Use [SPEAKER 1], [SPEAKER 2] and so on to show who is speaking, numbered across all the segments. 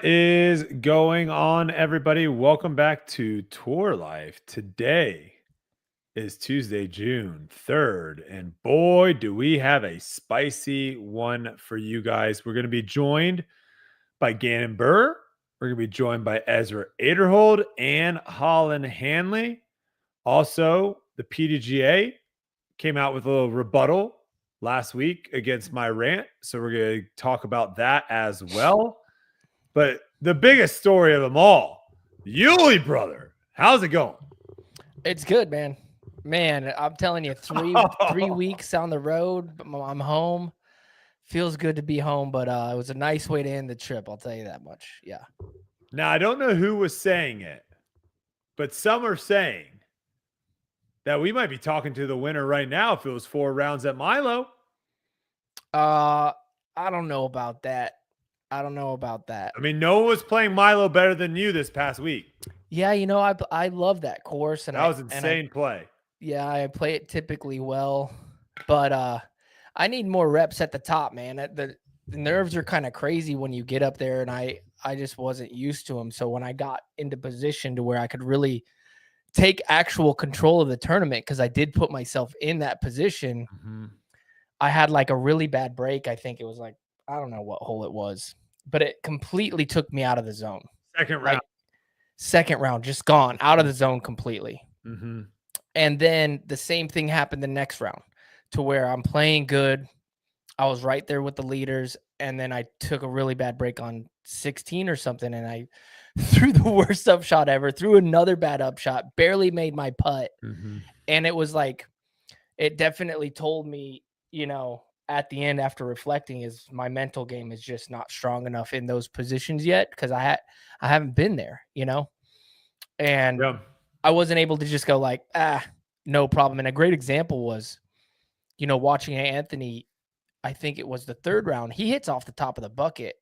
[SPEAKER 1] What is going on, everybody? Welcome back to Tour Life. Today is Tuesday, June 3rd, and boy, do we have a spicy one for you guys. We're going to be joined by Gannon Buhr. We're going to be joined by Ezra Aderhold and Holyn Handley. Also, the PDGA came out with a little rebuttal last week against my rant, so we're going to talk about that as well. But the biggest story of them all, Yuli brother, how's it going?
[SPEAKER 2] It's good, man. Man, I'm telling you, three weeks on the road. I'm home. Feels good to be home, but it was a nice way to end the trip. I'll tell you that much. Yeah.
[SPEAKER 1] Now, I don't know who was saying it, but some are saying that we might be talking to the winner right now if it was 4 rounds at Milo.
[SPEAKER 2] I don't know about that. I
[SPEAKER 1] mean, no one was playing Milo better than you this past week.
[SPEAKER 2] Yeah, I love that course, and
[SPEAKER 1] that was insane play.
[SPEAKER 2] Yeah, I play it typically well, but I need more reps at the top, man. The nerves are kind of crazy when you get up there, and I just wasn't used to them. So when I got into position to where I could really take actual control of the tournament, because I did put myself in that position, I had like a really bad break. I think it was like, I don't know what hole it was, but it completely took me out of the zone. Second round, just gone out of the zone completely. And then the same thing happened the next round, to where I'm playing good. I was right there with the leaders, and then I took a really bad break on 16 or something, and I threw the worst upshot ever, threw another bad upshot, barely made my putt. And it was like, it definitely told me, at the end, after reflecting, is my mental game is just not strong enough in those positions yet, because I haven't been there, and
[SPEAKER 1] yeah.
[SPEAKER 2] I wasn't able to just go like, no problem. And a great example was, watching Anthony, I think it was the third round, he hits off the top of the bucket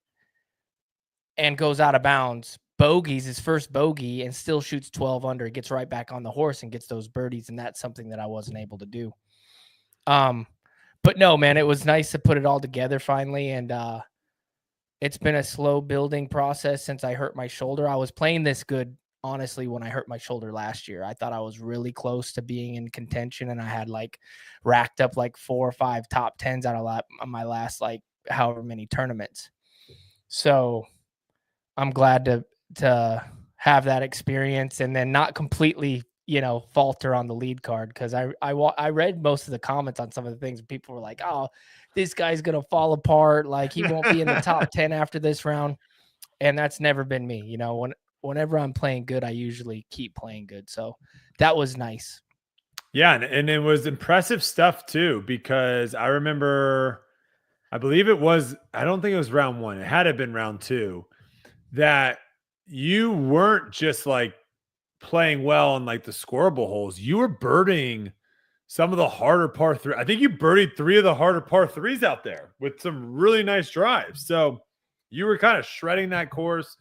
[SPEAKER 2] and goes out of bounds, bogeys his first bogey, and still shoots 12 under, gets right back on the horse and gets those birdies. And that's something that I wasn't able to do. But no, man, it was nice to put it all together finally. And it's been a slow building process since I hurt my shoulder. I was playing this good, honestly, when I hurt my shoulder last year. I thought I was really close to being in contention, and I had like racked up like 4 or 5 top 10s out of my last like however many tournaments. So I'm glad to have that experience and then not completely, falter on the lead card, because I read most of the comments on some of the things. People were like, "Oh, this guy's gonna fall apart. Like he won't be in the top 10 after this round," and that's never been me. Whenever I'm playing good, I usually keep playing good. So that was nice.
[SPEAKER 1] Yeah, and it was impressive stuff too, because I remember, I believe it was, I don't think it was round 1. It had to have been round 2, that you weren't just like playing well on like the scoreable holes. You were birdieing some of the harder par 3. I think you birdied 3 of the harder par 3s out there with some really nice drives. So you were kind of shredding that course.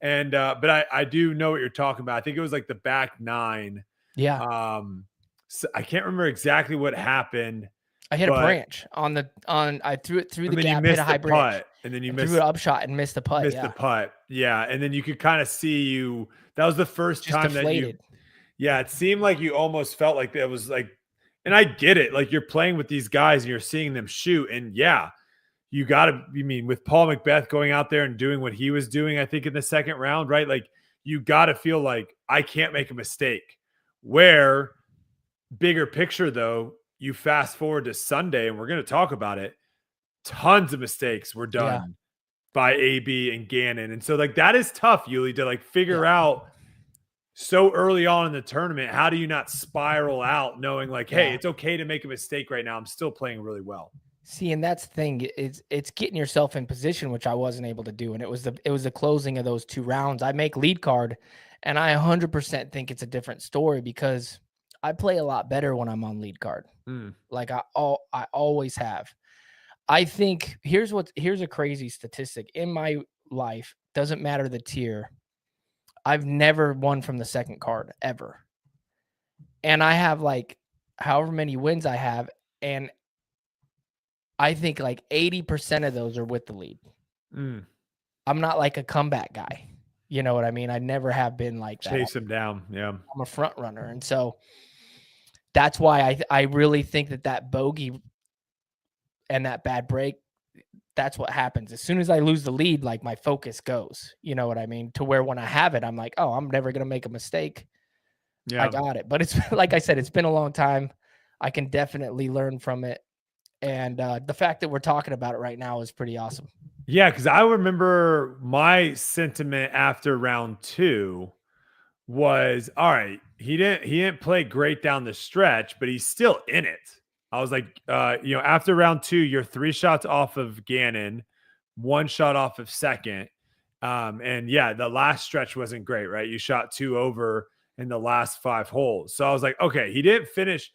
[SPEAKER 1] And but I do know what you're talking about. I think it was like the back 9.
[SPEAKER 2] Yeah.
[SPEAKER 1] So I can't remember exactly what happened.
[SPEAKER 2] I hit a branch on I threw it through the gap, hit a high branch,
[SPEAKER 1] and then you
[SPEAKER 2] threw an upshot and missed the putt.
[SPEAKER 1] The putt. Yeah. And then you could kind of see that was the first time
[SPEAKER 2] deflated.
[SPEAKER 1] It seemed like you almost felt like it was like, and I get it. Like you're playing with these guys and you're seeing them shoot. And yeah, you got to, with Paul McBeth going out there and doing what he was doing, I think in the second round, right? Like you got to feel like I can't make a mistake. Where bigger picture though, you fast forward to Sunday, and we're going to talk about it. Tons of mistakes were done by AB and Gannon. And so like that is tough, Yuli, to like figure out so early on in the tournament. How do you not spiral out knowing like, hey, it's okay to make a mistake right now. I'm still playing really well.
[SPEAKER 2] See, and that's the thing. It's getting yourself in position, which I wasn't able to do. And it was the closing of those 2 rounds. I make lead card, and I 100% think it's a different story, because I play a lot better when I'm on lead card. Like I always have. I think here's a crazy statistic in my life. Doesn't matter the tier. I've never won from the second card ever. And I have like however many wins I have, and I think like 80% of those are with the lead. I'm not like a comeback guy. You know what I mean? I never have been like that.
[SPEAKER 1] Chase him down. Yeah.
[SPEAKER 2] I'm a front runner. And so that's why I really think that bogey and that bad break, that's what happens. As soon as I lose the lead, like my focus goes, you know what I mean? To where when I have it, I'm like, oh, I'm never going to make a mistake.
[SPEAKER 1] Yeah.
[SPEAKER 2] I got it. But it's like I said, it's been a long time. I can definitely learn from it. And the fact that we're talking about it right now is pretty awesome.
[SPEAKER 1] Yeah, because I remember my sentiment after round 2 was, all right, he didn't play great down the stretch, but he's still in it. I was like, after round 2, you're 3 shots off of Gannon, 1 shot off of second. And yeah, the last stretch wasn't great, right? You shot 2 over in the last 5 holes. So I was like, okay, he didn't finish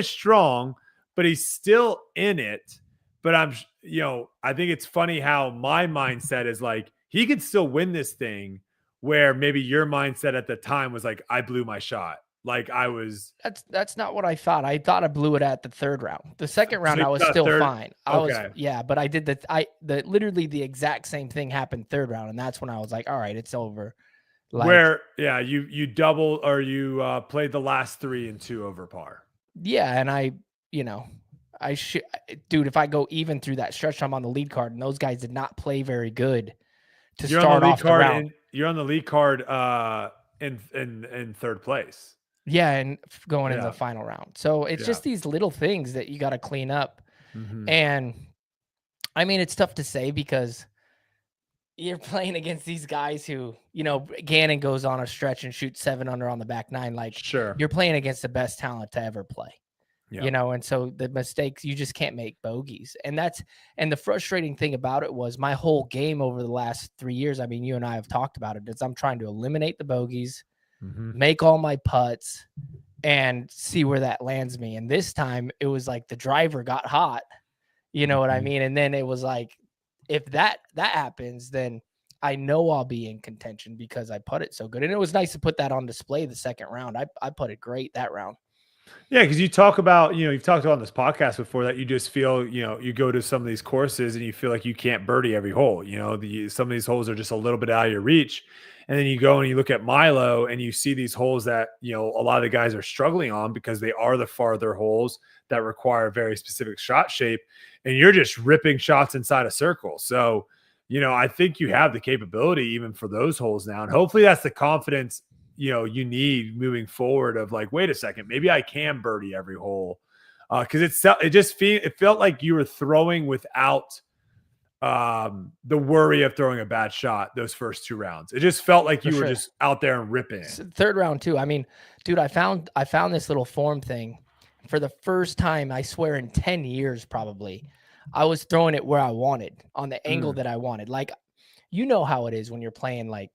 [SPEAKER 1] strong, but he's still in it. But I think it's funny how my mindset is like, he could still win this thing, where maybe your mindset at the time was like, I blew my shot. Like I was.
[SPEAKER 2] That's not what I thought. I thought I blew it at the third round. The second round, I was still fine. But I did literally the exact same thing happened third round. And that's when I was like, all right, it's over.
[SPEAKER 1] Like, you double, or you played the last 3 and 2 over par.
[SPEAKER 2] Yeah. And dude, if I go even through that stretch, I'm on the lead card, and those guys did not play very good to start off the round.
[SPEAKER 1] You're on the lead card in third place.
[SPEAKER 2] Yeah, and going into the final round. So it's just these little things that you got to clean up. Mm-hmm. And I mean, it's tough to say because you're playing against these guys who, Gannon goes on a stretch and shoots 7 under on the back 9. Like,
[SPEAKER 1] sure,
[SPEAKER 2] you're playing against the best talent to ever play. Yeah. And so the mistakes, you just can't make bogeys. And the frustrating thing about it was my whole game over the last 3 years. I mean, you and I have talked about it. Is I'm trying to eliminate the bogeys, make all my putts, and see where that lands me. And this time it was like the driver got hot, you know what I mean? And then it was like, if that happens, then I know I'll be in contention because I putted so good. And it was nice to put that on display the second round. I putted great that round.
[SPEAKER 1] Yeah, because you talk about, you've talked about on this podcast before that you just feel, you go to some of these courses and you feel like you can't birdie every hole. Some of these holes are just a little bit out of your reach. And then you go and you look at Milo and you see these holes that, a lot of the guys are struggling on because they are the farther holes that require very specific shot shape. And you're just ripping shots inside a circle. So, I think you have the capability even for those holes now. And hopefully that's the confidence you need moving forward of like, wait a second, maybe I can birdie every hole. Cause it felt like you were throwing without the worry of throwing a bad shot those first 2 rounds. It just felt like you were just out there and ripping.
[SPEAKER 2] Third round too. I mean, dude, I found this little form thing for the first time, I swear in 10 years, probably. I was throwing it where I wanted, on the angle that I wanted. Like, how it is when you're playing, like,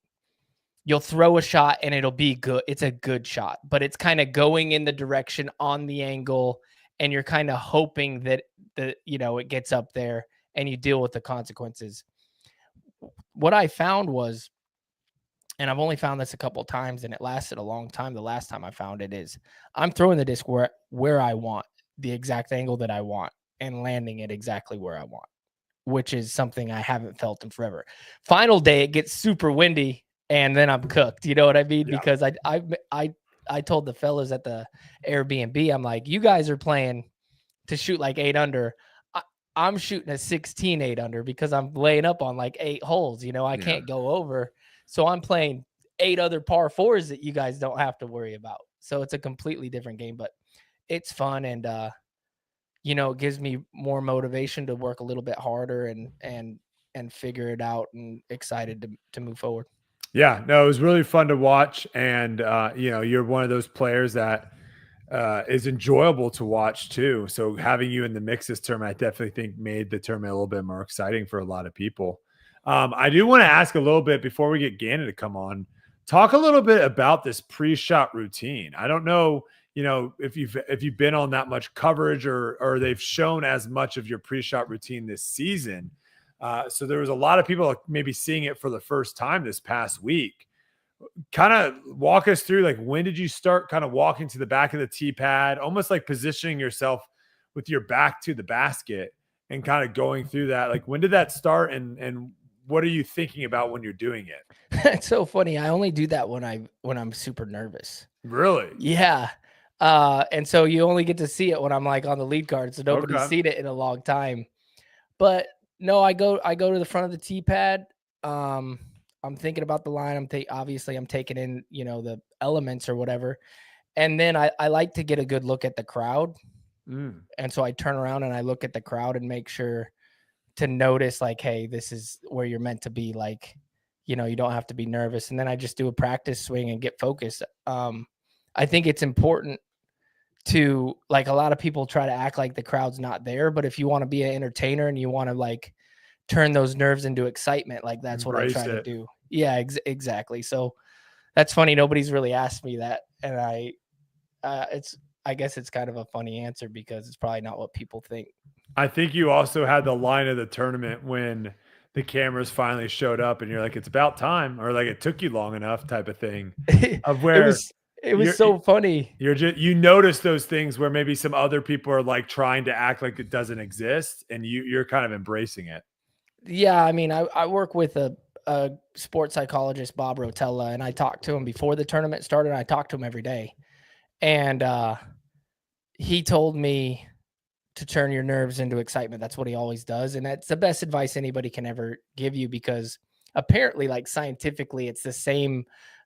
[SPEAKER 2] you'll throw a shot and it'll be good. It's a good shot, but it's kind of going in the direction on the angle, and you're kind of hoping that it gets up there and you deal with the consequences. What I found was, and I've only found this a couple of times and it lasted a long time. The last time I found it is I'm throwing the disc where I want, the exact angle that I want, and landing it exactly where I want, which is something I haven't felt in forever. Final day, it gets super windy. And then I'm cooked. You know what I mean? Yeah. Because I told the fellas at the Airbnb, I'm like, you guys are playing to shoot like 8 under. I'm shooting a 16 8 under because I'm laying up on like 8 holes. I can't go over. So I'm playing 8 other par 4s that you guys don't have to worry about. So it's a completely different game, but it's fun. And, it gives me more motivation to work a little bit harder and figure it out, and excited to move forward.
[SPEAKER 1] Yeah, no, it was really fun to watch. And, you're one of those players that is enjoyable to watch too. So having you in the mix this tournament, I definitely think made the tournament a little bit more exciting for a lot of people. I do want to ask a little bit before we get Gannon to come on, talk a little bit about this pre-shot routine. I don't know, if you've been on that much coverage or they've shown as much of your pre-shot routine this season. So there was a lot of people maybe seeing it for the first time this past week. Kind of walk us through, like, when did you start kind of walking to the back of the tee pad, almost like positioning yourself with your back to the basket and kind of going through that? Like, when did that start? And what are you thinking about when you're doing it?
[SPEAKER 2] It's so funny. I only do that when I'm super nervous.
[SPEAKER 1] Really?
[SPEAKER 2] Yeah. And so you only get to see it when I'm like on the lead card, so nobody's
[SPEAKER 1] Okay.
[SPEAKER 2] seen it in a long time. But no, I go to the front of the tee pad. I'm thinking about the line. Obviously I'm taking in, the elements or whatever. And then I like to get a good look at the crowd. And so I turn around and I look at the crowd and make sure to notice like, hey, this is where you're meant to be. Like, you don't have to be nervous. And then I just do a practice swing and get focused. I think it's important to, like, a lot of people try to act like the crowd's not there, but if you want to be an entertainer and you want to like turn those nerves into excitement, like that's what I try to do. Yeah, exactly. So that's funny. Nobody's really asked me that. And I guess it's kind of a funny answer because it's probably not what people think.
[SPEAKER 1] I think you also had the line of the tournament when the cameras finally showed up and you're like, it's about time, or like it took you long enough type of thing, of where
[SPEAKER 2] it was so funny.
[SPEAKER 1] You notice those things where maybe some other people are like trying to act like it doesn't exist and you're kind of embracing it.
[SPEAKER 2] Yeah. I mean, I work with a sports psychologist, Bob Rotella, and I talked to him before the tournament started. I talked to him every day. And he told me to turn your nerves into excitement. That's what he always does. And that's the best advice anybody can ever give you, because apparently, like, scientifically, it's the same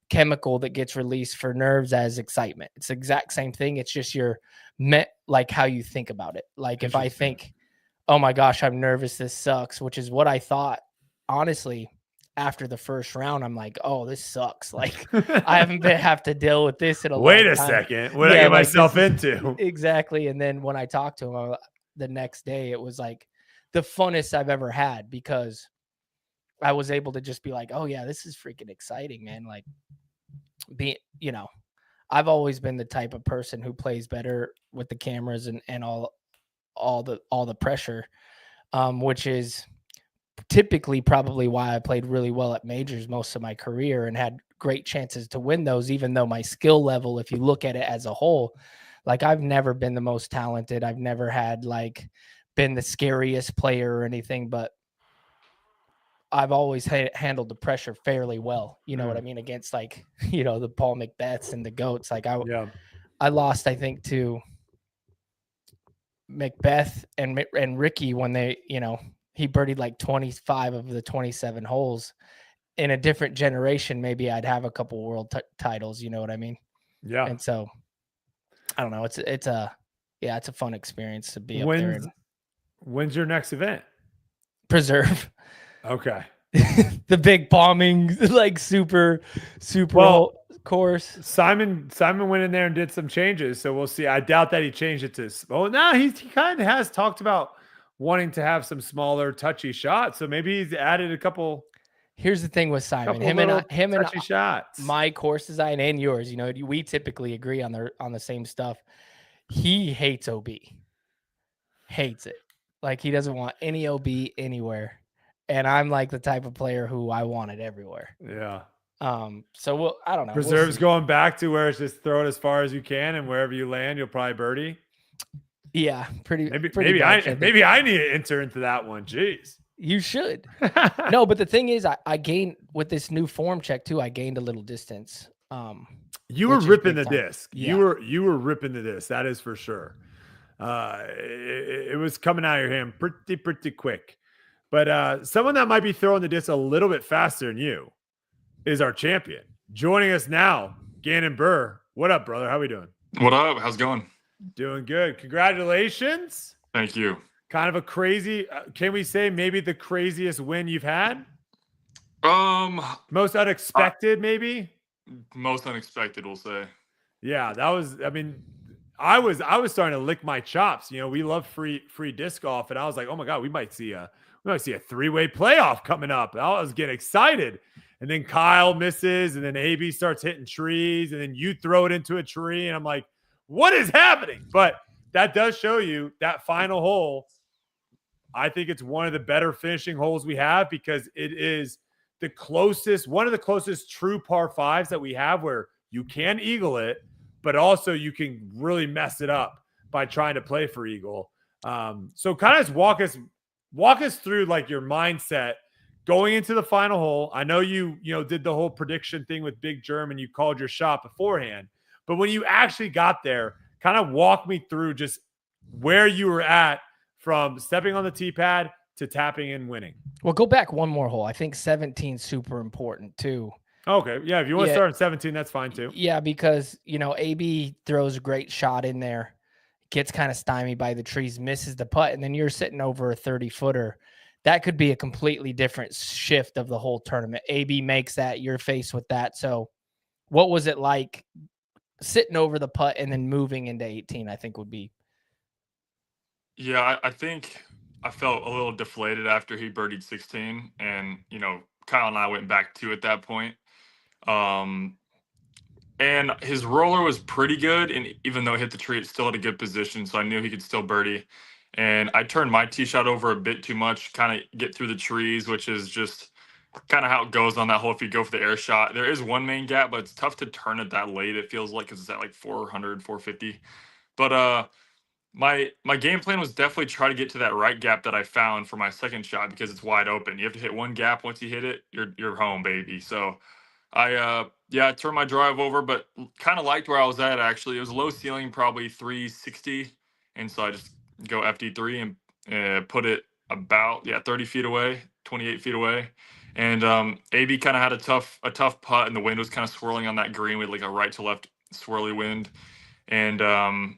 [SPEAKER 2] chemical that gets released for nerves as excitement. It's the exact same thing. It's just like how you think about it. Like if I think, oh my gosh, I'm nervous, this sucks, which is what I thought, honestly, after the first round. I'm like, oh, this sucks. Like I haven't have to deal with this in a long time.
[SPEAKER 1] Wait a second. What did I get myself into?
[SPEAKER 2] Exactly. And then when I talked to him the next day, it was like the funnest I've ever had, because I was able to just be like, oh yeah, this is freaking exciting, man. Like I've always been the type of person who plays better with the cameras and all the pressure, which is typically probably why I played really well at majors most of my career and had great chances to win those, even though my skill level, if you look at it as a whole, like I've never been the most talented. I've never had like been the scariest player or anything, but I've always handled the pressure fairly well. You know what I mean? Against like, the Paul McBeths and the GOATs. Like I lost, I think, to Macbeth and Ricky when they, he birdied like 25 of the 27 holes. In a different generation, maybe I'd have a couple world titles. You know what I mean?
[SPEAKER 1] Yeah.
[SPEAKER 2] And so I don't know. It's a fun experience to be up there.
[SPEAKER 1] When's your next event?
[SPEAKER 2] Preserve.
[SPEAKER 1] Okay.
[SPEAKER 2] The big bombing, like super course.
[SPEAKER 1] Simon went in there and did some changes, so we'll see. I doubt that he changed it to. Oh, no, he kind of has talked about wanting to have some smaller, touchy shots. So maybe he's added a couple.
[SPEAKER 2] Here's the thing with Simon, him and
[SPEAKER 1] shots.
[SPEAKER 2] My course design and yours, we typically agree on the same stuff. He hates OB, hates it. Like he doesn't want any OB anywhere. And I'm like the type of player who I want it everywhere.
[SPEAKER 1] Yeah.
[SPEAKER 2] So I don't know.
[SPEAKER 1] Preserve's going back to where it's just throw it as far as you can, and wherever you land, you'll probably birdie.
[SPEAKER 2] Yeah,
[SPEAKER 1] maybe I need to enter into that one. Jeez.
[SPEAKER 2] You should. No, but the thing is, I gained with this new form check too. I gained a little distance.
[SPEAKER 1] You were ripping the disc. Yeah. You were ripping the disc. That is for sure. It was coming out of your hand pretty quick. But someone that might be throwing the disc a little bit faster than you is our champion. Joining us now, Gannon Buhr. What up, brother? How we doing?
[SPEAKER 3] What up? How's it going?
[SPEAKER 1] Doing good. Congratulations.
[SPEAKER 3] Thank you.
[SPEAKER 1] Kind of a crazy, can we say maybe the craziest win you've had? Most unexpected, maybe?
[SPEAKER 3] Most unexpected, we'll say.
[SPEAKER 1] Yeah, that was, I was starting to lick my chops. We love free disc golf, and I was like, oh my God, we might see a three-way playoff coming up. I was getting excited. And then Kyle misses, and then AB starts hitting trees, and then you throw it into a tree, and I'm like, what is happening? But that does show you that final hole. I think it's one of the better finishing holes we have, because it is one of the closest true par fives that we have, where you can eagle it, but also you can really mess it up by trying to play for eagle. So kind of just walk us through like your mindset going into the final hole, I know you did the whole prediction thing with Big Germ and you called your shot beforehand, but when you actually got there, kind of walk me through just where you were at from stepping on the tee pad to tapping and winning.
[SPEAKER 2] Well, go back one more hole. I think 17 super important too.
[SPEAKER 1] Okay. Yeah. If you want to start in 17, that's fine too.
[SPEAKER 2] Yeah, because, AB throws a great shot in there, gets kind of stymied by the trees, misses the putt, and then you're sitting over a 30-footer. That could be a completely different shift of the whole tournament. AB makes that, you're faced with that. So what was it like sitting over the putt and then moving into 18, I think would be.
[SPEAKER 3] Yeah, I think I felt a little deflated after he birdied 16, and Kyle and I went back 2 at that point. And his roller was pretty good, and even though it hit the tree, it's still at a good position, so I knew he could still birdie. And I turned my tee shot over a bit too much, kind of get through the trees, which is just kind of how it goes on that hole if you go for the air shot. There is one main gap, but it's tough to turn it that late, it feels like, because it's at like 400, 450. But my game plan was definitely try to get to that right gap that I found for my second shot because it's wide open. You have to hit one gap. Once you hit it, you're home, baby. So I turned my drive over, but kind of liked where I was at actually. It was low ceiling, probably 360, and so I just go FD3 and put it about 30 feet away, 28 feet away. And AB kind of had a tough putt, and the wind was kind of swirling on that green with like a right to left swirly wind. And I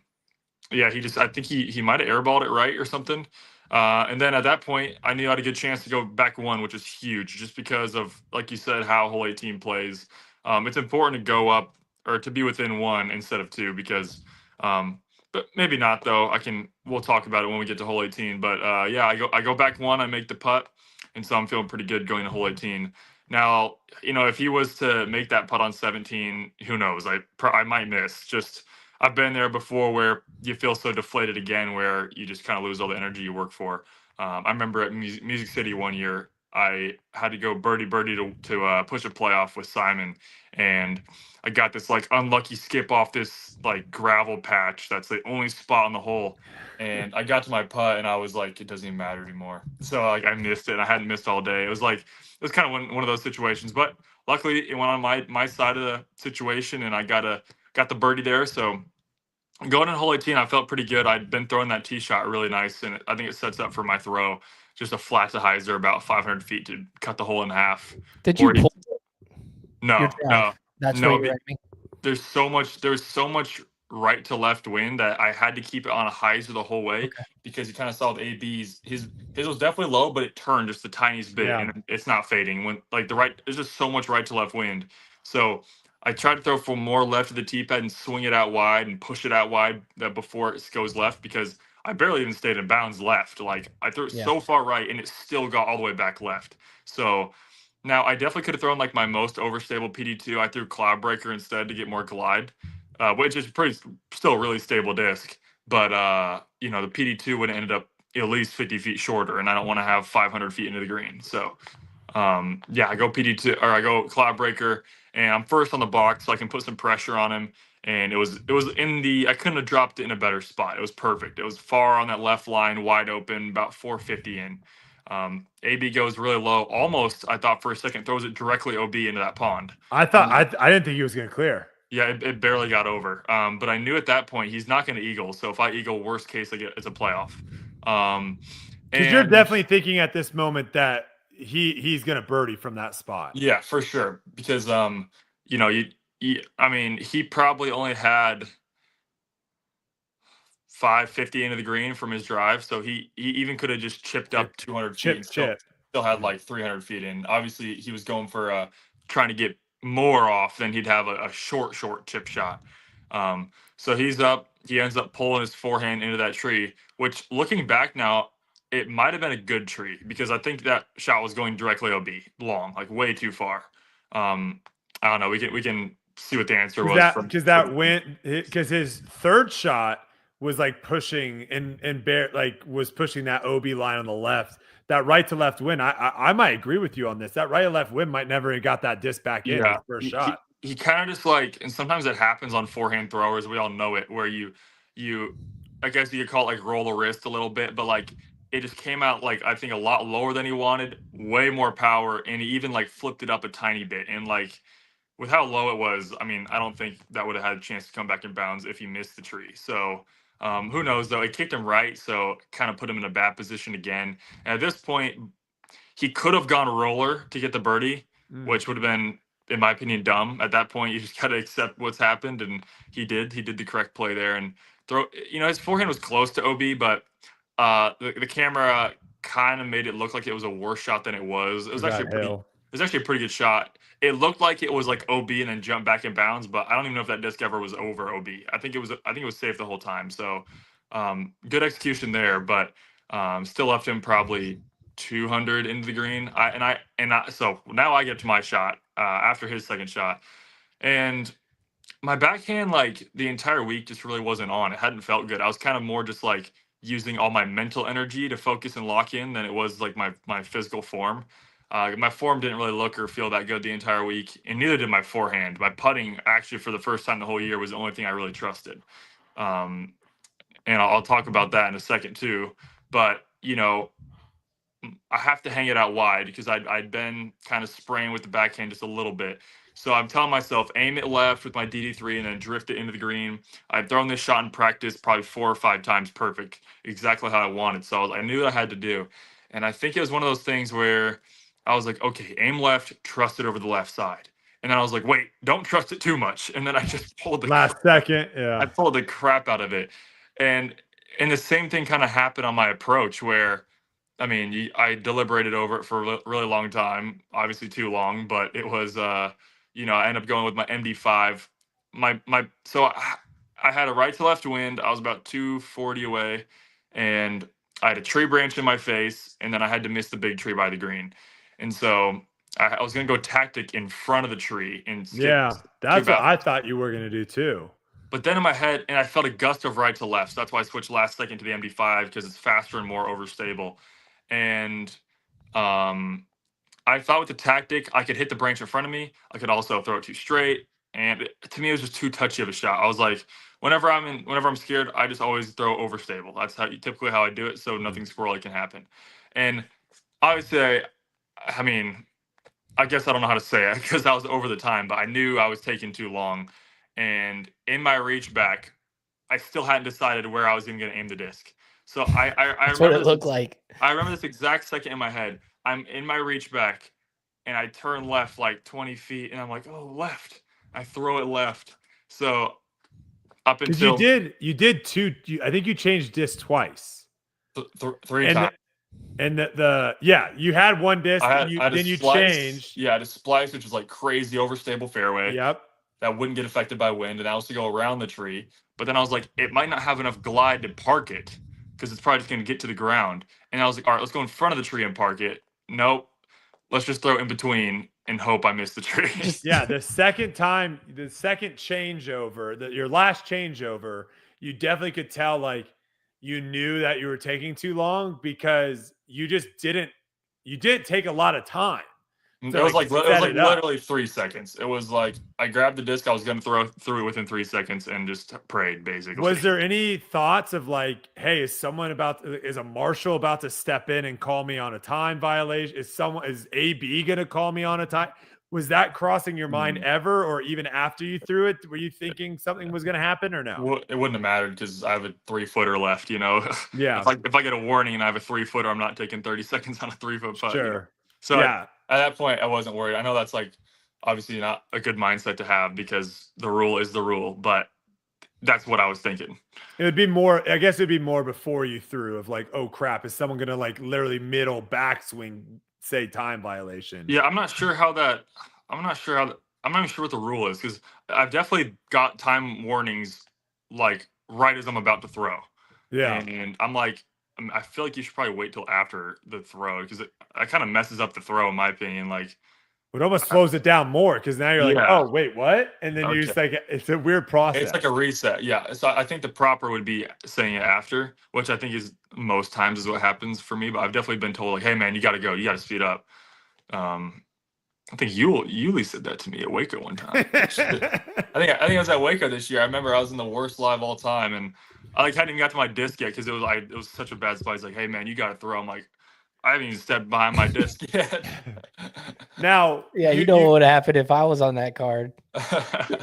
[SPEAKER 3] think he might have airballed it right or something. And then at that point, I knew I had a good chance to go back 1, which is huge, just because of, like you said, how hole 18 plays. It's important to go up or to be within 1 instead of 2 because, but maybe not though. We'll talk about it when we get to hole 18. But I go back 1, I make the putt, and so I'm feeling pretty good going to hole 18. Now, if he was to make that putt on 17, who knows? I might miss. Just I've been there before where you feel so deflated again, where you just kind of lose all the energy you work for. I remember at Music City one year, I had to go birdie to push a playoff with Simon, and I got this like unlucky skip off this like gravel patch. That's the only spot on the hole, and I got to my putt, and I was like, it doesn't even matter anymore. So like I missed it. And I hadn't missed all day. It was kind of one of those situations, but luckily it went on my side of the situation, and I got the birdie there. So going in hole 18, I felt pretty good. I'd been throwing that tee shot really nice, and I think it sets up for my throw. Just a flat to hyzer about 500 feet to cut the hole in half.
[SPEAKER 2] Did you pull?
[SPEAKER 3] No.
[SPEAKER 2] That's what you're aiming.
[SPEAKER 3] There's so much right to left wind that I had to keep it on a hyzer the whole way because you kind of saw the AB's. His was definitely low, but it turned just the tiniest bit, and it's not fading. When there's just so much right to left wind. So I tried to throw from more left of the tee pad and swing it out wide and push it out wide before it goes left because I barely even stayed in bounds left. Like I threw it so far right and it still got all the way back left. So now I definitely could have thrown like my most overstable PD2. I threw Cloud Breaker instead to get more glide, which is still really stable disc. But the PD2 would have ended up at least 50 feet shorter, and I don't want to have 500 feet into the green. So I go PD2 or I go Cloud Breaker, and I'm first on the box, so I can put some pressure on him. And it was I couldn't have dropped it in a better spot. It was perfect. It was far on that left line, wide open, about 450 in. AB goes really low, almost. I thought for a second throws it directly OB into that pond.
[SPEAKER 1] I thought I didn't think he was going to clear.
[SPEAKER 3] Yeah, it barely got over. But I knew at that point he's not going to eagle. So if I eagle, worst case, it's a playoff.
[SPEAKER 1] Because you're definitely thinking at this moment that he's going to birdie from that spot.
[SPEAKER 3] Yeah, for sure. Because he probably only had 550 into the green from his drive, so he even could have just chipped up 200 feet and still had like 300 feet in. Obviously, he was going for trying to get more off than he'd have a short chip shot. So he's up. He ends up pulling his forehand into that tree, which looking back now, it might have been a good tree because I think that shot was going directly OB long, like way too far. I don't know. We can see what the answer was.
[SPEAKER 1] Because his third shot was like pushing and was pushing that OB line on the left. That right to left wind. I might agree with you on this. That right to left wind might never have got that disc back in his first shot.
[SPEAKER 3] He kind of just and sometimes it happens on forehand throwers. We all know it, where you I guess you could call it like roll the wrist a little bit, but like it just came out like I think a lot lower than he wanted, way more power, and he even like flipped it up a tiny bit. And like with how low it was, I mean, I don't think that would have had a chance to come back in bounds if he missed the tree. So who knows though? It kicked him right, so kind of put him in a bad position again. And at this point, he could have gone roller to get the birdie, which would have been, in my opinion, dumb. At that point, you just got to accept what's happened, and he did. He did the correct play there and throw. You know, his forehand was close to OB, but the camera kind of made it look like it was a worse shot than it was. It was actually a pretty good shot. It looked like it was like OB and then jumped back in bounds, but I don't even know if that disc ever was over OB. I think it was safe the whole time. So good execution there, but still left him probably 200 into the green. So now I get to my shot after his second shot, and my backhand like the entire week just really wasn't on. It hadn't felt good. I was kind of more just like using all my mental energy to focus and lock in than it was like my physical form. My form didn't really look or feel that good the entire week, and neither did my forehand. My putting, actually, for the first time the whole year, was the only thing I really trusted. And I'll talk about that in a second too. But you know, I have to hang it out wide because I'd been kind of spraying with the backhand just a little bit. So I'm telling myself, aim it left with my DD3 and then drift it into the green. I'd thrown this shot in practice probably 4 or 5 times perfect, exactly how I wanted. So I knew what I had to do. And I think it was one of those things where I was like, okay, aim left, trust it over the left side. And then I was like, wait, don't trust it too much. And then I just pulled the
[SPEAKER 1] last second. Yeah.
[SPEAKER 3] I pulled the crap out of it. And the same thing kind of happened on my approach where, I mean, I deliberated over it for a really long time, obviously too long, but it was, you know, I ended up going with my MD5. So I had a right to left wind. I was about 240 away, and I had a tree branch in my face, and then I had to miss the big tree by the green. And so I was going to go tactic in front of the tree and skip.
[SPEAKER 1] That's what I thought you were going to do too. But
[SPEAKER 3] then in my head, and I felt a gust of right to left. So that's why I switched last second to the MD5 because it's faster and more overstable. And I thought with the tactic, I could hit the branch in front of me. I could also throw it too straight. And to me, it was just too touchy of a shot. I was like, whenever I'm scared, I just always throw overstable. That's typically how I do it. So nothing squirrely can happen. And obviously, I mean, I guess I don't know how to say it because I was over the time, but I knew I was taking too long. And in my reach back, I still hadn't decided where I was even going to aim the disc. So I
[SPEAKER 2] That's what it looked like.
[SPEAKER 3] I remember this exact second in my head. I'm in my reach back, and I turn left like 20 feet, and I'm like, oh, left. I throw it left. So up until
[SPEAKER 1] you did two. I think you changed disc twice.
[SPEAKER 3] 3 times.
[SPEAKER 1] And you had one disc, then you changed.
[SPEAKER 3] Yeah, I had a splice, which was like crazy overstable fairway.
[SPEAKER 1] Yep.
[SPEAKER 3] That wouldn't get affected by wind, and I was to go around the tree. But then I was like, it might not have enough glide to park it because it's probably just going to get to the ground. And I was like, all right, let's go in front of the tree and park it. Nope. Let's just throw it in between and hope I miss the tree.
[SPEAKER 1] Yeah, the second changeover, your last changeover, you definitely could tell like you knew that you were taking too long because you didn't take a lot of time.
[SPEAKER 3] So it was like literally 3 seconds. It was like I grabbed the disc, I was going to throw through it within 3 seconds and just prayed basically.
[SPEAKER 1] Was there any thoughts of like, hey, is a marshal about to step in and call me on a time violation? Is AB going to call me on a time? Was that crossing your mind ever, or even after you threw it? Were you thinking something was going to happen or no?
[SPEAKER 3] Well, it wouldn't have mattered because I have a 3-footer left, you know?
[SPEAKER 1] Yeah.
[SPEAKER 3] if I get a warning and I have a 3-footer, I'm not taking 30 seconds on a 3-foot putt.
[SPEAKER 1] Sure.
[SPEAKER 3] You know? So yeah. At that point, I wasn't worried. I know that's like obviously not a good mindset to have because the rule is the rule, but that's what I was thinking.
[SPEAKER 1] It would be more, I guess it'd be more before you threw of like, oh crap, is someone going to like literally middle backswing, say time violation?
[SPEAKER 3] Yeah. I'm not even sure what the rule is because I've definitely got time warnings like right as I'm about to throw.
[SPEAKER 1] Yeah.
[SPEAKER 3] And I'm like, I feel like you should probably wait till after the throw because it kind of messes up the throw, in my opinion. Like,
[SPEAKER 1] it almost slows it down more because now you're like, oh, wait, what? And then you just like, it's a weird process.
[SPEAKER 3] It's like a reset. Yeah. So I think the proper would be saying it after, which I think is most times is what happens for me. But I've definitely been told like, hey, man, you got to go. You got to speed up. I think Yuli said that to me at Waco one time. I think it was at Waco this year. I remember I was in the worst live all time, and I like hadn't even got to my disc yet because it was such a bad spot. He's like, "Hey man, you got to throw." I'm like, I haven't even stepped behind my disc yet.
[SPEAKER 1] Now,
[SPEAKER 2] Yeah, you know what would happen if I was on that card.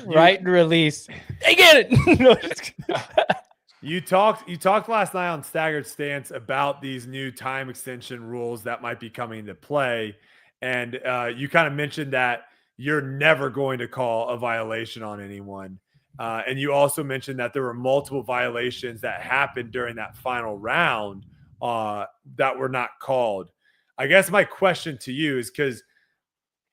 [SPEAKER 2] Right and release. They get it.
[SPEAKER 1] You talked last night on Staggered Stance about these new time extension rules that might be coming into play. And you kind of mentioned that you're never going to call a violation on anyone. And you also mentioned that there were multiple violations that happened during that final round that were not called. I guess my question to you is, because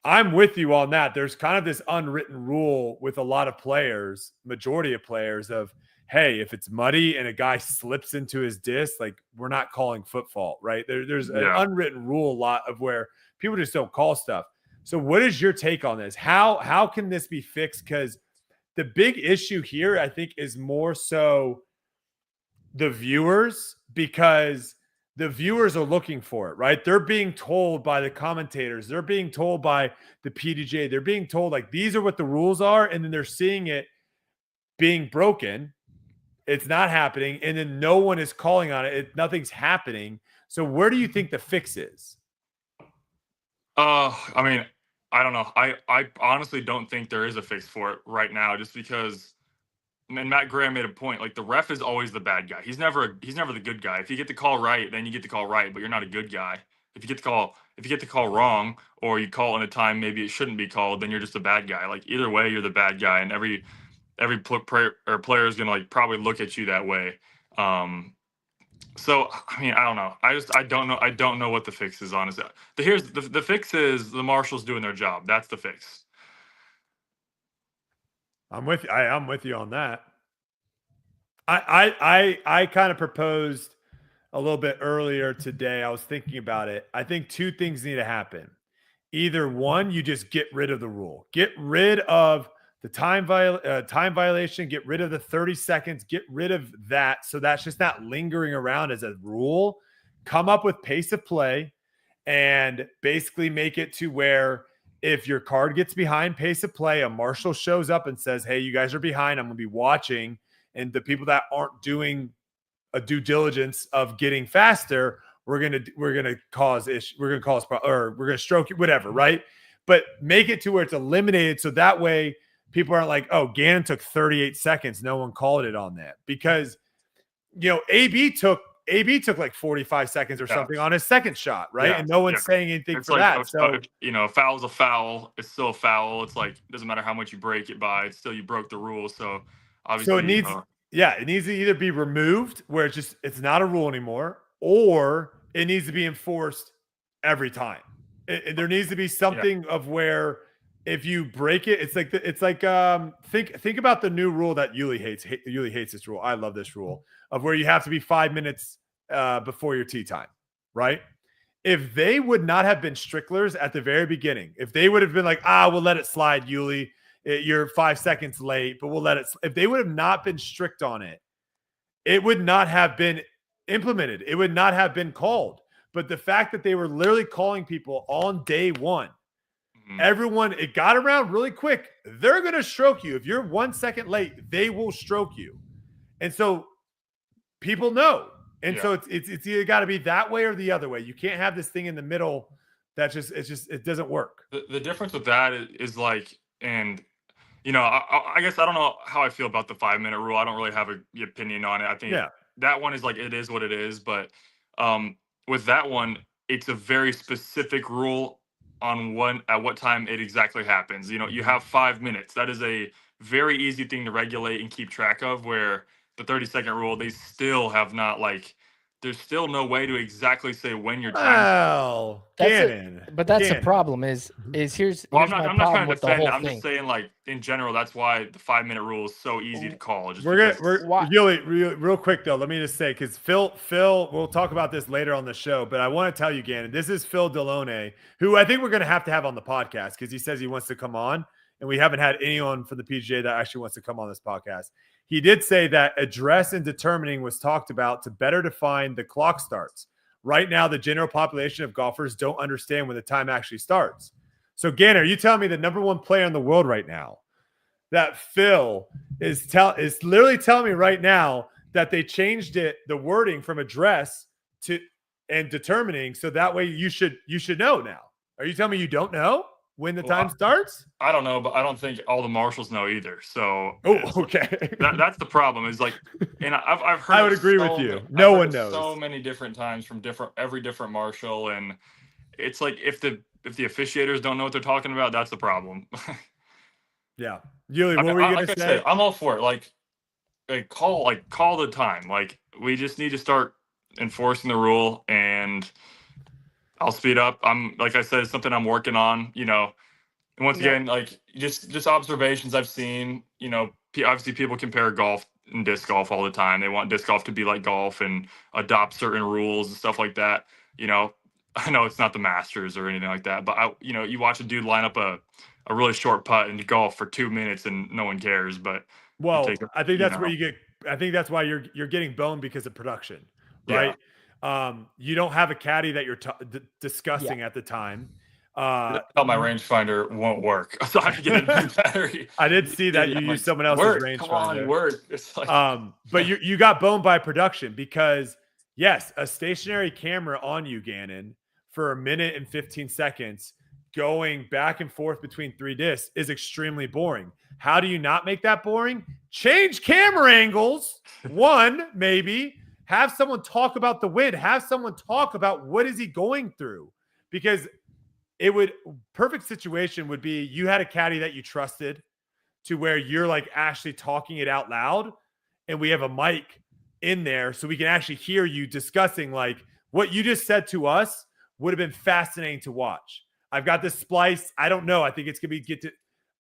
[SPEAKER 1] I'm with you on that, there's kind of this unwritten rule with a lot of players, majority of players, of, hey, if it's muddy and a guy slips into his disc, like, we're not calling foot fault, right? There's an unwritten rule a lot of where people just don't call stuff. So what is your take on this? How can this be fixed? Because the big issue here, I think, is more so the viewers, because the viewers are looking for it, right? They're being told by the commentators. They're being told by the PDGA. They're being told, like, these are what the rules are. And then they're seeing it being broken. It's not happening. And then no one is calling on it. Nothing's happening. So where do you think the fix is?
[SPEAKER 3] I mean, I don't know. I honestly don't think there is a fix for it right now, just because, and Matt Graham made a point, like, the ref is always the bad guy. He's never the good guy. If you get the call right, then you get the call right, but you're not a good guy. If you get the call wrong, or you call in a time maybe it shouldn't be called, then you're just a bad guy. Like, either way, you're the bad guy, and every player is gonna, like, probably look at you that way. So I mean, I don't know. I don't know what the fix is, honestly. The fix is the marshals doing their job. That's the fix.
[SPEAKER 1] I'm with you on that. I kind of proposed a little bit earlier today. I was thinking about it. I think two things need to happen. Either one, you just get rid of the rule. Get rid of the time violation, get rid of the 30 seconds, get rid of that. So that's just not lingering around as a rule. Come up with pace of play and basically make it to where if your card gets behind pace of play, a marshal shows up and says, hey, you guys are behind. I'm going to be watching. And the people that aren't doing a due diligence of getting faster, we're going to cause issue. We're going to cause, or we're going to stroke you, whatever. Right. But make it to where it's eliminated. So that way, people aren't like, oh, Gannon took 38 seconds. No one called it on that, because, AB took like 45 seconds or something on his second shot, right? Yeah. And no one's saying anything it's for like that.
[SPEAKER 3] A foul's a foul. It's still a foul. It's like, it doesn't matter how much you break it by. It's still, you broke the rule. So obviously,
[SPEAKER 1] it needs to either be removed where it's not a rule anymore, or it needs to be enforced every time. There needs to be something of where, if you break it, it's like think about the new rule that Yuli hates. Yuli hates this rule. I love this rule of where you have to be 5 minutes before your tee time, right? If they would not have been stricklers at the very beginning, if they would have been like, we'll let it slide, Yuli, you're 5 seconds late, but we'll let it. If they would have not been strict on it, it would not have been implemented. It would not have been called. But the fact that they were literally calling people on day one, everyone, it got around really quick. They're going to stroke you. If you're 1 second late, they will stroke you. And so people know. And so it's either got to be that way or the other way. You can't have this thing in the middle that it doesn't work.
[SPEAKER 3] The difference with that is like, and I guess I don't know how I feel about the 5 minute rule. I don't really have an opinion on it. I think that one is like, it is what it is. But with that one, it's a very specific rule on at what time it exactly happens. You have 5 minutes. That is a very easy thing to regulate and keep track of, where the 30-second rule, they still have not, like, there's still no way to exactly say when your time.
[SPEAKER 1] Wow, Gannon.
[SPEAKER 2] But that's the problem. Here's
[SPEAKER 3] I'm not trying to defend it. I'm just saying, like, in general, that's why the 5 minute rule is so easy to call.
[SPEAKER 1] Real quick though. Let me just say, because Phil, we'll talk about this later on the show, but I want to tell you, Gannon, this is Phil Delone, who I think we're going to have on the podcast, because he says he wants to come on, and we haven't had anyone from the PGA that actually wants to come on this podcast. He did say that address and determining was talked about to better define the clock starts. Right now, the general population of golfers don't understand when the time actually starts. So, Gannon, are you telling me the number one player in the world right now, that Phil is literally telling me right now that they changed the wording from address to and determining, so that way you should know now. Are you telling me you don't know when the time starts?
[SPEAKER 3] I don't know, but I don't think all the marshals know either. So
[SPEAKER 1] okay.
[SPEAKER 3] That's the problem. Is like, and I've heard.
[SPEAKER 1] I would agree with you. No one knows.
[SPEAKER 3] So many different times from every different marshal, and it's like if the officiators don't know what they're talking about, that's the problem.
[SPEAKER 1] Yeah, Yuli, what were you gonna say?
[SPEAKER 3] I'm all for it. Like call the time. Like we just need to start enforcing the rule, and I'll speed up. Like I said, it's something I'm working on. And once again, like just observations I've seen. Obviously people compare golf and disc golf all the time. They want disc golf to be like golf and adopt certain rules and stuff like that. I know it's not the Masters or anything like that, but you watch a dude line up a really short putt in golf for 2 minutes and no one cares. But
[SPEAKER 1] I think that's where you get. I think that's why you're getting boned because of production, right? Yeah. You don't have a caddy that you're discussing at the time.
[SPEAKER 3] My rangefinder won't work, so I have to get a new battery.
[SPEAKER 1] I did see that you used someone else's rangefinder.
[SPEAKER 3] Come on, work. It's like...
[SPEAKER 1] but you got boned by production because yes, a stationary camera on you, Gannon, for 1 minute and 15 seconds, going back and forth between 3 discs is extremely boring. How do you not make that boring? Change camera angles. One, maybe have someone talk about the wind. Have someone talk about what is he going through, because perfect situation would be you had a caddy that you trusted to where you're like actually talking it out loud, and we have a mic in there so we can actually hear you discussing like what you just said to us would have been fascinating to watch. I've got this splice. I don't know. I think it's going to be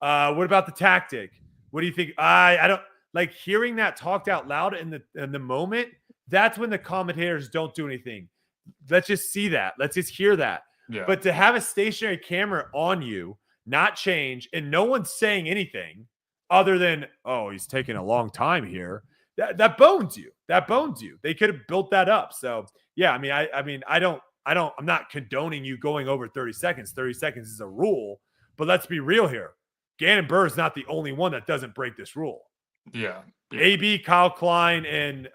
[SPEAKER 1] what about the tactic? What do you think? I don't like hearing that talked out loud in the moment. That's when the commentators don't do anything. Let's just see that. Let's just hear that.
[SPEAKER 3] Yeah.
[SPEAKER 1] But to have a stationary camera on you, not change, and no one's saying anything other than, oh, he's taking a long time here. That bones you. That bones you. They could have built that up. So yeah, I'm not condoning you going over 30 seconds. 30 seconds is a rule, but let's be real here. Gannon Buhr is not the only one that doesn't break this rule.
[SPEAKER 3] Yeah.
[SPEAKER 1] AB, Kyle Klein, and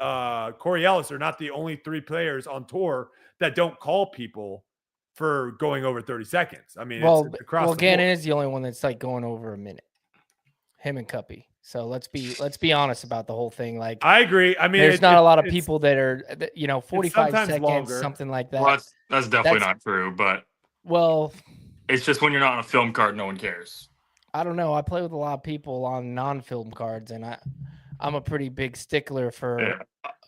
[SPEAKER 1] Corey Ellis are not the only 3 players on tour that don't call people for going over 30 seconds. I mean, it's across the
[SPEAKER 2] Gannon
[SPEAKER 1] board.
[SPEAKER 2] is the only one that's like going over a minute. Him and Cuppy. So let's be honest about the whole thing. Like,
[SPEAKER 1] I agree. I mean,
[SPEAKER 2] there's not a lot of people that are 45 seconds,
[SPEAKER 1] longer.
[SPEAKER 2] something like that.
[SPEAKER 3] Well, that's definitely not true. But
[SPEAKER 2] it's
[SPEAKER 3] just when you're not on a film card, no one cares.
[SPEAKER 2] I don't know. I play with a lot of people on non-film cards, and I'm a pretty big stickler for.
[SPEAKER 3] Yeah.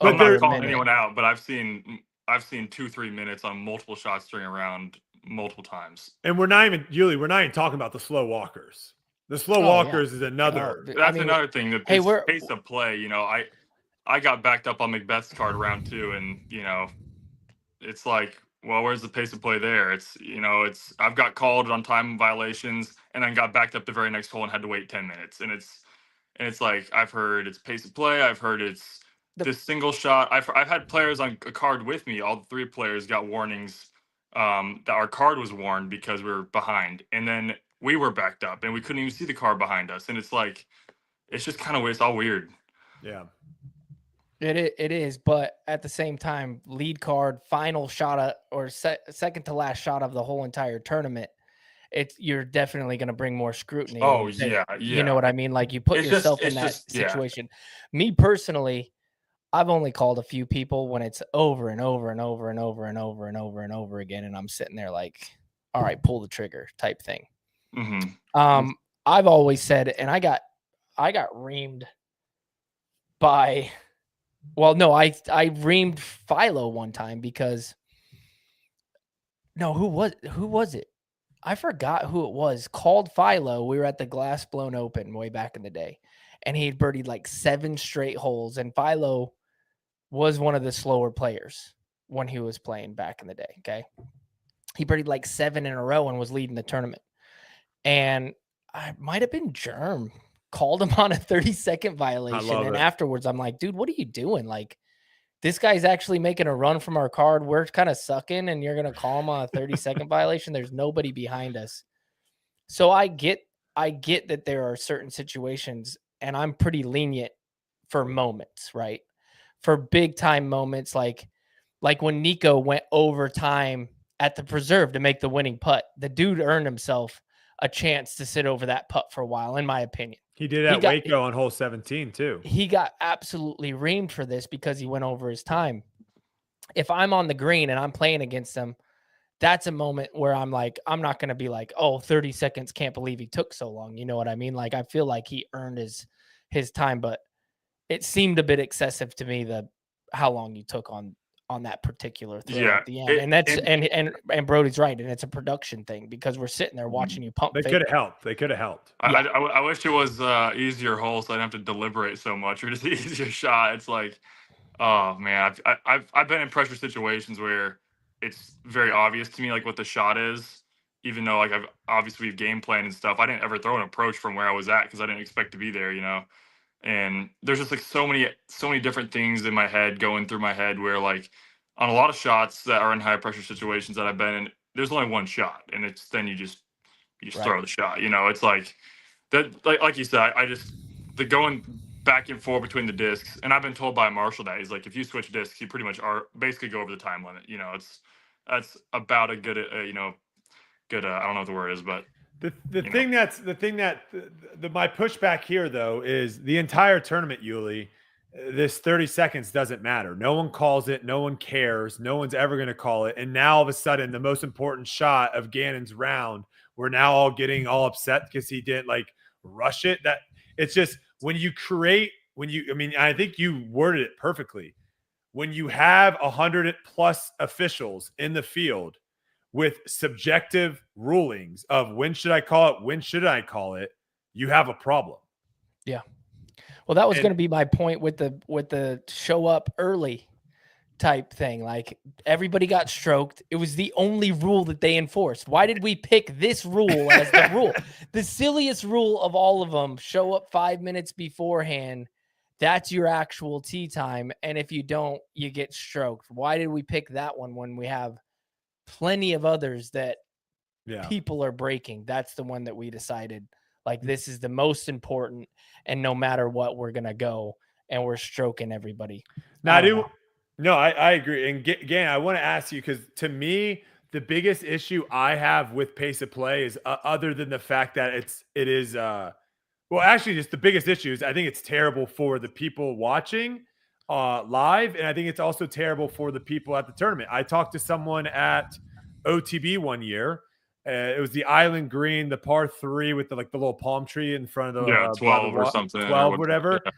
[SPEAKER 3] I'm not calling anyone out, but I've seen 2-3 minutes on multiple shots during a round multiple times.
[SPEAKER 1] And we're not even talking about the slow walkers. The slow walkers is another.
[SPEAKER 3] That's another thing. The pace of play. I got backed up on Macbeth's card round 2, and it's like, well, where's the pace of play there? I've got called on time violations, and then got backed up the very next hole and had to wait 10 minutes. And it's like, I've heard it's pace of play. I've heard it's this single shot. I've had players on a card with me. All 3 players got warnings that our card was warned because we were behind, and then we were backed up and we couldn't even see the car behind us. And it's like, it's just kind of, it's all weird.
[SPEAKER 1] Yeah.
[SPEAKER 2] It is, but at the same time, lead card, final shot second to last shot of the whole entire tournament, you're definitely going to bring more scrutiny.
[SPEAKER 3] Oh yeah.
[SPEAKER 2] You know what I mean? Like, you put yourself in that situation. Me personally, I've only called a few people when it's over and over and over and over and over and over and over again, and I'm sitting there like, all right, pull the trigger type thing.
[SPEAKER 3] Mm-hmm.
[SPEAKER 2] I've always said, and I got reamed by, I reamed Philo one time because who was it? I forgot who it was. Called Philo. We were at the Glass Blown Open way back in the day, and he had birdied like 7 straight holes, and Philo was one of the slower players when he was playing back in the day. Okay. He birdied like 7 in a row and was leading the tournament. And I might have been Germ, called him on a 30-second violation. And afterwards, I'm like, dude, what are you doing? Like, this guy's actually making a run from our card. We're kind of sucking, and you're going to call him on a 30-second violation. There's nobody behind us. So I get that there are certain situations, and I'm pretty lenient for moments, right? for big time moments like when Nico went overtime at the preserve to make the winning putt. The dude earned himself a chance to sit over that putt for a while, in my opinion.
[SPEAKER 1] He did at Waco on hole 17 too.
[SPEAKER 2] He got absolutely reamed for this because he went over his time. If I'm on the green and I'm playing against him, that's a moment where I'm like, I'm not going to be like, oh, 30 seconds, can't believe he took so long. You know what I mean? Like, I feel like he earned his time, but it seemed a bit excessive to me, how long you took on that particular throw at the end. And Brodie's right. And it's a production thing because we're sitting there watching you pump.
[SPEAKER 1] They could have helped. They could have helped.
[SPEAKER 3] I wish it was easier hole so I didn't have to deliberate so much, or just easier shot. It's like, oh man, I've been in pressure situations where it's very obvious to me like what the shot is, even though like we've game planned and stuff. I didn't ever throw an approach from where I was at because I didn't expect to be there, you know. And there's just like so many different things in my head going through my head where like on a lot of shots that are in high pressure situations that I've been in, there's only one shot, and it's then you just right. Throw the shot. You know, it's like that. Like you said, the going back and forth between the discs, and I've been told by Marshall that he's like, if you switch discs, you pretty much are basically go over the time limit. You know, that's about a good good. I don't know what the word is, but.
[SPEAKER 1] The thing that my pushback here though is the entire tournament, Yuli, this 30 seconds doesn't matter. No one calls it. No one cares. No one's ever going to call it. And now all of a sudden, the most important shot of Gannon's round, we're now all getting all upset because he didn't like rush it. That it's just I think you worded it perfectly. When you have 100+ officials in the field with subjective rulings of when should I call it, when should I call it, you have a problem.
[SPEAKER 2] Yeah. Well, that was going to be my point with the show up early type thing. Like everybody got stroked. It was the only rule that they enforced. Why did we pick this rule as the rule? The silliest rule of all of them, show up 5 minutes beforehand. That's your actual tee time. And if you don't, you get stroked. Why did we pick that one when we have plenty of others that people are breaking? That's the one that we decided like this is the most important, and no matter what, we're gonna go and we're stroking everybody.
[SPEAKER 1] I agree. And again, I want to ask you, because to me, the biggest issue I have with pace of play is other than the fact that it is actually just the biggest issue is I think it's terrible for the people watching live, and I think it's also terrible for the people at the tournament. I talked to someone at OTB one year. It was the Island Green, the par 3 with the little palm tree in front of the
[SPEAKER 3] 12 or something,
[SPEAKER 1] 12 whatever. Yeah.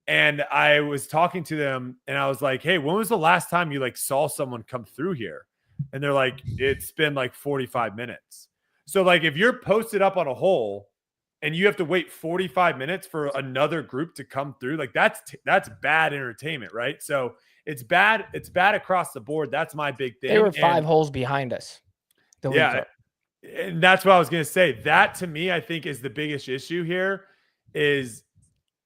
[SPEAKER 1] And I was talking to them, and I was like, "Hey, when was the last time you saw someone come through here?" And they're like, "It's been 45 minutes." So if you're posted up on a hole and you have to wait 45 minutes for another group to come through, that's bad entertainment, right? So it's bad across the board. That's my big thing.
[SPEAKER 2] They were 5 holes behind us.
[SPEAKER 1] And that's what I was going to say. That to me, I think is the biggest issue here is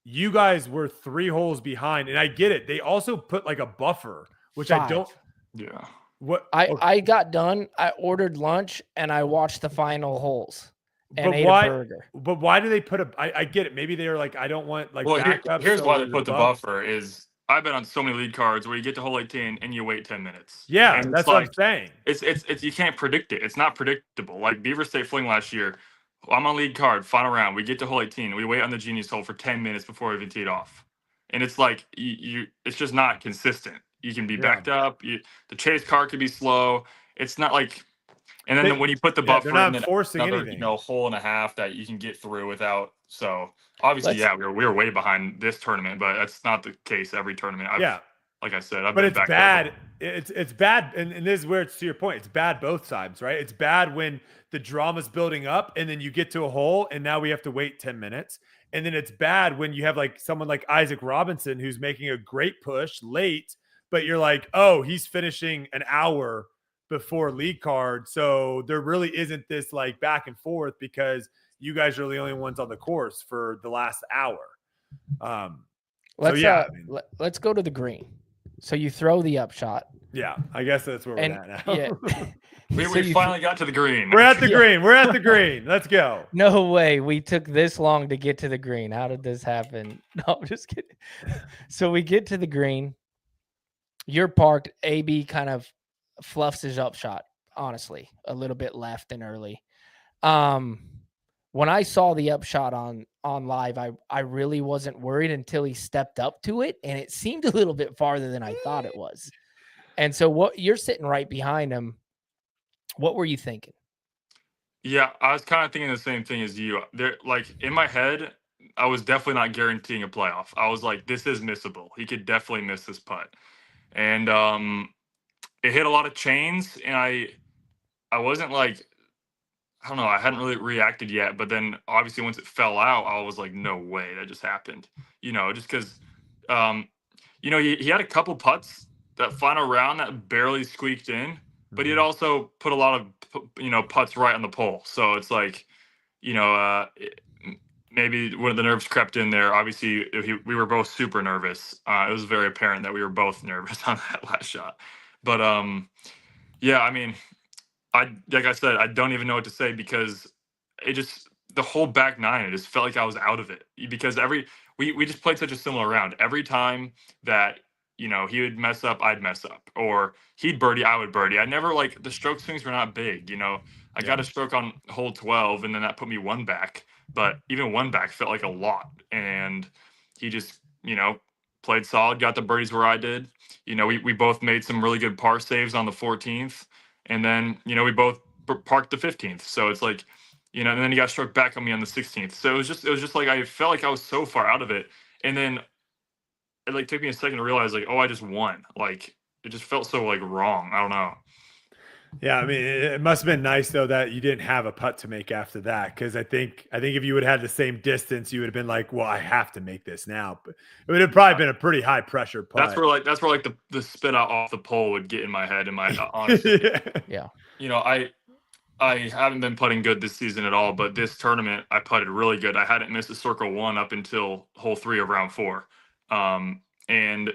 [SPEAKER 1] you guys were 3 holes behind, and I get it. They also put a buffer, which
[SPEAKER 2] 5.
[SPEAKER 1] I don't.
[SPEAKER 3] Yeah.
[SPEAKER 1] What
[SPEAKER 2] I got done. I ordered lunch and I watched the final holes. And ate a burger.
[SPEAKER 1] But why do they put I get it. Maybe they're I don't want backup.
[SPEAKER 3] Here's why they put the buffer is I've been on so many lead cards where you get to hole 18 and you wait 10 minutes.
[SPEAKER 1] Yeah, and that's what I'm saying.
[SPEAKER 3] It's you can't predict it. It's not predictable. Like Beaver State Fling last year, I'm on lead card, final round. We get to hole 18 and we wait on the genius hole for 10 minutes before we even teed off. And it's it's just not consistent. You can be backed up. The chase card could be slow. It's not and then when you put the buffer
[SPEAKER 1] they're not
[SPEAKER 3] in,
[SPEAKER 1] enforcing
[SPEAKER 3] another
[SPEAKER 1] anything.
[SPEAKER 3] Hole and a half that you can get through without. So obviously, we were way behind this tournament, but that's not the case every tournament. Like I said,
[SPEAKER 1] but it's bad. It's bad, and this is where it's to your point. It's bad both sides, right? It's bad when the drama's building up, and then you get to a hole, and now we have to wait 10 minutes. And then it's bad when you have someone like Isaac Robinson who's making a great push late, but you're like, oh, he's finishing an hour before lead card, so there really isn't this back and forth because you guys are the only ones on the course for the last hour.
[SPEAKER 2] Let's go to the green. So you throw the upshot.
[SPEAKER 1] Yeah, I guess that's where we're at now.
[SPEAKER 2] Yeah.
[SPEAKER 3] we finally got to the green.
[SPEAKER 1] We're at the green. We're at the green. Let's go.
[SPEAKER 2] No way we took this long to get to the green. How did this happen? No, I'm just kidding. So we get to the green. You're parked. AB kind of fluffs his up shot, honestly, a little bit left and early. When I saw the upshot on live, I really wasn't worried until he stepped up to it, and it seemed a little bit farther than I thought it was. And so, what you're sitting right behind him, what were you thinking?
[SPEAKER 3] Yeah, I was kind of thinking the same thing as you. There, like in my head, I was definitely not guaranteeing a playoff. I was like, this is missable. He could definitely miss this putt, and it hit a lot of chains, and I wasn't like, I don't know, I hadn't really reacted yet. But then obviously once it fell out, I was like, no way, that just happened. Just because, he had a couple putts that final round that barely squeaked in, but he had also put a lot of putts right on the pole. So it's like, maybe one of the nerves crept in there. Obviously, we were both super nervous. It was very apparent that we were both nervous on that last shot. But yeah, I mean, like I said, I don't even know what to say because the whole back nine, it just felt like I was out of it because we just played such a similar round. Every time that he would mess up, I'd mess up, or he'd birdie, I would birdie. I never the stroke swings were not big. I got a stroke on hole 12, and then that put me one back. But even one back felt like a lot, and he just played solid, got the birdies where I did. We both made some really good par saves on the 14th. And then, we both parked the 15th. So it's like, and then he got struck back on me on the 16th. So it was just like, I felt like I was so far out of it. And then it took me a second to realize I just won. It just felt so wrong. I don't know.
[SPEAKER 1] Yeah, I mean, it must have been nice though that you didn't have a putt to make after that, because I think if you would have had the same distance, you would have been like, "Well, I have to make this now." But it would have probably been a pretty high pressure putt.
[SPEAKER 3] That's where the spin out off the pole would get in my head. In my honestly,
[SPEAKER 2] yeah.
[SPEAKER 3] I haven't been putting good this season at all, but this tournament I putted really good. I hadn't missed a circle one up until hole 3 of round 4, and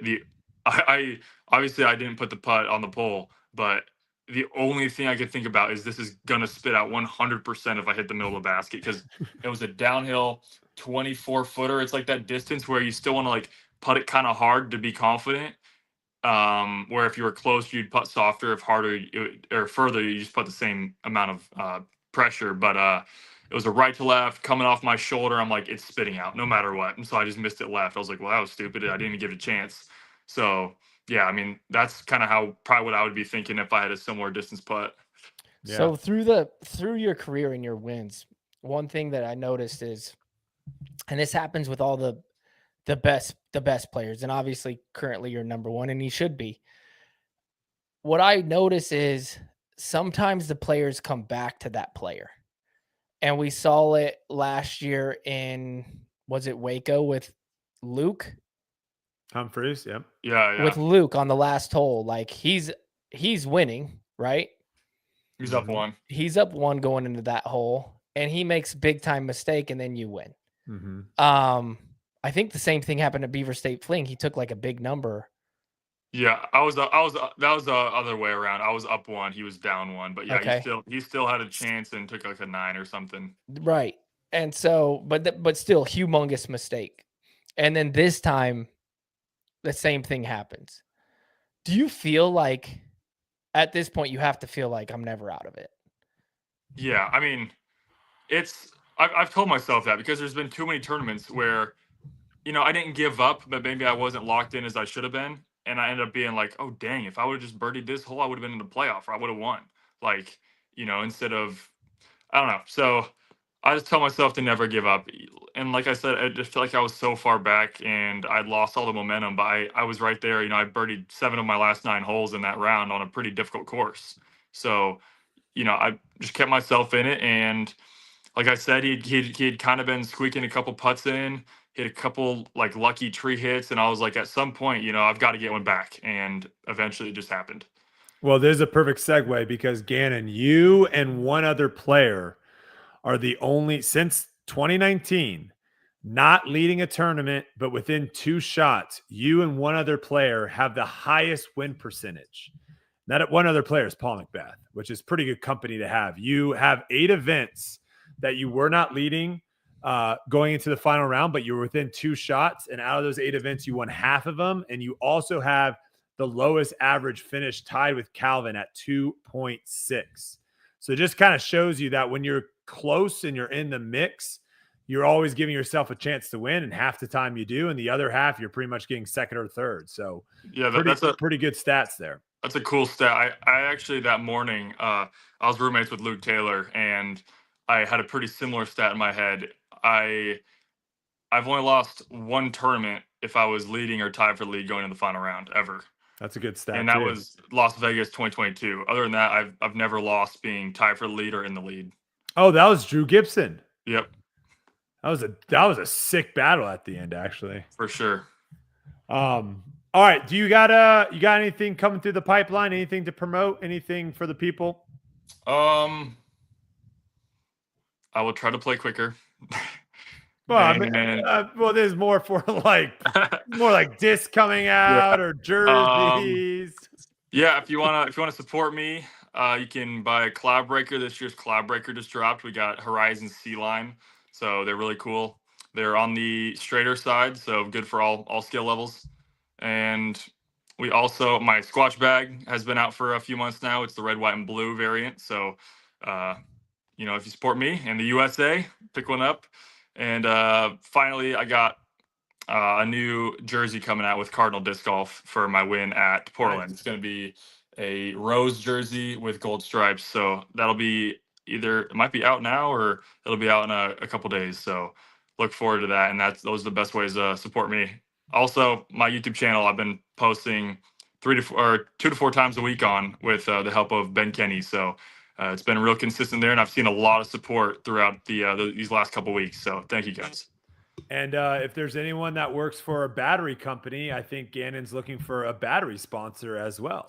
[SPEAKER 3] I obviously I didn't put the putt on the pole, but the only thing I could think about is this is gonna spit out 100% if I hit the middle of the basket, because it was a downhill 24-footer. It's like that distance where you still want to putt it kind of hard to be confident. Where if you were close, you'd putt softer. If harder or further, you just put the same amount of pressure. But it was a right to left coming off my shoulder. I'm like, it's spitting out no matter what. And so I just missed it left. I was like, well, that was stupid. I didn't even give it a chance. So yeah, I mean, that's kind of probably what I would be thinking if I had a similar distance putt.
[SPEAKER 2] Yeah. So through your career and your wins, one thing that I noticed is, and this happens with all the best players, and obviously currently you're number one, and you should be. What I notice is sometimes the players come back to that player, and we saw it last year in, was it Waco with Luke
[SPEAKER 1] Humphreys?
[SPEAKER 3] Yeah.
[SPEAKER 2] With Luke on the last hole, he's winning, right?
[SPEAKER 3] He's up one.
[SPEAKER 2] He's up one going into that hole, and he makes big time mistake, and then you win.
[SPEAKER 1] Mm-hmm.
[SPEAKER 2] I think the same thing happened at Beaver State Fling. He took a big number.
[SPEAKER 3] Yeah, that was the other way around. I was up one, he was down one, but yeah, okay. he still had a chance and took a 9 or something.
[SPEAKER 2] Right. And so, but still humongous mistake. And then this time the same thing happens. Do you feel like at this point you have to feel like I'm never out of it?
[SPEAKER 3] Yeah, I mean, I've told myself that because there's been too many tournaments where, I didn't give up, but maybe I wasn't locked in as I should have been. And I ended up being like, oh, dang, if I would have just birdied this hole, I would have been in the playoff, or I would have won. Instead of, I don't know. So I just tell myself to never give up. And like I said, I just feel like I was so far back and I'd lost all the momentum, but I was right there. I birdied 7 of my last 9 holes in that round on a pretty difficult course. So, I just kept myself in it. And like I said, he'd kind of been squeaking a couple putts in, hit a couple lucky tree hits. And I was like, at some point, I've got to get one back. And eventually it just happened.
[SPEAKER 1] Well, there's a perfect segue because Gannon, you and one other player are the only, since 2019, not leading a tournament, but within 2 shots, you and one other player have the highest win percentage. That one other player is Paul McBeth, which is pretty good company to have. You have 8 events that you were not leading going into the final round, but you were within 2 shots. And out of those 8 events, you won half of them. And you also have the lowest average finish, tied with Calvin at 2.6. So it just kind of shows you that when you're close and you're in the mix, you're always giving yourself a chance to win, and half the time you do, and the other half you're pretty much getting second or third. So
[SPEAKER 3] Yeah,
[SPEAKER 1] that's pretty good stats there.
[SPEAKER 3] That's a cool stat. I actually that morning I was roommates with Luke Taylor, and I had a pretty similar stat in my head. I've only lost one tournament if I was leading or tied for the lead going into the final round ever.
[SPEAKER 1] That's a good stat,
[SPEAKER 3] and that was Las Vegas 2022. Other than that, I've never lost being tied for the lead or in the lead.
[SPEAKER 1] Oh, that was Drew Gibson.
[SPEAKER 3] Yep.
[SPEAKER 1] That was a sick battle at the end, actually.
[SPEAKER 3] For sure.
[SPEAKER 1] All right. Do you got anything coming through the pipeline? Anything to promote? Anything for the people?
[SPEAKER 3] I will try to play quicker.
[SPEAKER 1] Well, there's more for like disc coming out or jerseys.
[SPEAKER 3] Yeah, if you wanna support me, you can buy a Cloud Breaker. This year's Cloud Breaker just dropped. We got Horizon Sea Line, so they're really cool. They're on the straighter side, so good for all skill levels. And we also, my Squatch bag has been out for a few months now. It's the red, white, and blue variant. So, if you support me in the USA, pick one up. And finally, I got a new jersey coming out with Cardinal Disc Golf for my win at Portland. It's going to be a rose jersey with gold stripes. So that'll be it might be out now or it'll be out in a couple days. So look forward to that. And those are the best ways to support me. Also, my YouTube channel, I've been posting 2 to 4 times a week on with the help of Ben Kenny. So it's been real consistent there, and I've seen a lot of support throughout these last couple weeks. So thank you guys.
[SPEAKER 1] And if there's anyone that works for a battery company, I think Gannon's looking for a battery sponsor as well.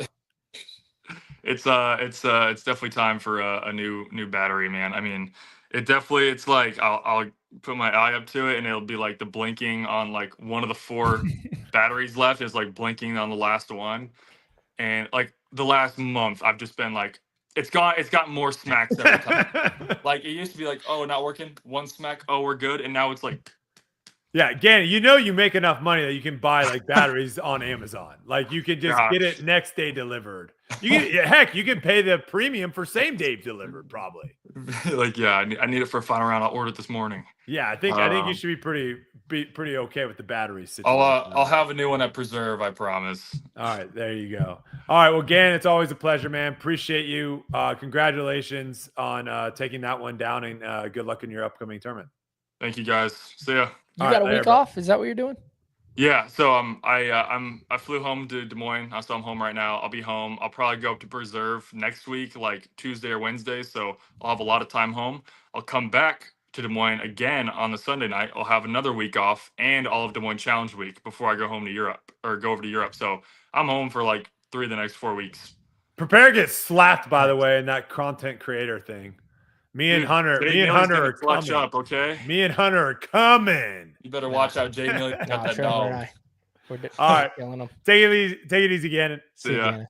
[SPEAKER 3] It's definitely time for a new battery, man. I mean, it's like I'll put my eye up to it and it'll be like the blinking on like one of the 4 batteries left is like blinking on the last one. And like the last month, I've just been like, it's got more smacks every time. Like it used to be like, oh, not working, 1 smack, oh, we're good. And now it's like,
[SPEAKER 1] yeah, again, you make enough money that you can buy like batteries on Amazon. Like you can just get it next day delivered. You can pay the premium for same day delivered probably.
[SPEAKER 3] Like, yeah, I need it for a final round. I'll order it this morning.
[SPEAKER 1] Yeah, I think you should be pretty okay with the battery situation.
[SPEAKER 3] I'll have a new one at Preserve, I promise.
[SPEAKER 1] All right, there you go. All right, well, Gannon, it's always a pleasure, man. Appreciate you. Congratulations on taking that one down, and good luck in your upcoming tournament.
[SPEAKER 3] Thank you, guys. See ya.
[SPEAKER 2] You got a week off? Is that what you're doing?
[SPEAKER 3] Yeah. So I flew home to Des Moines. So I'm home right now. I'll be home. I'll probably go up to Preserve next week, like Tuesday or Wednesday. So I'll have a lot of time home. I'll come back to Des Moines again on the Sunday night. I'll have another week off and all of Des Moines Challenge Week before I go home to Europe or go over to Europe. So I'm home for like 3 of the next 4 weeks.
[SPEAKER 1] Prepare to get slapped, by the way, in that content creator thing. Me and Hunter are coming.
[SPEAKER 3] Up, okay?
[SPEAKER 1] Me and Hunter are coming.
[SPEAKER 3] You better watch out, Jay Million got that dog.
[SPEAKER 1] All right, take it easy, Gannon.
[SPEAKER 3] See ya.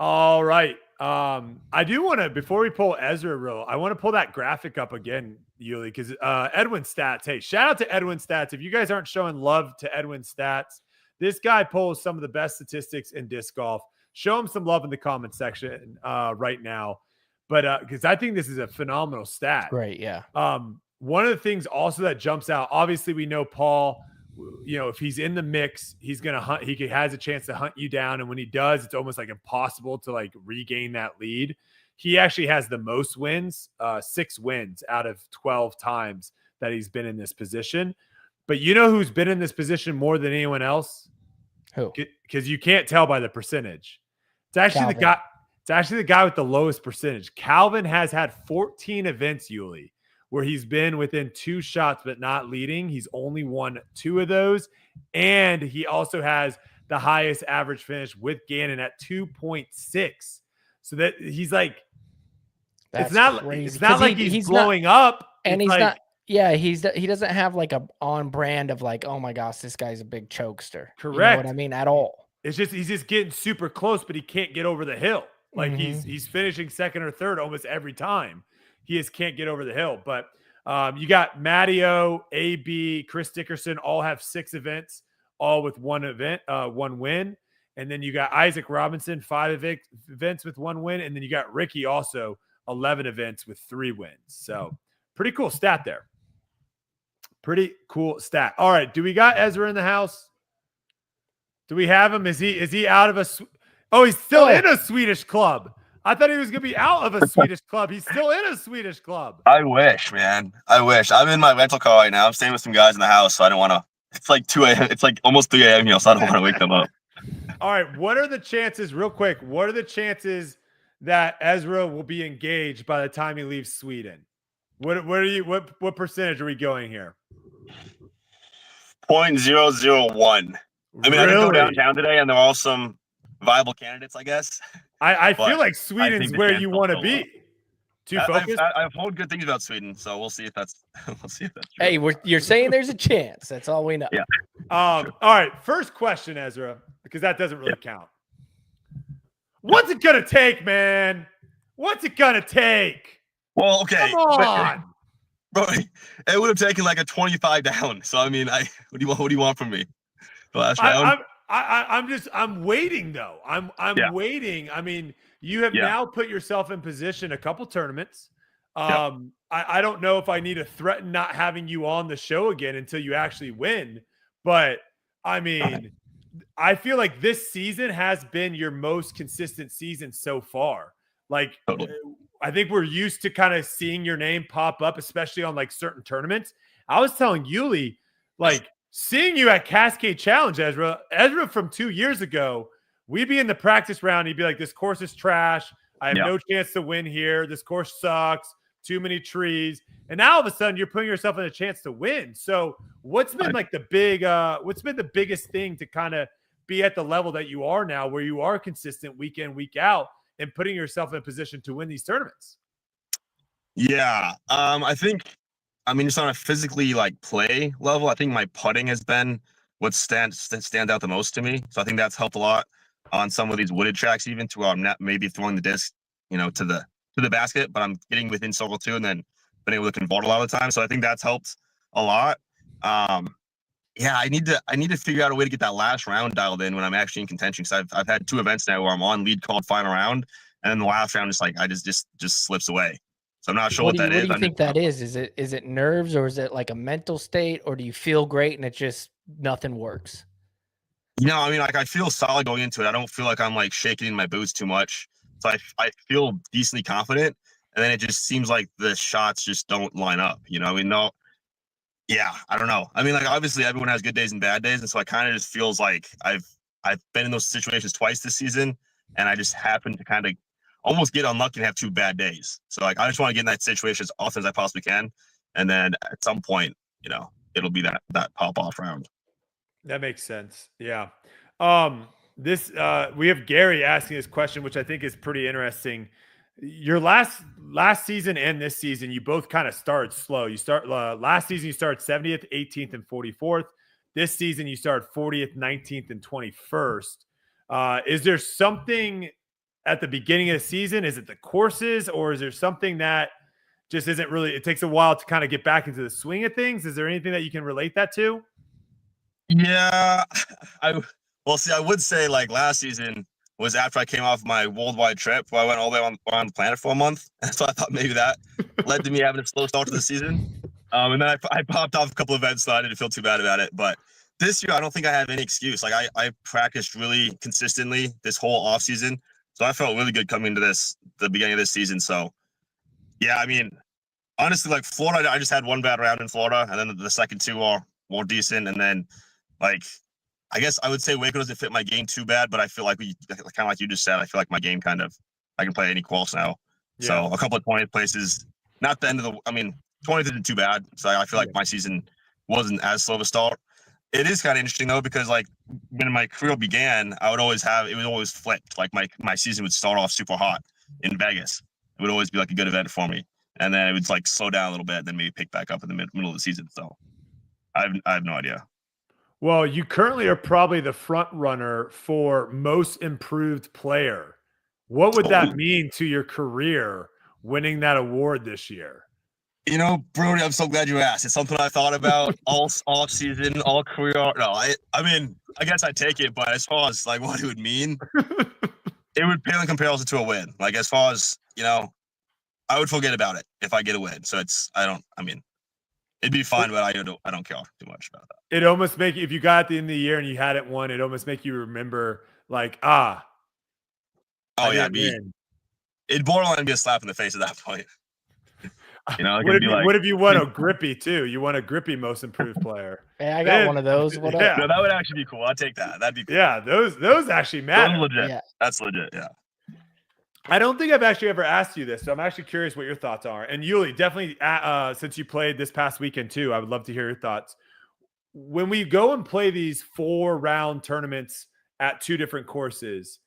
[SPEAKER 1] All right. I do want to, before we pull Ezra I want to pull that graphic up again, Yuli, because Edwin Stats. Hey, shout out to Edwin Stats. If you guys aren't showing love to Edwin Stats, this guy pulls some of the best statistics in disc golf. Show him some love in the comment section right now. But because I think this is a phenomenal stat.
[SPEAKER 2] Great, yeah.
[SPEAKER 1] One of the things also that jumps out, obviously we know Paul, if he's in the mix, he's going to hunt. He has a chance to hunt you down. And when he does, it's almost like impossible to like regain that lead. He actually has the most wins, 6 wins out of 12 times that he's been in this position. But you know who's been in this position more than anyone else?
[SPEAKER 2] Who?
[SPEAKER 1] Because you can't tell by the percentage. It's actually the guy. It's actually the guy with the lowest percentage. Calvin has had 14 events, Yuli, where he's been within 2 shots but not leading. He's only won 2 of those. And he also has the highest average finish with Gannon at 2.6. So that he's like, it's not like he's blowing up.
[SPEAKER 2] And he's like, not. Yeah, he doesn't have like a on brand of like, oh my gosh, this guy's a big chokester.
[SPEAKER 1] Correct.
[SPEAKER 2] You know what I mean? At all.
[SPEAKER 1] It's just he's just getting super close, but he can't get over the hill. Like he's finishing second or third almost every time. He just can't get over the hill. But you got Matteo, AB, Chris Dickerson all have 6 events, all with 1 win. And then you got Isaac Robinson, 5 events with 1 win. And then you got Ricky also 11 events with 3 wins. So pretty cool stat there. Pretty cool stat. All right. Do we got Ezra in the house? Do we have him? Is he out of a? Oh, he's still in a Swedish club. I thought he was going to be out of a Swedish club. He's still in a Swedish club.
[SPEAKER 4] I wish, man. I wish. I'm in my rental car right now. I'm staying with some guys in the house, so I don't want to. It's like 2 a.m. It's like almost 3 a.m. here, so I don't want to wake them up.
[SPEAKER 1] All right. What are the chances, real quick, what are the chances that Ezra will be engaged by the time he leaves Sweden? What percentage are we going here?
[SPEAKER 4] 0.001. I mean, I did go downtown today, and there are some viable candidates, I guess.
[SPEAKER 1] I feel like Sweden's where you want to be. Too focused.
[SPEAKER 4] I've heard good things about Sweden, so we'll see if that's true.
[SPEAKER 2] Hey, you're saying there's a chance. That's all we know.
[SPEAKER 4] Yeah.
[SPEAKER 1] All right. First question, Ezra, because that doesn't really count. What's it gonna take, man? What's it gonna take?
[SPEAKER 4] Well, okay.
[SPEAKER 1] Come on.
[SPEAKER 4] Bro, it would have taken like a 25 down. So I mean, what do you want from me? The last round?
[SPEAKER 1] I'm waiting though. I'm waiting. I mean, you have now put yourself in position a couple tournaments. I don't know if I need to threaten not having you on the show again until you actually win. But I mean, I feel like this season has been your most consistent season so far. Like, I think we're used to kind of seeing your name pop up, especially on like certain tournaments. I was telling Yuli, like, seeing you at Cascade Challenge, Ezra from 2 years ago, we'd be in the practice round. He'd be like, this course is trash. I have no chance to win here. This course sucks. Too many trees. And now all of a sudden you're putting yourself in a chance to win. So what's been like what's been the biggest thing to kind of be at the level that you are now, where you are consistent week in, week out, and putting yourself in a position to win these tournaments?
[SPEAKER 4] Yeah. I mean, just on a physically like play level, I think my putting has been what stands out the most to me. So I think that's helped a lot on some of these wooded tracks, even to where I'm not maybe throwing the disc, to the basket, but I'm getting within circle 2 and then been able to convert a lot of the time. So I think that's helped a lot. I need to figure out a way to get that last round dialed in when I'm actually in contention. Because I've had 2 events now where I'm on lead called final round, and then the last round is like I just slips away. So I'm not sure what that is.
[SPEAKER 2] What do you think that is? Is it nerves, or is it like a mental state, or do you feel great and it just nothing works?
[SPEAKER 4] I mean, like I feel solid going into it. I don't feel like I'm like shaking in my boots too much. So I feel decently confident, and then it just seems like the shots just don't line up. I mean, no. Yeah, I don't know. I mean, like obviously everyone has good days and bad days, and so it kind of just feels like I've been in those situations twice this season, and I just happen to kind of almost get unlucky and have 2 bad days. So like I just want to get in that situation as often as I possibly can, and then at some point, it'll be that pop off round.
[SPEAKER 1] That makes sense. Yeah. We have Gary asking this question, which I think is pretty interesting. Your last season and this season, you both kind of started slow. You start last season, you started 70th, 18th, and 44th. This season, you started 40th, 19th, and 21st. Is there something at the beginning of the season? Is it the courses, or is there something that just isn't really? It takes a while to kind of get back into the swing of things. Is there anything that you can relate that to?
[SPEAKER 4] Yeah, I would say like last season was after I came off my worldwide trip where I went all the way around the planet for a month. So I thought maybe that led to me having a slow start to the season. And then I popped off a couple of events, so I didn't feel too bad about it. But this year, I don't think I have any excuse. Like I practiced really consistently this whole off season. So I felt really good coming to the beginning of this season. So yeah, I mean, honestly, like Florida, I just had 1 bad round in Florida, and then the second 2 are more decent. And then like, I guess I would say Waco doesn't fit my game too bad, but I feel like kind of like you just said, I feel like my game I can play any course now. Yeah. So a couple of 20th places, not the end of 20th isn't too bad. So I feel like my season wasn't as slow of a start. It is kind of interesting though, because like when my career began, it was always flipped. Like my season would start off super hot in Vegas. It would always be like a good event for me. And then it would like slow down a little bit, then maybe pick back up in the middle of the season. So I have no idea.
[SPEAKER 1] Well, you currently are probably the front runner for most improved player. What would that mean to your career, winning that award this year?
[SPEAKER 4] Brodie, I'm so glad you asked. It's something I thought about all off season, all career. No, I mean, I guess I take it, but as far as like what it would mean, it would pale in comparison to a win. Like as far as I would forget about it if I get a win. So it'd be fine, but I don't care too much about that.
[SPEAKER 1] It almost make if you got at the end of the year and you hadn't won, it almost make you remember like,
[SPEAKER 4] oh yeah,
[SPEAKER 1] win.
[SPEAKER 4] It'd borderline be a slap in the face at that point.
[SPEAKER 1] What if you won a Grippy too? You won a Grippy most improved player.
[SPEAKER 2] Hey, I got one of those. What
[SPEAKER 1] yeah.
[SPEAKER 2] up?
[SPEAKER 4] No, that would actually be cool. I'd take that. That'd be cool.
[SPEAKER 1] Yeah, those actually matter.
[SPEAKER 4] Those legit.
[SPEAKER 2] Yeah.
[SPEAKER 4] That's legit. Yeah.
[SPEAKER 1] I don't think I've actually ever asked you this, so I'm actually curious what your thoughts are. And Yuli, definitely, since you played this past weekend too, I would love to hear your thoughts. When we go and play these 4-round tournaments at 2 different courses,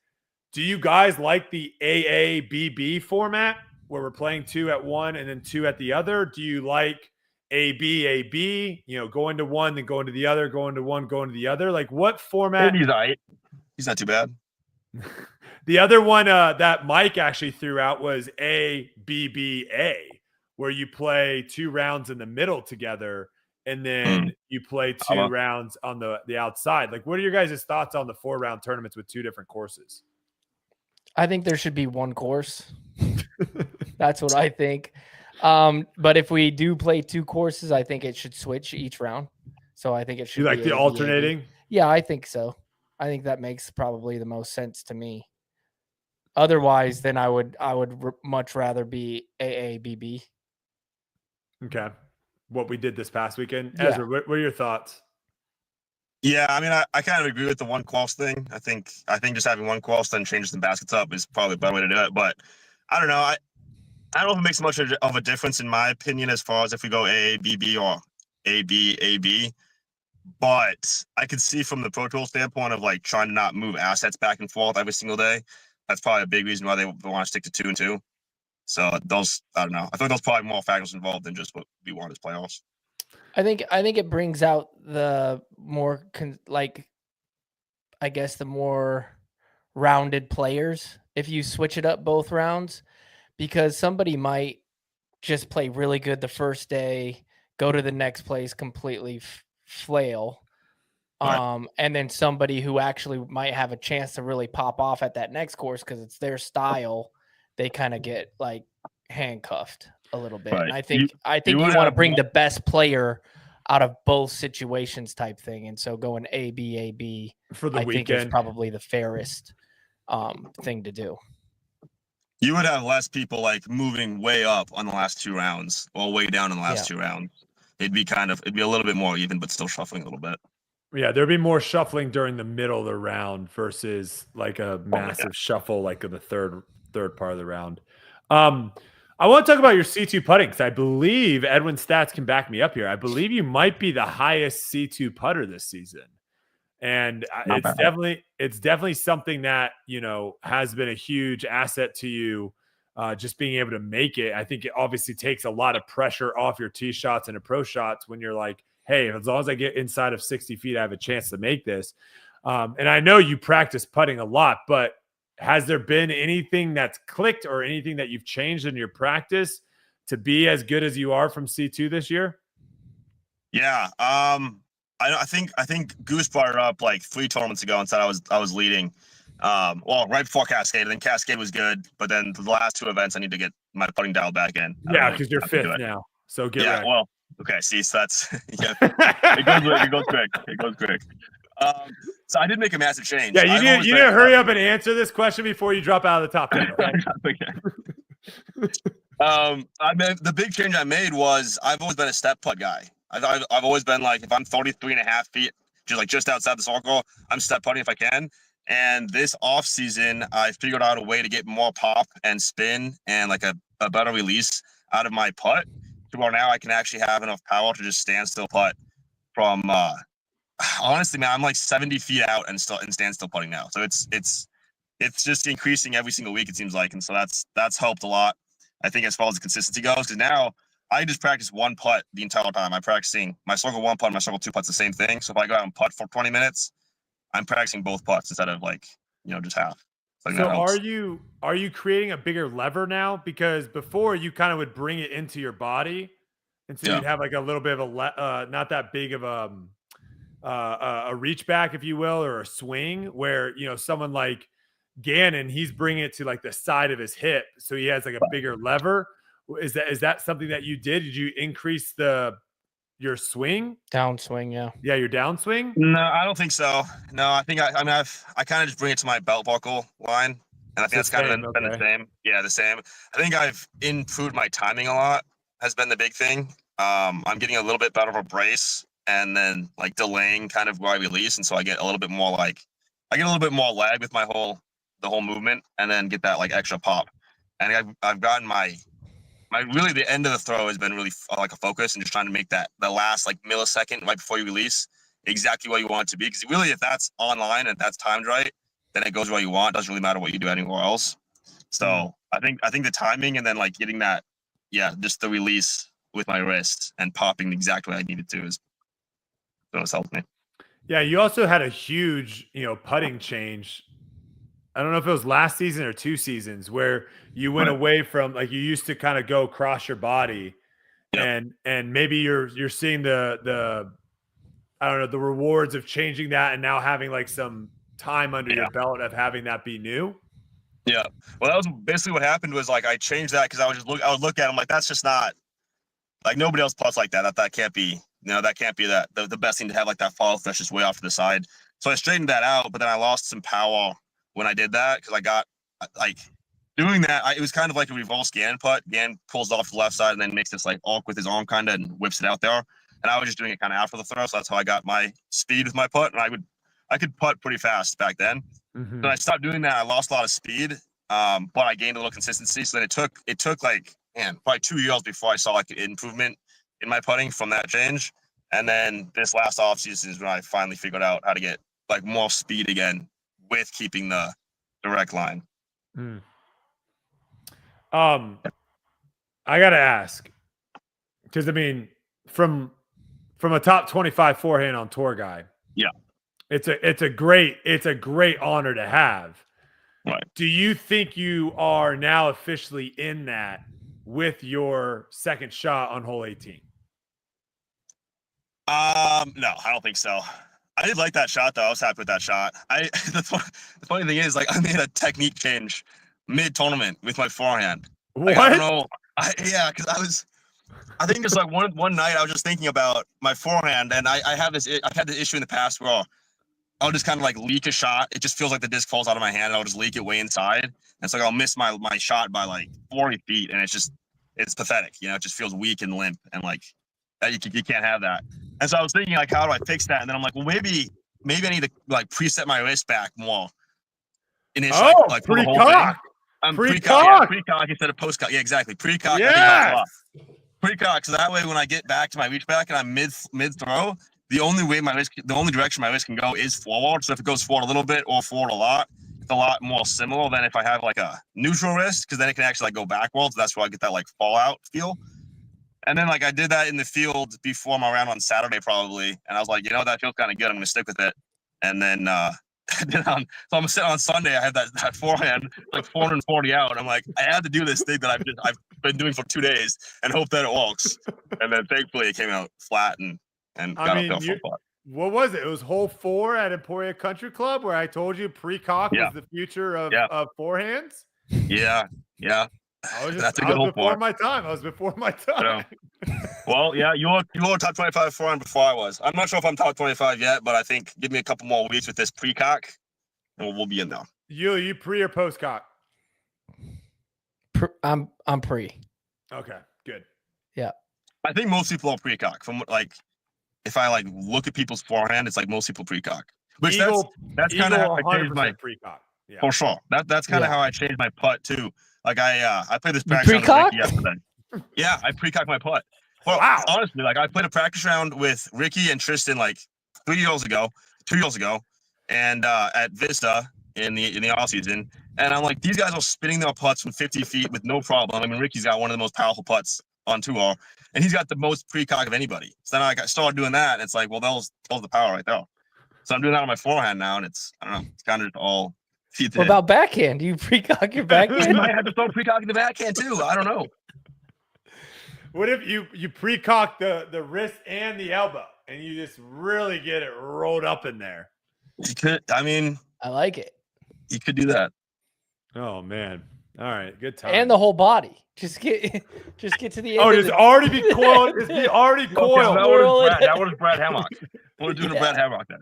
[SPEAKER 1] do you guys like the AABB format where we're playing 2 at one and then 2 at the other? Do you like AB, going to one, then going to the other, going to one, going to the other? Like what format?
[SPEAKER 4] He's all right. He's not too bad.
[SPEAKER 1] The other one that Mike actually threw out was ABBA, where you play 2 rounds in the middle together, and then you play 2 rounds on the outside. Like, what are your guys' thoughts on the 4-round tournaments with 2 different courses?
[SPEAKER 2] I think there should be one course. That's what I think. But if we do play 2 courses, I think it should switch each round. So I think it should
[SPEAKER 1] You like
[SPEAKER 2] be
[SPEAKER 1] the alternating?
[SPEAKER 2] Yeah, I think so. I think that makes probably the most sense to me. Otherwise, then I would much rather be AABB.
[SPEAKER 1] Okay. What we did this past weekend.
[SPEAKER 2] Yeah.
[SPEAKER 1] Ezra, what are your thoughts?
[SPEAKER 4] Yeah, I mean, I kind of agree with the one course thing. I think just having one course then changes the baskets up is probably a better way to do it. But I don't know. I don't know if it makes much of a difference in my opinion as far as if we go AABB or ABAB. But I could see from the Pro Tour standpoint of like trying to not move assets back and forth every single day. That's probably a big reason why they want to stick to 2 and 2. So I don't know. I think there's probably more factors involved than just what we want as playoffs.
[SPEAKER 2] I think it brings out the more the more rounded players if you switch it up both rounds, because somebody might just play really good the first day, go to the next place completely flail.
[SPEAKER 4] Right.
[SPEAKER 2] And then somebody who actually might have a chance to really pop off at that next course because it's their style, they kind of get like handcuffed a little bit.
[SPEAKER 4] Right.
[SPEAKER 2] And I think you want to bring the best player out of both situations type thing. And so going ABAB
[SPEAKER 1] For the
[SPEAKER 2] I
[SPEAKER 1] weekend.
[SPEAKER 2] think is probably the fairest thing to do.
[SPEAKER 4] You would have less people like moving way up on the last 2 rounds or way down in the last 2 rounds. It'd be a little bit more even, but still shuffling a little bit.
[SPEAKER 1] Yeah, there'd be more shuffling during the middle of the round versus like a massive shuffle like in the third part of the round. I want to talk about your C2 putting because I believe Edwin's stats can back me up here. I believe you might be the highest C2 putter this season. And it's definitely something that, has been a huge asset to you, just being able to make it. I think it obviously takes a lot of pressure off your tee shots and approach shots when you're like, hey, as long as I get inside of 60 feet, I have a chance to make this. And I know you practice putting a lot, but has there been anything that's clicked or anything that you've changed in your practice to be as good as you are from C2 this year?
[SPEAKER 4] Yeah. I think Goose brought it up like 3 tournaments ago and said I was leading. Right before Cascade, and then Cascade was good, but then the last 2 events I need to get my putting dial back in.
[SPEAKER 1] Yeah, because you're 5th now. So get ready.
[SPEAKER 4] Well, okay. See, so that's it goes quick. So I did make a massive change.
[SPEAKER 1] Yeah, you need to hurry up and answer this question before you drop out of the top 10. Okay?
[SPEAKER 4] The big change I made was I've always been a step putt guy. I've always been like, if I'm 33.5 feet, just outside the circle, I'm step putting if I can. And this off season, I figured out a way to get more pop and spin and like a better release out of my putt to where now I can actually have enough power to just stand still putt from. Honestly, man, I'm like 70 feet out and stand still putting now. So it's just increasing every single week, it seems like, and so that's helped a lot. I think as far as the consistency goes, because now I just practice one putt the entire time. I'm practicing my circle 1 putt, and my circle 2 putt's the same thing. So if I go out and putt for 20 minutes, I'm practicing both putts instead of just half.
[SPEAKER 1] So are you creating a bigger lever now? Because before you kind of would bring it into your body, and so you'd have like a little bit of a not that big of a reach back, if you will, or a swing where, someone like Gannon, he's bringing it to like the side of his hip. So he has like a bigger lever. Is that something that you did? Did you increase your swing?
[SPEAKER 2] Downswing, yeah.
[SPEAKER 1] Yeah, your downswing?
[SPEAKER 4] No, I don't think so. No, I think I kind of just bring it to my belt buckle line. And I think that's kind of been the same. Yeah, the same. I think I've improved my timing a lot, has been the big thing. I'm getting a little bit better of a brace and then like delaying kind of where I release. And so I get a little bit more lag with the whole movement, and then get that like extra pop. And I've gotten my really the end of the throw has been really like a focus and just trying to make that the last like millisecond right before you release exactly what you want it to be. Because really, if that's online and that's timed right, then it goes where you want. It doesn't really matter what you do anywhere else. So I think the timing and then like getting that, just the release with my wrist and popping exactly what I needed to is what's helped me.
[SPEAKER 1] Yeah, you also had a huge, putting change. I don't know if it was last season or 2 seasons where you went away from like you used to kind of go across your body, and maybe you're seeing the I don't know, the rewards of changing that and now having like some time under your belt of having that be new.
[SPEAKER 4] Yeah. Well, that was basically what happened was like I changed that because I would look at them like that's just not like nobody else puts like that. That can't be, that can't be the best thing to have like that follow fish just way off to the side. So I straightened that out, but then I lost some power when I did that because I got like doing that. It was kind of like a reverse Gannon putt. Gannon pulls off the left side and then makes this like arc with his arm kind of and whips it out there. And I was just doing it kind of after the throw. So that's how I got my speed with my putt. And I could putt pretty fast back then.
[SPEAKER 1] Mm-hmm.
[SPEAKER 4] But I stopped doing that. I lost a lot of speed, but I gained a little consistency. So then it took like, probably 2 years before I saw like an improvement in my putting from that change. And then this last offseason is when I finally figured out how to get like more speed again with keeping the direct line.
[SPEAKER 1] I gotta ask, because I mean, from a top 25 forehand on tour guy, it's a great honor to have.
[SPEAKER 4] Right.
[SPEAKER 1] Do you think you are now officially in that with your second shot on hole 18?
[SPEAKER 4] No, I don't think so. I did like that shot though. I was happy with that shot. The funny thing is, like, I made a technique change mid-tournament with my forehand. Like,
[SPEAKER 1] What?
[SPEAKER 4] I don't know. Because I think it's like one night I was just thinking about my forehand, and I've had this issue in the past where I'll just kind of like leak a shot. It just feels like the disc falls out of my hand, and I'll just leak it way inside. And it's like I'll miss my shot by like 40 feet, and it's pathetic. It just feels weak and limp, and like that you can't have that. And so I was thinking, like, how do I fix that? And then I'm like, well, maybe I need to like preset my wrist back more. Initially, like
[SPEAKER 1] pre-cock.
[SPEAKER 4] Pre-cock instead of post-cock. Yeah, exactly. Pre-cock.
[SPEAKER 1] Yeah.
[SPEAKER 4] Pre-cock. So that way, when I get back to my reach back and I'm mid-throw, the only direction my wrist can go is forward. So if it goes forward a little bit or forward a lot, it's a lot more similar than if I have like a neutral wrist, because then it can actually like go backwards. That's where I get that like fallout feel. And then like I did that in the field before my round on Saturday probably, and I was like, that feels kind of good. I'm gonna stick with it. And then so I'm sitting on Sunday. I have that forehand like 440 out. I'm like, I had to do this thing that I've been doing for 2 days and hope that it works. And then thankfully it came out flat and got up there full putt.
[SPEAKER 1] What was it? It was hole 4 at Emporia Country Club where I told you pre-cock was the future of forehands.
[SPEAKER 4] Yeah.
[SPEAKER 1] That's a good hole before my time. I was before my time.
[SPEAKER 4] Well, you were top 25 forehand before I was. I'm not sure if I'm top 25 yet, but I think give me a couple more weeks with this pre-cock, and we'll be in there.
[SPEAKER 1] You pre or post cock?
[SPEAKER 2] I'm pre.
[SPEAKER 1] Okay, good.
[SPEAKER 2] Yeah,
[SPEAKER 4] I think most people are pre-cock. From like, if I like look at people's forehand, it's like most people pre-cock. Which that's kind of how I changed my
[SPEAKER 1] pre-cock. Yeah,
[SPEAKER 4] for sure. That's kind of how I changed my putt too. Like I played this practice round
[SPEAKER 2] pre-cock?
[SPEAKER 4] with Ricky yesterday. Yeah, I pre-cocked my putt. Well,
[SPEAKER 1] wow.
[SPEAKER 4] Honestly, like I played a practice round with Ricky and Tristan like 2 years ago, and at Vista in the off season, and I'm like, these guys are spinning their putts from 50 feet with no problem. I mean, Ricky's got one of the most powerful putts on tour, and he's got the most pre-cock of anybody. So then I started doing that, and it's like, well, that was the power right there. So I'm doing that on my forehand now, and it's I don't know, it's kind of just all.
[SPEAKER 2] What about backhand? Do you pre-cock your backhand?
[SPEAKER 4] I might have to start pre-cocking the backhand too. I don't know.
[SPEAKER 1] What if you pre-cock the wrist and the elbow and you just really get it rolled up in there.
[SPEAKER 4] You could, I mean,
[SPEAKER 2] I like it.
[SPEAKER 4] you could do that.
[SPEAKER 1] Oh man. All right, good time.
[SPEAKER 2] And the whole body. Just get to the end.
[SPEAKER 1] Oh,
[SPEAKER 2] of
[SPEAKER 1] does
[SPEAKER 2] the-
[SPEAKER 1] already be coiled? Is he already coiled?
[SPEAKER 4] That was Brad Hammock. What was doing
[SPEAKER 2] Yeah.
[SPEAKER 4] Brad Hammock then?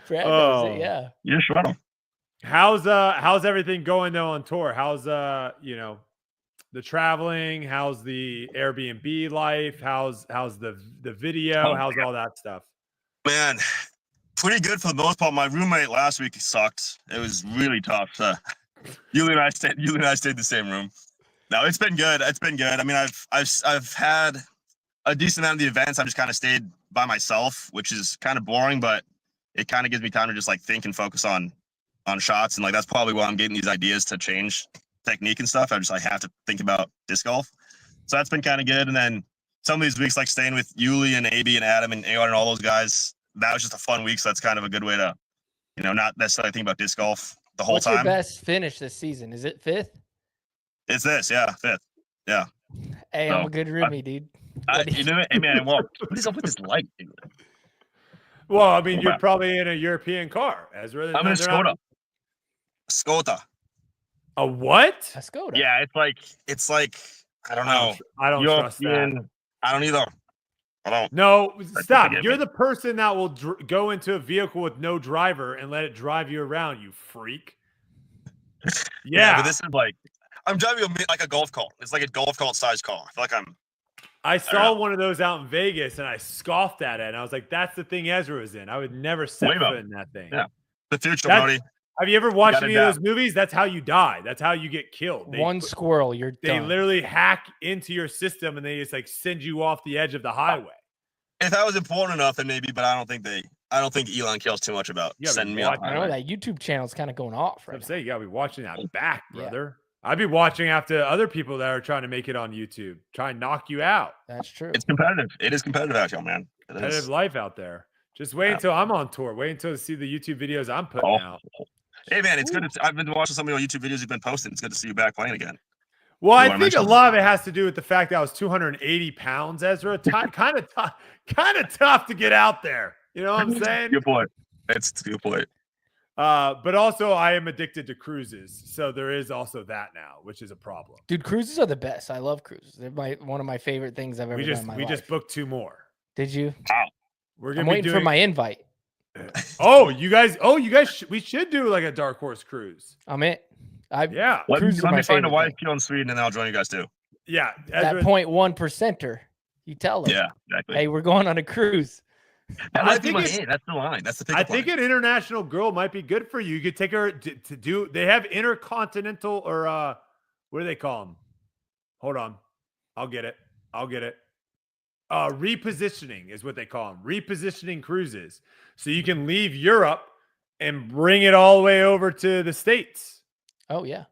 [SPEAKER 2] Brad knows
[SPEAKER 1] Oh.
[SPEAKER 2] it, yeah.
[SPEAKER 4] You just shred him.
[SPEAKER 1] How's everything going though on tour? How's the traveling? How's the Airbnb life? How's the video? How's all that stuff?
[SPEAKER 4] Man, pretty good for the most part. My roommate last week sucked. It was really tough. Yuli and I stayed in the same room. No, it's been good. It's been good. I mean, I've had a decent amount of the events. I've just kind of stayed by myself, which is kind of boring, but it kind of gives me time to just like think and focus on shots. And like that's probably why I'm getting these ideas to change technique and stuff. I have to think about disc golf. So that's been kind of good. And then some of these weeks, like staying with Yuli and AB and Adam and Aon and all those guys, that was just a fun week. So that's kind of a good way to, not necessarily think about disc golf the whole
[SPEAKER 2] What's
[SPEAKER 4] time.
[SPEAKER 2] your best finish this season? Is it 5th?
[SPEAKER 4] It's this, yeah, 5th. Yeah.
[SPEAKER 2] Hey, I'm a good roomie, dude.
[SPEAKER 4] Hey man, what is up with this light, dude?
[SPEAKER 1] Well, I mean, you're probably in a European car, Ezra.
[SPEAKER 4] I'm in a Skoda. Skoda.
[SPEAKER 1] A what?
[SPEAKER 2] A Skoda.
[SPEAKER 4] Yeah, it's like I don't know.
[SPEAKER 1] I don't trust that.
[SPEAKER 4] I don't either. I don't.
[SPEAKER 1] No, stop.
[SPEAKER 4] forgive
[SPEAKER 1] You're
[SPEAKER 4] me.
[SPEAKER 1] the person that will go into a vehicle with no driver and let it drive you around, you freak. Yeah,
[SPEAKER 4] but this is like I'm driving like a golf cart. It's like a golf cart size car. I feel like
[SPEAKER 1] I saw one of those out in Vegas and I scoffed at it. And I was like, that's the thing Ezra was in. I would never set
[SPEAKER 4] Way
[SPEAKER 1] foot
[SPEAKER 4] up.
[SPEAKER 1] in that thing.
[SPEAKER 4] Yeah. The future,
[SPEAKER 1] That's-
[SPEAKER 4] Brodie.
[SPEAKER 1] Have you ever watched
[SPEAKER 4] gotta
[SPEAKER 1] any of those movies? That's how you die. That's how you get killed.
[SPEAKER 2] One squirrel, you're
[SPEAKER 1] They
[SPEAKER 2] done.
[SPEAKER 1] literally hack into your system and they just like send you off the edge of the highway.
[SPEAKER 4] If that was important enough, then maybe. But I don't think Elon cares too much about
[SPEAKER 1] Yeah, but
[SPEAKER 4] sending me
[SPEAKER 1] watch-
[SPEAKER 4] off.
[SPEAKER 2] I know that YouTube channel's kind of going off
[SPEAKER 1] I'm
[SPEAKER 2] right now.
[SPEAKER 1] saying you gotta be watching that back,
[SPEAKER 2] Yeah.
[SPEAKER 1] brother. I'd be watching after other people that are trying to make it on YouTube, try and knock you out.
[SPEAKER 2] That's true.
[SPEAKER 4] It's competitive. It is competitive out here, man. It
[SPEAKER 1] Competitive
[SPEAKER 4] is.
[SPEAKER 1] life out there. Just wait
[SPEAKER 4] Yeah.
[SPEAKER 1] until I'm on tour. Wait until you see the YouTube videos I'm putting
[SPEAKER 4] Oh.
[SPEAKER 1] out.
[SPEAKER 4] Hey man, it's good. I've been watching some of your YouTube videos you've been posting. It's good to see you back playing again.
[SPEAKER 1] Well,
[SPEAKER 4] You
[SPEAKER 1] I
[SPEAKER 4] wanna
[SPEAKER 1] think a
[SPEAKER 4] mention-
[SPEAKER 1] lot of it has to do with the fact that I was 280 pounds, Ezra. Kind of tough to get out there. You know what I'm saying?
[SPEAKER 4] Good point. It's a good point.
[SPEAKER 1] But also I am addicted to cruises. So there is also that now, which is a problem.
[SPEAKER 2] Dude, cruises are the best. I love cruises. They're one of my favorite things I've ever done in my life.
[SPEAKER 1] just booked 2 more.
[SPEAKER 2] Did you?
[SPEAKER 1] We're
[SPEAKER 2] I'm
[SPEAKER 1] gonna be
[SPEAKER 2] waiting
[SPEAKER 1] doing
[SPEAKER 2] for my invite.
[SPEAKER 1] you guys we should do like a dark horse cruise.
[SPEAKER 2] I'm in.
[SPEAKER 1] Yeah.
[SPEAKER 4] Let me
[SPEAKER 2] Cruises are my
[SPEAKER 4] find a
[SPEAKER 2] favorite
[SPEAKER 4] wife
[SPEAKER 2] thing.
[SPEAKER 4] here in Sweden, and then I'll join you guys too.
[SPEAKER 1] Yeah.
[SPEAKER 2] That
[SPEAKER 1] Ezra,
[SPEAKER 2] 0.1%er. You tell them.
[SPEAKER 4] Yeah, exactly.
[SPEAKER 2] Hey, we're going on a cruise.
[SPEAKER 4] That
[SPEAKER 1] I
[SPEAKER 4] might be
[SPEAKER 1] think
[SPEAKER 4] my
[SPEAKER 1] it's-
[SPEAKER 4] That's the line. That's the
[SPEAKER 1] I
[SPEAKER 4] pickup
[SPEAKER 1] think
[SPEAKER 4] line.
[SPEAKER 1] an international girl might be good for you. You could take her to do. They have intercontinental or what do they call them? Hold on, I'll get it. Repositioning is what they call them. Repositioning cruises, so you can leave Europe and bring it all the way over to the States.
[SPEAKER 2] Oh, yeah.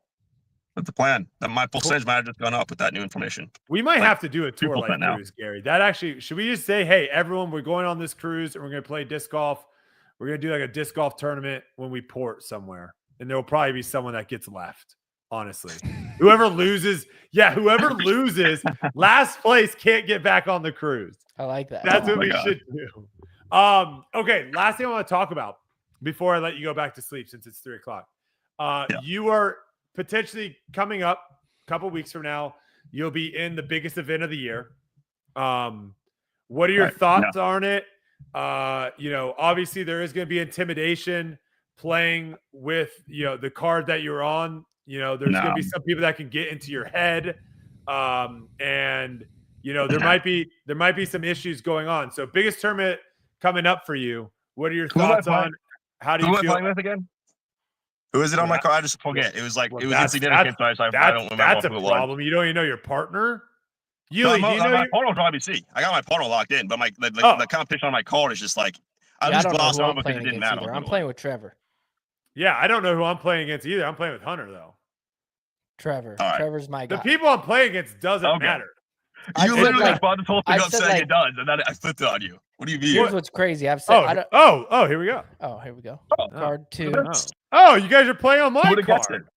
[SPEAKER 4] That's the plan. My percentage might have just gone up with that new information.
[SPEAKER 1] We might
[SPEAKER 4] Like
[SPEAKER 1] have to do a tour
[SPEAKER 4] 2%
[SPEAKER 1] like
[SPEAKER 4] now.
[SPEAKER 1] cruise, Gary. That actually, should we just say, hey, everyone, we're going on this cruise and we're going to play disc golf. We're going to do like a disc golf tournament when we port somewhere. And there will probably be someone that gets left, honestly. Whoever loses, last place can't get back on the cruise.
[SPEAKER 2] I like that.
[SPEAKER 1] That's what
[SPEAKER 4] my
[SPEAKER 1] we
[SPEAKER 4] God.
[SPEAKER 1] should do. Okay, last thing I want to talk about before I let you go back to sleep since it's 3:00. You are potentially coming up a couple weeks from now. You'll be in the biggest event of the year. What are your thoughts on it? Obviously there is going to be intimidation playing with, the card that you're on. There's going to be some people that can get into your head. And there might be some issues going on. So biggest tournament coming up for you. What are your thoughts on? How do
[SPEAKER 4] Who
[SPEAKER 1] you
[SPEAKER 4] am I
[SPEAKER 1] feel?
[SPEAKER 4] playing with again? Who is it on my card? I just forget. It was like
[SPEAKER 1] Well,
[SPEAKER 4] it was
[SPEAKER 1] that's-
[SPEAKER 4] insignificant, so I don't remember
[SPEAKER 1] That's a
[SPEAKER 4] who it was.
[SPEAKER 1] problem. You don't even know your partner.
[SPEAKER 4] No,
[SPEAKER 1] Yuli, do you know
[SPEAKER 4] my
[SPEAKER 1] your-
[SPEAKER 4] portal's on IBC. I got my portal locked in, but the competition on my card is just like I
[SPEAKER 2] Yeah, I
[SPEAKER 4] just
[SPEAKER 2] don't know
[SPEAKER 4] glossed
[SPEAKER 2] who I'm
[SPEAKER 4] over because
[SPEAKER 2] playing
[SPEAKER 4] it didn't
[SPEAKER 2] against
[SPEAKER 4] matter.
[SPEAKER 2] either. I'm playing with Trevor.
[SPEAKER 1] Yeah, I don't know who I'm playing against either. I'm playing with Hunter though.
[SPEAKER 2] Trevor.
[SPEAKER 4] All right.
[SPEAKER 2] Trevor's my guy.
[SPEAKER 1] The people I'm playing against doesn't
[SPEAKER 4] Okay.
[SPEAKER 1] matter.
[SPEAKER 2] I
[SPEAKER 4] You
[SPEAKER 2] said,
[SPEAKER 4] literally
[SPEAKER 2] like-
[SPEAKER 4] just brought this whole thing
[SPEAKER 2] I
[SPEAKER 4] up
[SPEAKER 2] said,
[SPEAKER 4] saying
[SPEAKER 2] like-
[SPEAKER 4] it does, and then I flipped it on you. What do you mean?
[SPEAKER 2] Here's what's crazy. I've said. I don't,
[SPEAKER 1] Here we go.
[SPEAKER 2] oh, here we go.
[SPEAKER 4] Oh,
[SPEAKER 2] Card 2.
[SPEAKER 1] Oh, you guys are playing on my
[SPEAKER 4] Who would've guessed
[SPEAKER 1] card.
[SPEAKER 4] it?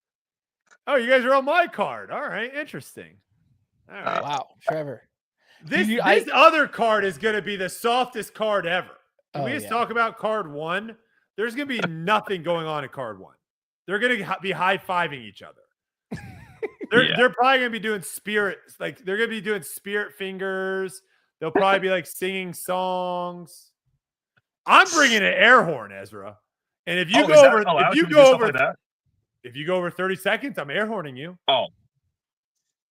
[SPEAKER 1] Oh, you guys are on my card. All right, interesting. All right.
[SPEAKER 2] Wow, Trevor.
[SPEAKER 1] This other card is going to be the softest card ever. Can we just
[SPEAKER 2] yeah.
[SPEAKER 1] talk about card 1? There's going to be nothing going on in card 1. They're going to be high-fiving each other. They're probably going to be doing spirit, like they're going to be doing spirit fingers. They'll probably be like singing songs. I'm bringing an air horn, Ezra. And if you go over 30 seconds, I'm air horning you.
[SPEAKER 4] Oh,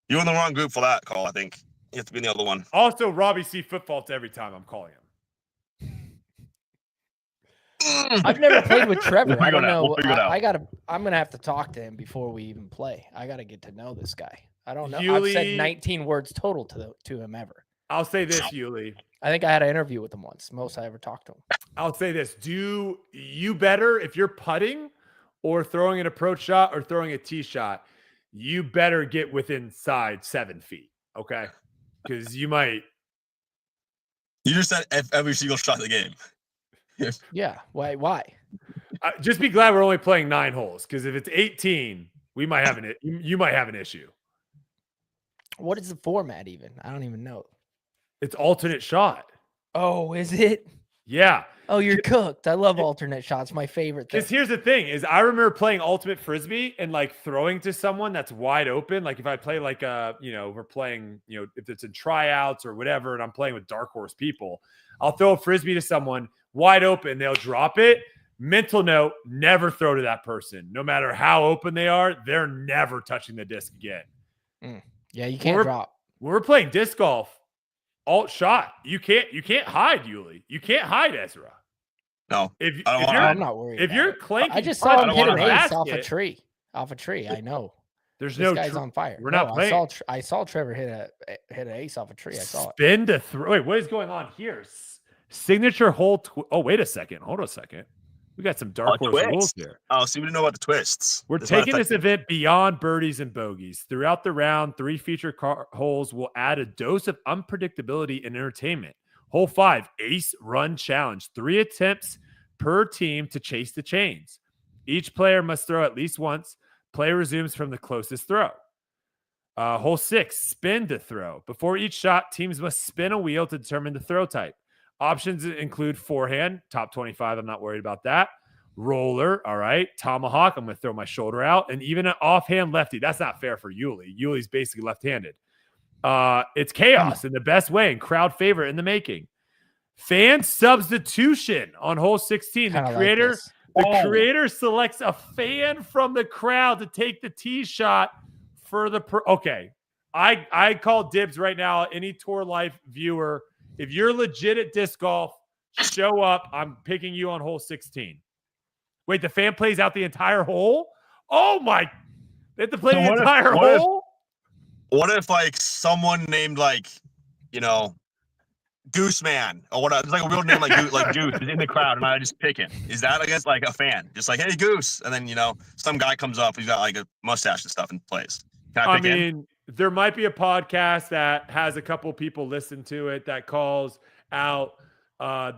[SPEAKER 4] you're in the wrong group for that call. I think you have to be in the other one.
[SPEAKER 1] Also, Robbie C. foot faults every time I'm calling him.
[SPEAKER 2] I've never played with Trevor. I don't know.
[SPEAKER 4] We'll
[SPEAKER 2] I'm gonna have to talk to him before we even play. I gotta get to know this guy. I don't know.
[SPEAKER 1] Yuli,
[SPEAKER 2] I've said 19 words total to him ever.
[SPEAKER 1] I'll say this, Yuli.
[SPEAKER 2] I think I had an interview with him once. Most I ever talked to him.
[SPEAKER 1] I'll say this. Do you better if you're putting or throwing an approach shot or throwing a tee shot, you better get within 7 feet. Okay. Because you might.
[SPEAKER 4] You just said every single shot of the game.
[SPEAKER 2] Yeah. Why?
[SPEAKER 1] Just be glad we're only playing 9 holes. Because if it's 18, we might have you might have an issue.
[SPEAKER 2] What is the format even? I don't even know.
[SPEAKER 1] It's alternate shot.
[SPEAKER 2] Oh, is it?
[SPEAKER 1] Yeah.
[SPEAKER 2] Oh, you're cooked. I love alternate shots. My favorite thing.
[SPEAKER 1] Because here's the thing is I remember playing ultimate frisbee and like throwing to someone that's wide open. Like if I play like we're playing, if it's in tryouts or whatever, and I'm playing with dark horse people, I'll throw a frisbee to someone wide open. They'll drop it. Mental note, never throw to that person. No matter how open they are, they're never touching the disc again.
[SPEAKER 2] Yeah, you can't drop.
[SPEAKER 1] When we're playing disc golf, alt shot. You can't hide, Yuli. You can't hide, Ezra.
[SPEAKER 4] No.
[SPEAKER 2] I'm not worried.
[SPEAKER 1] If you're clanking,
[SPEAKER 2] I just saw him hit an ace off a tree. I know.
[SPEAKER 1] There's
[SPEAKER 2] this guy's on fire.
[SPEAKER 1] We're not playing.
[SPEAKER 2] I saw Trevor hit an ace off a tree. I saw it.
[SPEAKER 1] Spin to throw. Wait, what is going on here? Signature hole. Oh, wait a second. Hold on a second. We got some dark horse rules here.
[SPEAKER 4] Oh, so we didn't know about the twists.
[SPEAKER 1] We're taking this event beyond birdies and bogeys. Throughout the round, 3 feature holes will add a dose of unpredictability and entertainment. Hole 5, ace run challenge. 3 attempts per team to chase the chains. Each player must throw at least once. Play resumes from the closest throw. Hole 6, spin to throw. Before each shot, teams must spin a wheel to determine the throw type. Options include forehand, top 25. I'm not worried about that. Roller, all right. Tomahawk, I'm going to throw my shoulder out. And even an offhand lefty. That's not fair for Yuli. Yuli's basically left-handed. It's chaos in the best way and crowd favorite in the making. Fan substitution on hole 16. The creator selects a fan from the crowd to take the tee shot for the okay. I call dibs right now. Any Tour Life viewer, if you're legit at disc golf, show up. I'm picking you on hole 16. Wait, the fan plays out the entire hole? Oh my! They have to play the entire hole?
[SPEAKER 4] What if like someone named Goose Man or whatever? It's like a real name like Goose is in the crowd, and I just pick him. Is that against like a fan? Just like, hey Goose, and then some guy comes up, he's got like a mustache and stuff and plays. Can I pick him?
[SPEAKER 1] There might be a podcast that has a couple people listen to it that calls out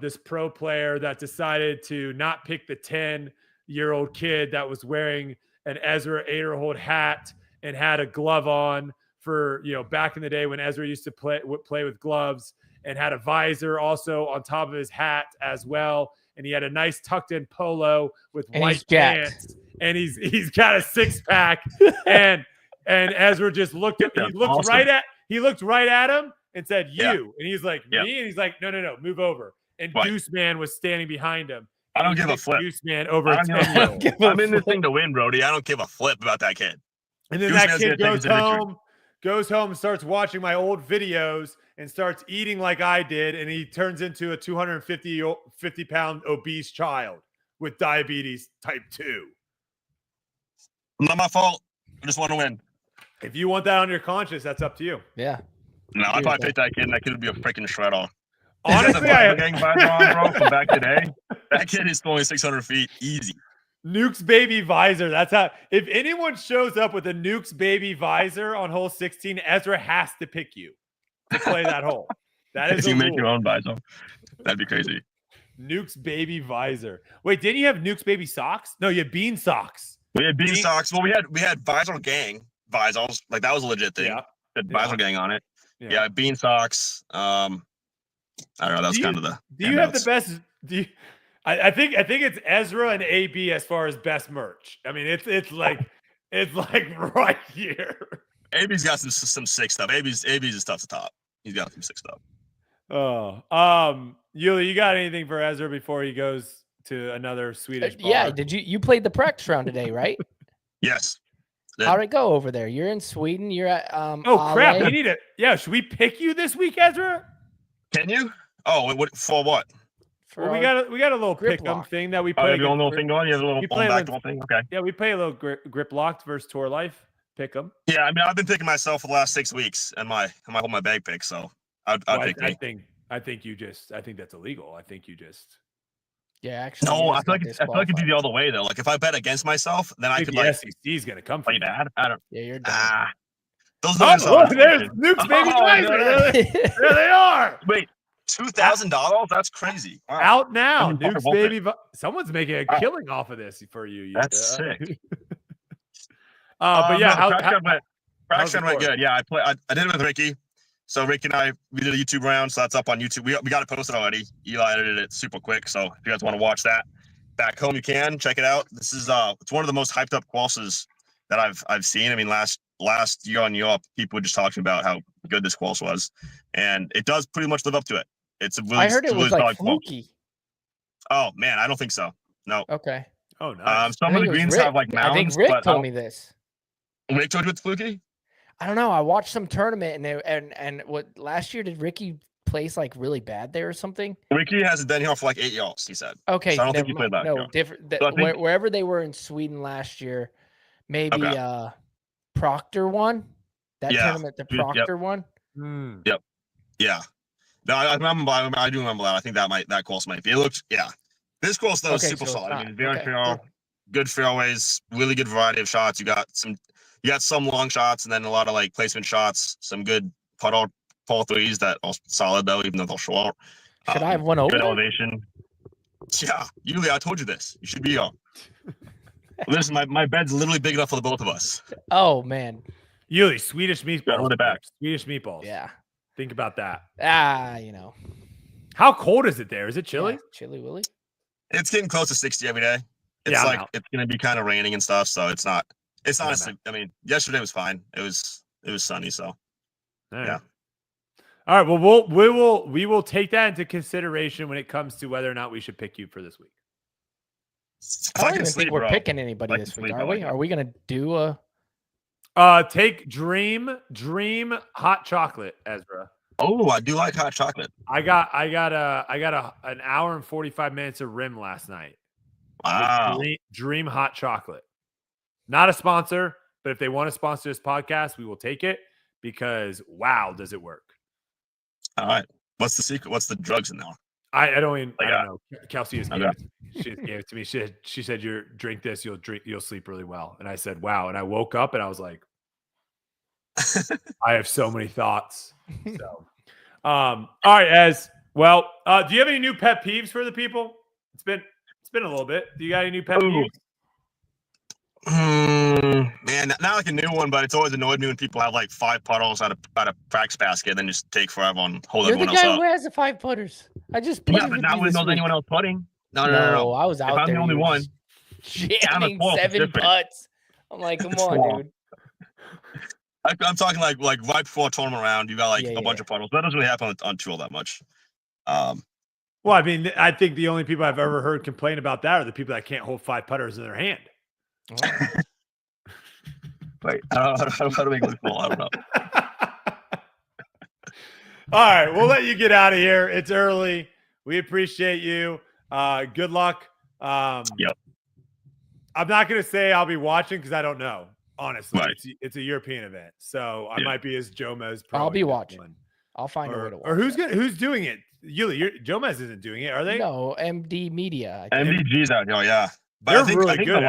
[SPEAKER 1] this pro player that decided to not pick the 10-year-old kid that was wearing an Ezra Aderhold hat and had a glove on for, back in the day when Ezra used to play with gloves, and had a visor also on top of his hat as well. And he had a nice tucked in polo with white pants, and he's got a 6-pack and Ezra just looked at he looked right at him and said, "You." And he's like, "Me?" And he's like, "No, move over." And Goose Man was standing behind him.
[SPEAKER 4] I don't give a flip.
[SPEAKER 1] Goose Man over a 10-year-old.
[SPEAKER 4] I'm in this thing to win, Brodie. I don't give a flip about that kid.
[SPEAKER 1] And then that kid goes home, starts watching my old videos and starts eating like I did, and he turns into a 250-pound obese child with diabetes type 2.
[SPEAKER 4] Not my fault. I just want to win.
[SPEAKER 1] If you want that on your conscience, that's up to you.
[SPEAKER 2] Yeah.
[SPEAKER 4] No, I'd probably pick that kid, and that kid would be a freaking shredder.
[SPEAKER 1] Honestly,
[SPEAKER 4] from back today, that kid is going 600 feet easy.
[SPEAKER 1] Nuke's baby visor. That's how. If anyone shows up with a Nuke's baby visor on hole 16, Ezra has to pick you to play that hole. That is.
[SPEAKER 4] You make your own visor. That'd be crazy.
[SPEAKER 1] Nuke's baby visor. Wait, didn't you have Nuke's baby socks? No, you had bean socks.
[SPEAKER 4] We had bean socks. Well, we had visor gang visors. Like that was a legit thing.
[SPEAKER 1] Yeah.
[SPEAKER 4] Visor gang on it. Yeah, bean socks. I don't know. That's kind of the.
[SPEAKER 1] Do you have the best? Do you? I think it's Ezra and AB as far as best merch. I mean, it's like right here.
[SPEAKER 4] AB's got some sick stuff. AB's is tough to top. He's got some sick stuff.
[SPEAKER 1] Oh, Yuli, you got anything for Ezra before he goes to another Swedish bar?
[SPEAKER 2] Yeah, did you played the practice round today, right?
[SPEAKER 4] Yes.
[SPEAKER 2] How'd it go over there? You're in Sweden. You're at
[SPEAKER 1] oh crap, we need it. Yeah, should we pick you this week, Ezra?
[SPEAKER 4] Can you? Oh, for what?
[SPEAKER 1] Well, we got a little
[SPEAKER 2] grip
[SPEAKER 1] pick'em
[SPEAKER 2] lock
[SPEAKER 1] thing that we
[SPEAKER 4] Oh,
[SPEAKER 1] play.
[SPEAKER 4] you have your own little thing going? You have a little backdoor thing? Okay.
[SPEAKER 1] Yeah, we play a little grip locked versus tour life. Pick'em.
[SPEAKER 4] Yeah, I mean, I've been picking myself for the last 6 weeks and my bag pick, so I'd pick me.
[SPEAKER 1] I think that's illegal. I think you just.
[SPEAKER 2] Yeah, actually.
[SPEAKER 4] No, I feel like it'd be the other way though. Like if I bet against myself, then I could
[SPEAKER 1] the SEC is gonna come for
[SPEAKER 4] play
[SPEAKER 1] you.
[SPEAKER 4] bad. I don't.
[SPEAKER 2] Yeah, you're done.
[SPEAKER 4] Those
[SPEAKER 1] look, there's Nuke's baby Kaiser. There they are.
[SPEAKER 4] Wait, $2,000? That's crazy. Wow.
[SPEAKER 1] Out now,
[SPEAKER 4] Fucking
[SPEAKER 1] Nuke's
[SPEAKER 4] both
[SPEAKER 1] baby. Someone's making a killing off of this for you.
[SPEAKER 4] That's sick.
[SPEAKER 1] But yeah,
[SPEAKER 4] Fraction went good. Yeah, I did it with Ricky. So Ricky and I, we did a YouTube round, so that's up on YouTube. We got it posted already. Eli edited it super quick, so if you guys want to watch that back home, you can check it out. This is it's one of the most hyped up courses that I've seen. I mean, last year on Europe, people were just talking about how good this course was, and it does pretty much live up to it. It's a really,
[SPEAKER 2] I heard it was
[SPEAKER 4] really
[SPEAKER 2] like fluky.
[SPEAKER 4] Oh man, I don't think so. No.
[SPEAKER 2] Okay.
[SPEAKER 1] Oh no.
[SPEAKER 4] Some of the greens have like mounds.
[SPEAKER 2] I think Rick told me this.
[SPEAKER 4] Rick told you it's fluky?
[SPEAKER 2] I don't know. I watched some tournament and what last year did Ricky place like really bad there or something?
[SPEAKER 4] Ricky hasn't been here for like 8 years, he said.
[SPEAKER 2] Okay,
[SPEAKER 4] so I don't think he played that.
[SPEAKER 2] No, different.
[SPEAKER 4] So
[SPEAKER 2] Wherever they were in Sweden last year, maybe Proctor won that tournament. The Proctor won.
[SPEAKER 4] Yep. Yeah. No, I remember. I do remember that. I think that course might be. It looked. Yeah. This course though is super solid. I mean, very fair, good fairways, really good variety of shots. You got some long shots and then a lot of like placement shots. Some good putt par threes that are solid though, even though they're short.
[SPEAKER 2] Should I have one over?
[SPEAKER 4] Good elevation. Yeah, Yulia, I told you this. You should be on. Listen, my bed's literally big enough for the both of us.
[SPEAKER 2] Oh man,
[SPEAKER 1] Yulia, Swedish meatballs.
[SPEAKER 4] Back.
[SPEAKER 1] Swedish meatballs.
[SPEAKER 2] Yeah.
[SPEAKER 1] Think about that.
[SPEAKER 2] How
[SPEAKER 1] cold is it there? Is it chilly?
[SPEAKER 2] Yeah, chilly Willy.
[SPEAKER 4] It's getting close to 60 every day. It's it's gonna be kind of raining and stuff, so it's not. It's not. I mean, yesterday was fine. It was sunny, so yeah.
[SPEAKER 1] All right. Well, we will take that into consideration when it comes to whether or not we should pick you for this week.
[SPEAKER 2] I don't even think we're picking anybody this week, are we? Are we gonna do a?
[SPEAKER 1] Take Dream hot chocolate, Ezra.
[SPEAKER 4] Oh, I do like hot chocolate.
[SPEAKER 1] I got an hour and 45 minutes of rim last night.
[SPEAKER 4] Wow.
[SPEAKER 1] Dream hot chocolate. Not a sponsor, but if they want to sponsor this podcast, we will take it because wow, does it work?
[SPEAKER 4] All right. What's the secret? What's the drugs in there?
[SPEAKER 1] I don't know. Kelsey just gave it to me. She said, "You drink this, you'll sleep really well." And I said, "Wow." And I woke up and I was like, I have so many thoughts. So, all right, Ez. Well, do you have any new pet peeves for the people? It's been a little bit. Do you got any new pet peeves?
[SPEAKER 4] Man, not like a new one, but it's always annoyed me when people have like 5 puddles out of practice basket and then just take forever and hold everyone else up.
[SPEAKER 2] You're the guy who has the 5 putters. I just
[SPEAKER 4] but not when there's anyone else putting. No.
[SPEAKER 2] I was out there.
[SPEAKER 4] I'm the only one.
[SPEAKER 2] Jamming 7 putts. I'm like, come on, dude.
[SPEAKER 4] I'm talking like right before a tournament round, you got like a bunch of puddles. That doesn't really happen on tour that much.
[SPEAKER 1] Well, I mean, I think the only people I've ever heard complain about that are the people that can't hold 5 putters in their hand.
[SPEAKER 4] Wait, how do we look full? I don't know.
[SPEAKER 1] All right, we'll let you get out of here. It's early. We appreciate you. Good luck.
[SPEAKER 4] Yep.
[SPEAKER 1] I'm not going to say I'll be watching because I don't know. Honestly,
[SPEAKER 4] right.
[SPEAKER 1] It's a European event, so I might be as Jomez.
[SPEAKER 2] I'll be watching. I'll find a way to watch.
[SPEAKER 1] Or who's doing it? Yuli, Jomez isn't doing it, are they?
[SPEAKER 2] No, MD Media.
[SPEAKER 4] MDG's out. Oh yeah, but
[SPEAKER 1] they're
[SPEAKER 4] I think,
[SPEAKER 1] really good.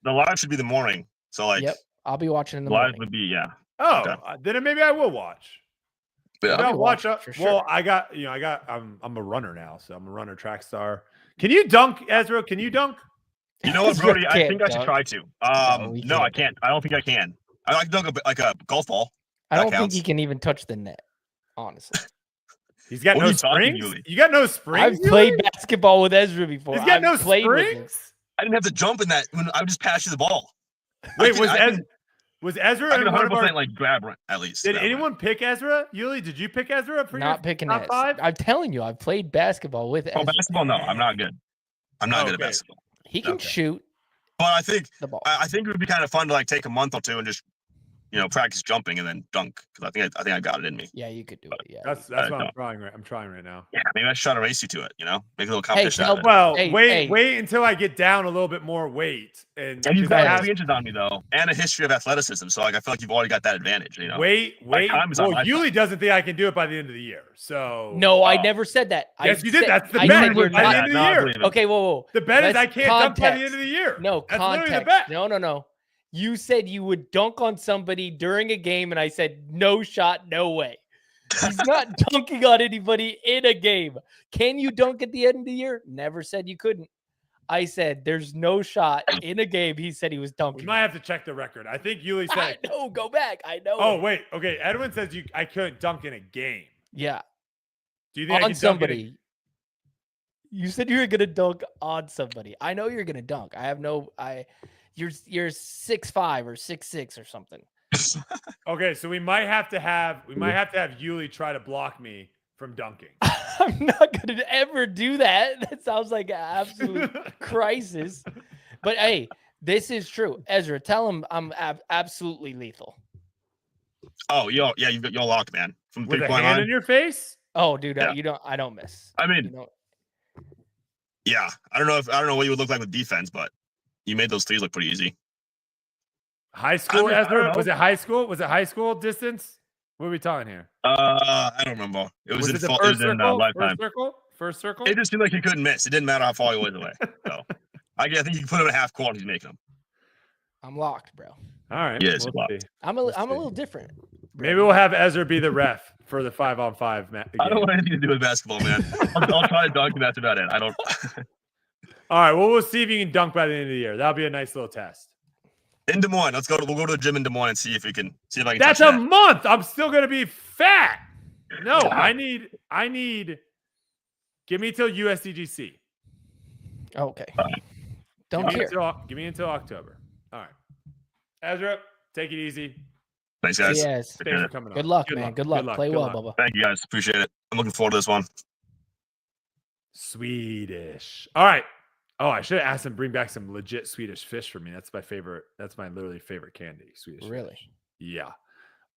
[SPEAKER 4] The live should be the morning. So like,
[SPEAKER 2] yep, I'll be watching in the morning.
[SPEAKER 4] Live would be
[SPEAKER 1] Oh, okay. Then maybe I will watch.
[SPEAKER 4] Yeah,
[SPEAKER 1] I'll watch for sure. Well, I'm a runner now, so I'm a runner track star. Can you dunk, Ezra? Can you dunk?
[SPEAKER 4] You know what, Brodie? I think I should try to. No, I can't. I don't think I can. I like to dunk like a golf ball.
[SPEAKER 2] I don't think you can even touch the net. honestly.
[SPEAKER 1] He's got
[SPEAKER 4] What are
[SPEAKER 1] no
[SPEAKER 4] you talking,
[SPEAKER 1] springs.
[SPEAKER 4] Yuli?
[SPEAKER 1] You got no springs.
[SPEAKER 2] I've played basketball with Ezra before.
[SPEAKER 1] He's got no
[SPEAKER 2] I've played with him.
[SPEAKER 1] springs.
[SPEAKER 4] I didn't have to jump in that when I would just pass you the ball.
[SPEAKER 1] Wait,
[SPEAKER 4] I
[SPEAKER 1] was Ezra
[SPEAKER 4] can
[SPEAKER 1] in one of
[SPEAKER 4] 100%
[SPEAKER 1] our?
[SPEAKER 4] like grab Rant, at least.
[SPEAKER 1] Did
[SPEAKER 4] grab Rant.
[SPEAKER 1] anyone pick Ezra? Yuli, did you pick Ezra for
[SPEAKER 2] Not
[SPEAKER 1] your
[SPEAKER 2] picking
[SPEAKER 1] top
[SPEAKER 2] it.
[SPEAKER 1] 5?
[SPEAKER 2] I'm telling you, I've played basketball with
[SPEAKER 4] Oh,
[SPEAKER 2] Ezra.
[SPEAKER 4] basketball? No, I'm not good. I'm not good at
[SPEAKER 1] Okay.
[SPEAKER 4] basketball.
[SPEAKER 2] He can
[SPEAKER 1] Okay.
[SPEAKER 2] shoot
[SPEAKER 4] But I think
[SPEAKER 2] the ball.
[SPEAKER 4] I think it would be kind of fun to like take a month or two and just practice jumping and then dunk because I think I got it in me.
[SPEAKER 2] Yeah, you could do it. Yeah.
[SPEAKER 1] That's what I'm trying. I'm trying right now.
[SPEAKER 4] Yeah, maybe I should try to race you to it. Make a little competition out of it.
[SPEAKER 1] Well,
[SPEAKER 2] Hey,
[SPEAKER 1] wait until I get down a little bit more weight, and
[SPEAKER 4] And you've
[SPEAKER 1] 'cause I
[SPEAKER 4] got
[SPEAKER 1] have-
[SPEAKER 4] 3 inches on me though, and a history of athleticism. So like I feel like you've already got that advantage.
[SPEAKER 1] Wait.
[SPEAKER 4] time is on
[SPEAKER 1] Well,
[SPEAKER 4] my
[SPEAKER 1] Yuli
[SPEAKER 4] side.
[SPEAKER 1] doesn't think I can do it by the end of the year. So
[SPEAKER 2] No, I never said that.
[SPEAKER 1] Yes,
[SPEAKER 2] I
[SPEAKER 1] you did.
[SPEAKER 2] said-
[SPEAKER 1] That's the
[SPEAKER 2] I
[SPEAKER 1] bet.
[SPEAKER 2] said you're
[SPEAKER 1] By the
[SPEAKER 2] not-
[SPEAKER 1] end of the year.
[SPEAKER 2] Okay, whoa.
[SPEAKER 1] The bet is
[SPEAKER 2] Let's
[SPEAKER 1] I can't dunk by the end
[SPEAKER 2] context.
[SPEAKER 1] of the year.
[SPEAKER 2] No,
[SPEAKER 1] That's literally the
[SPEAKER 2] context.
[SPEAKER 1] bet.
[SPEAKER 2] No. You said you would dunk on somebody during a game, and I said, no shot, no way. He's not dunking on anybody in a game. Can you dunk at the end of the year? Never said you couldn't. I said, there's no shot in a game. He said he was
[SPEAKER 1] We
[SPEAKER 2] dunking.
[SPEAKER 1] might have to check the record. I think Yuli
[SPEAKER 2] I
[SPEAKER 1] said.
[SPEAKER 2] know. Go back. I know.
[SPEAKER 1] Oh
[SPEAKER 2] it.
[SPEAKER 1] wait. Okay. Edwin says I couldn't dunk in a game.
[SPEAKER 2] Yeah.
[SPEAKER 1] Do you think I
[SPEAKER 2] On
[SPEAKER 1] can dunk in a-
[SPEAKER 2] somebody. You said you were gonna dunk on somebody. I know you're gonna dunk. You're 6'5" or 6'6" or something.
[SPEAKER 1] Okay, so we might have to have Yuli try to block me from dunking.
[SPEAKER 2] I'm not gonna ever do that. That sounds like an absolute crisis. But hey, this is true. Ezra, tell him I'm absolutely lethal.
[SPEAKER 4] Oh, you're locked, man. From
[SPEAKER 1] With a
[SPEAKER 4] 3-point
[SPEAKER 1] hand
[SPEAKER 4] line.
[SPEAKER 1] in your face?
[SPEAKER 2] Oh, dude,
[SPEAKER 4] Yeah.
[SPEAKER 2] I don't miss.
[SPEAKER 4] I mean,
[SPEAKER 2] You don't-
[SPEAKER 4] yeah. I don't know what you would look like with defense, but you made those threes look pretty easy.
[SPEAKER 1] High school,
[SPEAKER 4] I don't
[SPEAKER 1] Ezra?
[SPEAKER 4] know.
[SPEAKER 1] Was it high school? Was it high school distance? What are we talking here?
[SPEAKER 4] I don't remember. It was in
[SPEAKER 1] it the
[SPEAKER 4] fall, it
[SPEAKER 1] first
[SPEAKER 4] was in
[SPEAKER 1] circle?
[SPEAKER 4] lifetime.
[SPEAKER 1] First circle?
[SPEAKER 4] It just seemed like he couldn't miss. It didn't matter how far he was away. So I think you can put him at half court and he's making them.
[SPEAKER 2] I'm locked, bro.
[SPEAKER 1] All right.
[SPEAKER 4] Yes,
[SPEAKER 1] we'll
[SPEAKER 4] locked.
[SPEAKER 1] see.
[SPEAKER 2] I'm
[SPEAKER 1] Let's
[SPEAKER 2] a
[SPEAKER 1] see.
[SPEAKER 2] little different.
[SPEAKER 1] Maybe we'll have Ezra be the ref for the 5-on-5 match.
[SPEAKER 4] I don't want anything to do with basketball, man. I'll try to dunk, and that's about it. I don't.
[SPEAKER 1] All right. Well, we'll see if you can dunk by the end of the year. That'll be a nice little test.
[SPEAKER 4] In Des Moines, we'll go to the gym in Des Moines and see if I can.
[SPEAKER 1] That's
[SPEAKER 4] touch
[SPEAKER 1] a
[SPEAKER 4] that.
[SPEAKER 1] month. I'm still gonna be fat. No, I need. Give me till USDGC.
[SPEAKER 2] Okay.
[SPEAKER 4] Fine.
[SPEAKER 2] Don't care.
[SPEAKER 1] Give me until October. All right, Ezra, take it easy.
[SPEAKER 4] Thanks, guys.
[SPEAKER 2] Yes.
[SPEAKER 1] Thanks for coming on.
[SPEAKER 2] Good luck, man. Good luck. Play
[SPEAKER 1] Good
[SPEAKER 2] well,
[SPEAKER 1] luck.
[SPEAKER 2] Bubba.
[SPEAKER 4] Thank you, guys. Appreciate it. I'm looking forward to this one.
[SPEAKER 1] Swedish. All right. Oh, I should have asked him to bring back some legit Swedish fish for me. That's my favorite. That's my literally favorite candy. Swedish.
[SPEAKER 2] Really?
[SPEAKER 1] Fish. Yeah.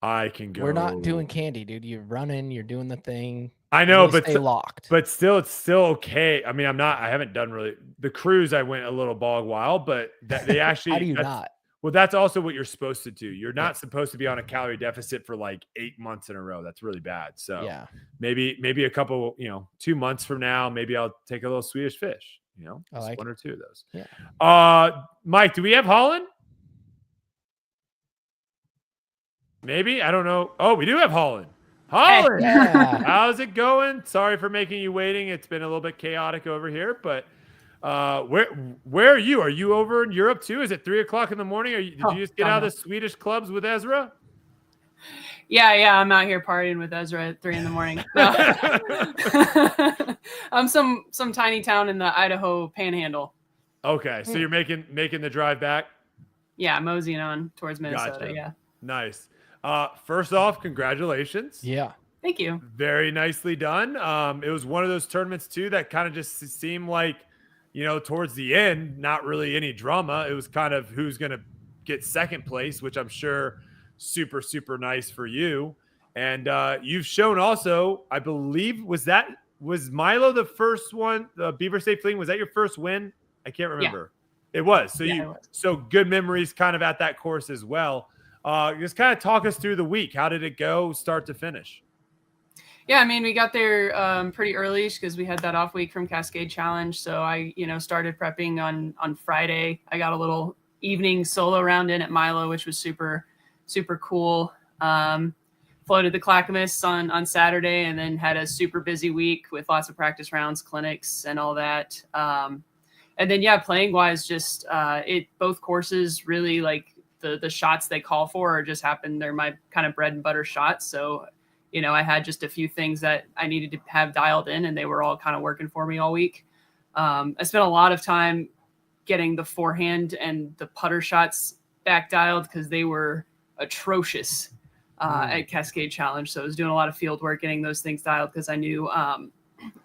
[SPEAKER 1] I can go.
[SPEAKER 2] We're not doing candy, dude. You're running. You're doing the thing.
[SPEAKER 1] I know,
[SPEAKER 2] Really
[SPEAKER 1] but
[SPEAKER 2] stay locked.
[SPEAKER 1] But still, it's still okay. I mean, I haven't done really the cruise. I went a little bog wild, but they actually.
[SPEAKER 2] How do you not?
[SPEAKER 1] Well, that's also what you're supposed to do. You're not supposed to be on a calorie deficit for like 8 months in a row. That's really bad. So
[SPEAKER 2] Yeah.
[SPEAKER 1] maybe a couple, 2 months from now, maybe I'll take a little Swedish fish.
[SPEAKER 2] I
[SPEAKER 1] just
[SPEAKER 2] like
[SPEAKER 1] one or two of those.
[SPEAKER 2] Yeah.
[SPEAKER 1] Mike, do we have Holyn? Maybe, I don't know. Oh, we do have Holyn. Holyn,
[SPEAKER 2] Yeah.
[SPEAKER 1] how's it going? Sorry for making you waiting. It's been a little bit chaotic over here, but where are you? Are you over in Europe too? Is it 3:00 in the morning? Did you just get out of the Swedish clubs with Ezra?
[SPEAKER 5] Yeah, I'm out here partying with Ezra at 3 a.m. No. I'm some tiny town in the Idaho Panhandle.
[SPEAKER 1] Okay, so you're making the drive back.
[SPEAKER 5] Yeah, moseying on towards Minnesota.
[SPEAKER 1] Gotcha.
[SPEAKER 5] Yeah,
[SPEAKER 1] Nice. First off, congratulations.
[SPEAKER 2] Yeah.
[SPEAKER 5] thank you.
[SPEAKER 1] Very nicely done. It was one of those tournaments too that kind of just seemed like, towards the end, not really any drama. It was kind of who's going to get second place, which I'm sure super, super nice for you. And you've shown also, I believe, was Milo the first one, the Beaver State Fleeing? Was that your first win? I can't remember. It was. So
[SPEAKER 5] Yeah, it was.
[SPEAKER 1] So good memories kind of at that course as well. Just kind of talk us through the week. How did it go start to finish?
[SPEAKER 5] Yeah, I mean, we got there pretty early because we had that off week from Cascade Challenge. So I, started prepping on Friday. I got a little evening solo round in at Milo, which was super, super cool. Floated the Clackamas on Saturday and then had a super busy week with lots of practice rounds, clinics, and all that. And then, playing wise, just both courses really like the shots they call for are just happen. They're my kind of bread and butter shots. So I had just a few things that I needed to have dialed in, and they were all kind of working for me all week. I spent a lot of time getting the forehand and the putter shots back dialed because they were atrocious at Cascade Challenge. So I was doing a lot of field work getting those things dialed because I knew,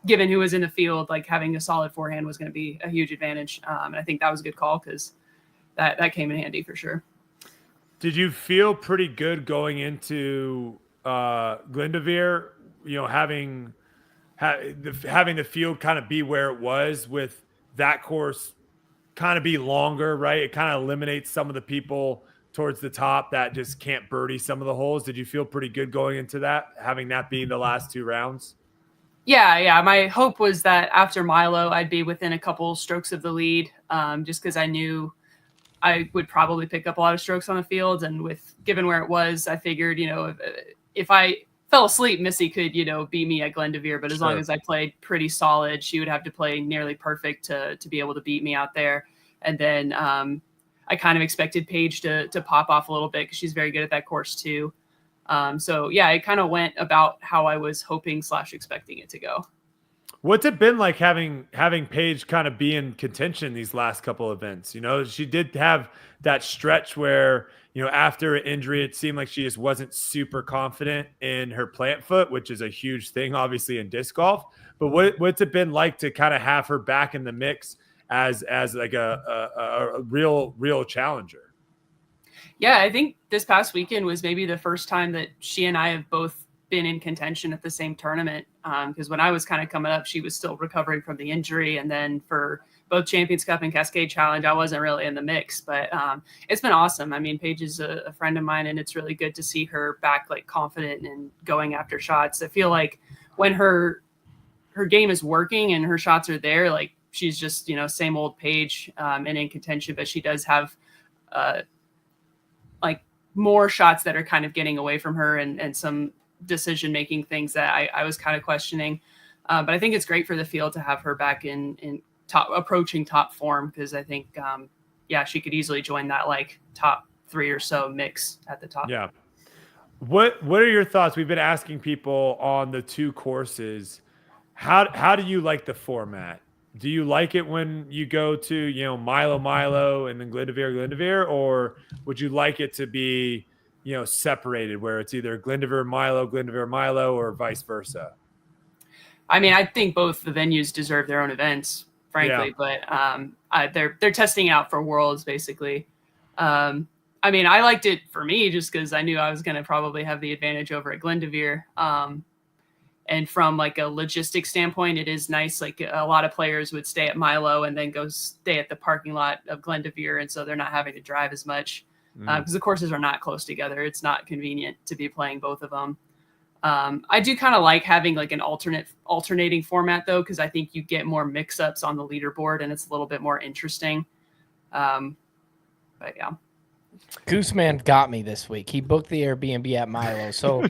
[SPEAKER 5] given who was in the field, like having a solid forehand was going to be a huge advantage. And I think that was a good call because that came in handy for sure.
[SPEAKER 1] Did you feel pretty good going into Glendoveer, having the field kind of be where it was, with that course kind of be longer, right? It kind of eliminates some of the people towards the top that just can't birdie some of the holes. Did you feel pretty good going into that, having that being the last 2 rounds?
[SPEAKER 5] Yeah. My hope was that after Milo, I'd be within a couple strokes of the lead, just because I knew I would probably pick up a lot of strokes on the field. And given where it was, I figured, if I fell asleep, Missy could, beat me at Glendoveer. But as long as I played pretty solid, she would have to play nearly perfect to be able to beat me out there. And then I kind of expected Paige to pop off a little bit because she's very good at that course too. So yeah, it kind of went about how I was hoping / expecting it to go.
[SPEAKER 1] What's it been like having Paige kind of be in contention in these last couple of events? She did have that stretch where, after an injury, it seemed like she just wasn't super confident in her plant foot, which is a huge thing, obviously, in disc golf. But what's it been like to kind of have her back in the mix as like a real challenger?
[SPEAKER 5] Yeah, I think this past weekend was maybe the first time that she and I have both been in contention at the same tournament. Because when I was kind of coming up, she was still recovering from the injury. And then for both Champions Cup and Cascade Challenge, I wasn't really in the mix. But it's been awesome. I mean, Paige is a friend of mine, and it's really good to see her back, like, confident and going after shots. I feel like when her game is working and her shots are there, like, she's just, same old Paige and in contention, but she does have like more shots that are kind of getting away from her and some decision-making things that I was kind of questioning. But I think it's great for the field to have her back in approaching top form. Cause I think, she could easily join that like top 3 or so mix at the top.
[SPEAKER 1] Yeah. What are your thoughts? We've been asking people on the 2 courses. How do you like the format? Do you like it when you go to, Milo, and then Glendoveer, or would you like it to be, separated where it's either Glendoveer, Milo, or vice versa?
[SPEAKER 5] I mean, I think both the venues deserve their own events, frankly, but they're testing out for Worlds basically. I mean, I liked it for me just because I knew I was going to probably have the advantage over at Glendoveer. And from like a logistics standpoint, it is nice. Like a lot of players would stay at Milo and then go stay at the parking lot of Glendoveer. And so they're not having to drive as much because the courses are not close together. It's not convenient to be playing both of them. I do kind of like having like an alternating format though, because I think you get more mix-ups on the leaderboard and it's a little bit more interesting. But yeah.
[SPEAKER 2] Gooseman got me this week. He booked the Airbnb at Milo. So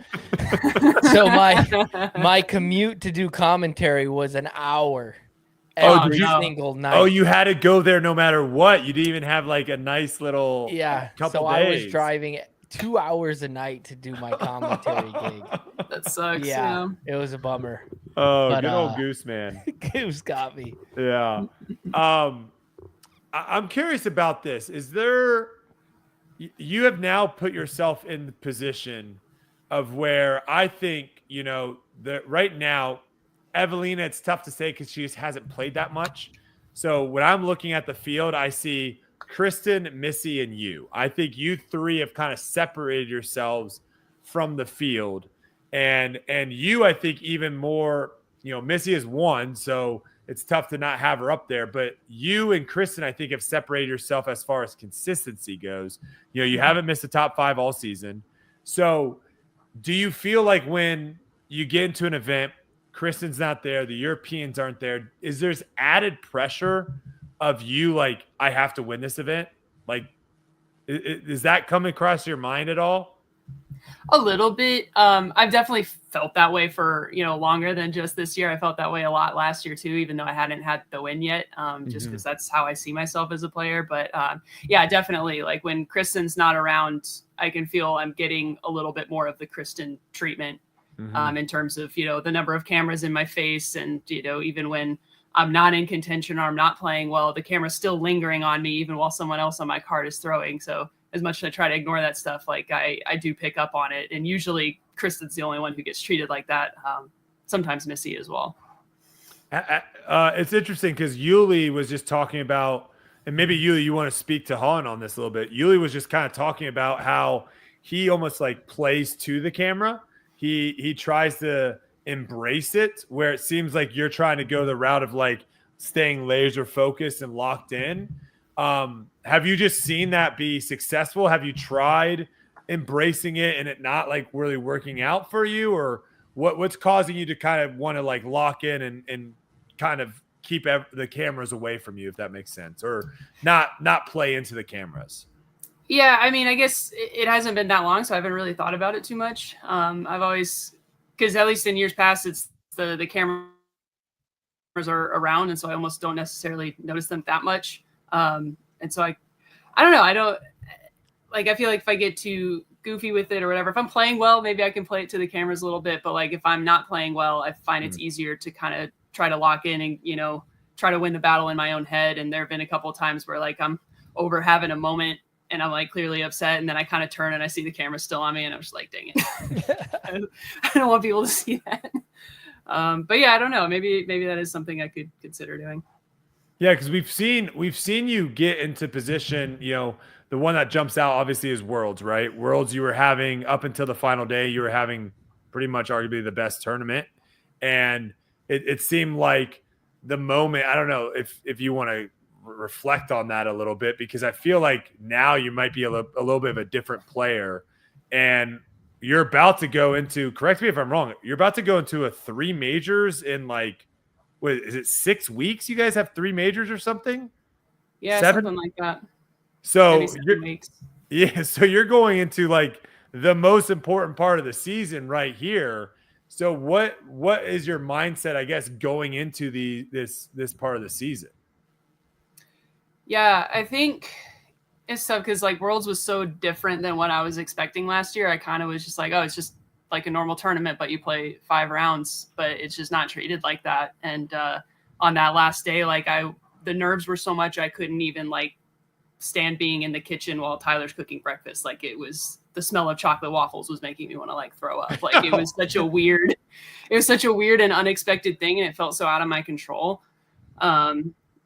[SPEAKER 2] my commute to do commentary was an hour every single night.
[SPEAKER 1] Oh, you had to go there no matter what. You didn't even have like a nice little couple days.
[SPEAKER 2] I was driving 2 hours a night to do my commentary gig.
[SPEAKER 5] That sucks.
[SPEAKER 2] Yeah, it was a bummer.
[SPEAKER 1] Oh, but, good old Gooseman.
[SPEAKER 2] Goose got me.
[SPEAKER 1] Yeah. I'm curious about this. Is there... You have now put yourself in the position of where I think, that right now, Evelina, it's tough to say because she just hasn't played that much. So when I'm looking at the field, I see Kristen, Missy, and you. I think you 3 have kind of separated yourselves from the field. And you, I think even more, Missy is 1, so it's tough to not have her up there. But you and Kristen, I think, have separated yourself as far as consistency goes. You haven't missed the top 5 all season. So do you feel like when you get into an event, Kristen's not there, the Europeans aren't there, is there's added pressure of you, like, I have to win this event? Like, is that coming across your mind at all?
[SPEAKER 5] A little bit. I've definitely felt that way for, longer than just this year. I felt that way a lot last year too, even though I hadn't had the win yet, just because that's how I see myself as a player. But yeah, definitely. Like when Kristen's not around, I can feel I'm getting a little bit more of the Kristen treatment. in terms of, the number of cameras in my face. And, even when I'm not in contention or I'm not playing well, the camera's still lingering on me, even while someone else on my card is throwing. So as much as I try to ignore that stuff, like I do pick up on it. And usually Kristen's the only one who gets treated like that. Sometimes Missy as well.
[SPEAKER 1] It's interesting because Yuli was just talking about, and maybe Yuli, you want to speak to Holyn on this a little bit. Yuli was just kind of talking about how he almost like plays to the camera. He tries to embrace it, where it seems like you're trying to go the route of like staying laser focused and locked in. Have you just seen that be successful? Have you tried embracing it and it not like really working out for you, or what's causing you to kind of want to like lock in and kind of keep the cameras away from you, if that makes sense, or not play into the cameras?
[SPEAKER 5] Yeah, I mean, I guess it hasn't been that long, so I haven't really thought about it too much. I've always, because at least in years past, it's the cameras are around, and so I almost don't necessarily notice them that much. And so I don't know. I feel like if I get too goofy with it or whatever, if I'm playing well, maybe I can play it to the cameras a little bit. But like if I'm not playing well, I find it's easier to kind of try to lock in and, try to win the battle in my own head. And there have been a couple of times where like I'm over having a moment and I'm like clearly upset, and then I kind of turn and I see the camera still on me, and I'm just like, dang it. I don't want people to see that. But yeah, I don't know. Maybe that is something I could consider doing.
[SPEAKER 1] Yeah, because we've seen you get into position. The one that jumps out obviously is Worlds, right? Worlds, you were having up until the final day, you were having pretty much arguably the best tournament, and it seemed like the moment. I don't know if you want to reflect on that a little bit, because I feel like now you might be a little bit of a different player, and you're about to go into, correct me if I'm wrong, you're about to go into 3 majors in like, what is it, 6 weeks? You guys have 3 majors or something?
[SPEAKER 5] Yeah,
[SPEAKER 1] 7?
[SPEAKER 5] something like that.
[SPEAKER 1] So
[SPEAKER 5] weeks.
[SPEAKER 1] Yeah, so you're going into like the most important part of the season right here. So what is your mindset, I guess, going into this part of the season?
[SPEAKER 5] Yeah, I think it's tough because like Worlds was so different than what I was expecting last year. I kind of was just like, oh, it's just like a normal tournament, but you play 5 rounds, but it's just not treated like that. And on that last day, like the nerves were so much I couldn't even like stand being in the kitchen while Tyler's cooking breakfast. Like it was, the smell of chocolate waffles was making me want to like throw up. Like it was such a weird and unexpected thing, and it felt so out of my control.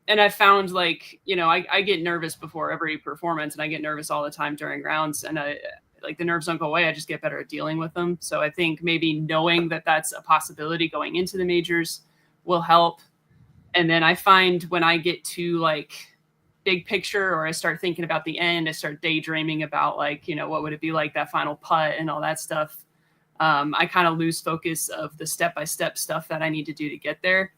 [SPEAKER 5] And I found like, I get nervous before every performance, and I get nervous all the time during rounds, and the nerves don't go away. I just get better at dealing with them. So I think maybe knowing that that's a possibility going into the majors will help. And then I find when I get to like big picture, or I start thinking about the end, I start daydreaming about like, what would it be like, that final putt and all that stuff. I kind of lose focus of the step-by-step stuff that I need to do to get there.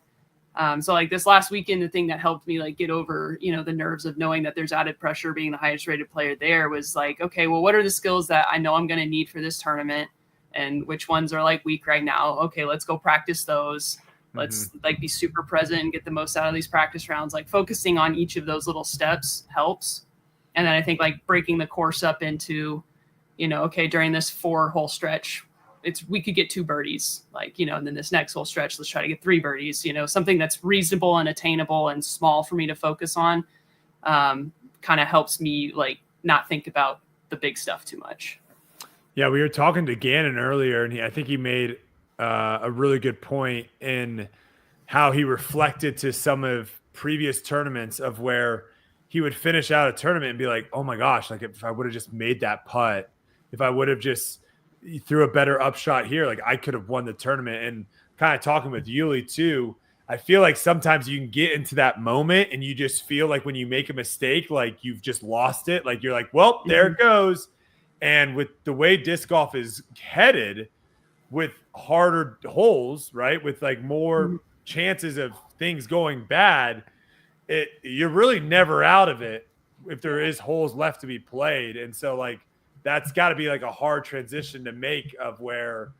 [SPEAKER 5] So like this last weekend, the thing that helped me like get over, the nerves of knowing that there's added pressure being the highest rated player there was like, okay, well, what are the skills that I know I'm going to need for this tournament, and which ones are like weak right now? Okay, let's go practice those. Let's like be super present and get the most out of these practice rounds. Like focusing on each of those little steps helps. And then I think like breaking the course up into, okay, during this 4-hole stretch, we could get 2 birdies, like, and then this next whole stretch, let's try to get 3 birdies, something that's reasonable and attainable and small for me to focus on. Kind of helps me like not think about the big stuff too much.
[SPEAKER 1] Yeah, we were talking to Gannon earlier, and I think he made a really good point in how he reflected to some of previous tournaments of where he would finish out a tournament and be like, oh my gosh, like if I would have just made that putt, if I would have just threw a better upshot here, like I could have won the tournament. And kind of talking with Yuli too, I feel like sometimes you can get into that moment and you just feel like when you make a mistake, like you've just lost it. Like you're like, well, there it goes. And with the way disc golf is headed, with harder holes, right, with like more chances of things going bad, you're really never out of it if there is holes left to be played. And so like that's got to be like a hard transition to make, of where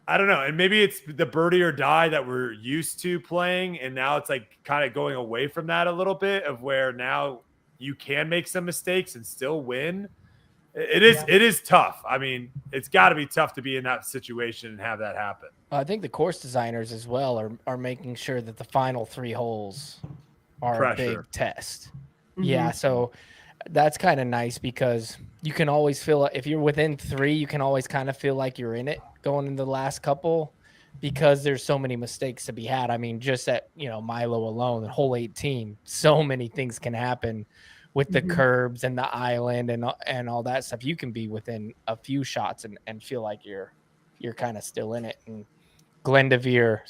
[SPEAKER 1] I don't know, and maybe it's the birdie or die that we're used to playing, and now it's like kind of going away from that a little bit, of where now you can make some mistakes and still win. it is tough. I mean, it's got to be tough to be in that situation and have that happen.
[SPEAKER 2] I think the course designers as well are making sure that the final 3 holes are a big test. Yeah, so that's kind of nice because you can always feel, if you're within 3, you can always kind of feel like you're in it going into the last couple because there's so many mistakes to be had. I mean, just at, Milo alone, hole 18, so many things can happen with the curbs and the island and all that stuff. You can be within a few shots and feel like you're kind of still in it. And Glendevere,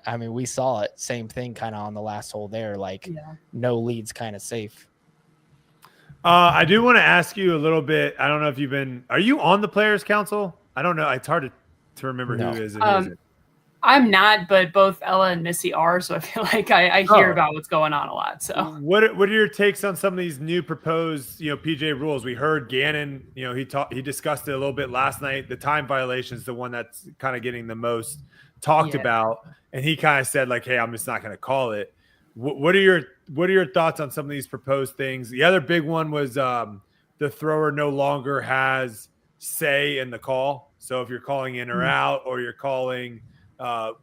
[SPEAKER 2] I mean, we saw it, same thing kind of on the last hole there, no leads, kind of safe.
[SPEAKER 1] I do want to ask you a little bit. I don't know if are you on the Players Council? I don't know. It's hard to remember who is and who isn't.
[SPEAKER 5] I'm not, but both Ella and Missy are, so I feel like I hear about what's going on a lot. So
[SPEAKER 1] what are your takes on some of these new proposed, PGA rules? We heard Gannon, he discussed it a little bit last night. The time violation is the one that's kind of getting the most talked about, and he kind of said like, hey, I'm just not going to call it. What are your thoughts on some of these proposed things? The other big one was the thrower no longer has say in the call. So if you're calling in or out, or you're calling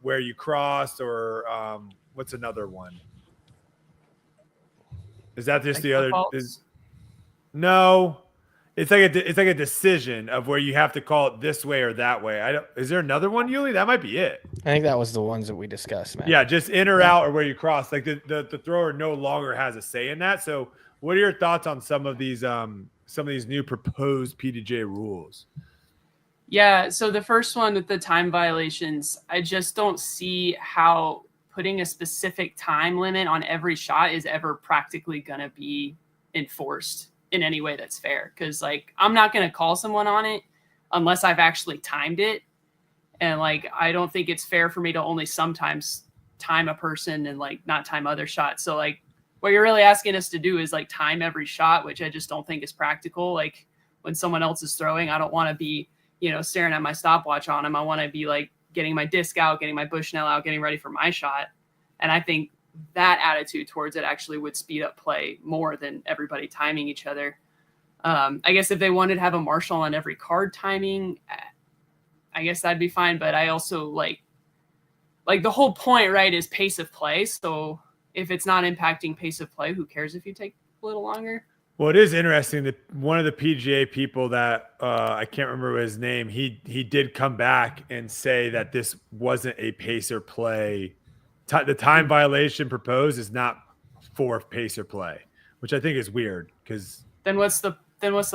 [SPEAKER 1] where you crossed, or what's another one? Is that just the other? No, it's like a decision of where you have to call it this way or that way. Is there another one, Yuli? That might be it.
[SPEAKER 2] I think that was the ones that we discussed, man.
[SPEAKER 1] Yeah, just in or out or where you cross. Like the thrower no longer has a say in that. So what are your thoughts on some of these new proposed PDGA rules?
[SPEAKER 5] Yeah, so the first one with the time violations, I just don't see how putting a specific time limit on every shot is ever practically going to be enforced in any way that's fair. Because, I'm not going to call someone on it unless I've actually timed it. And, I don't think it's fair for me to only sometimes time a person and, not time other shots. So, what you're really asking us to do is, time every shot, which I just don't think is practical. When someone else is throwing, I don't want to be staring at my stopwatch on him. I want to be getting my disc out, getting my Bushnell out, getting ready for my shot. And I think that attitude towards it actually would speed up play more than everybody timing each other. I guess if they wanted to have a marshal on every card timing, I guess that'd be fine. But I also like the whole point, right, is pace of play. So if it's not impacting pace of play, who cares if you take a little longer?
[SPEAKER 1] Well, it is interesting that one of the PGA people that I can't remember his name, he did come back and say that this wasn't a pacer play. The time violation proposed is not for pacer play, which I think is weird because
[SPEAKER 5] then what's the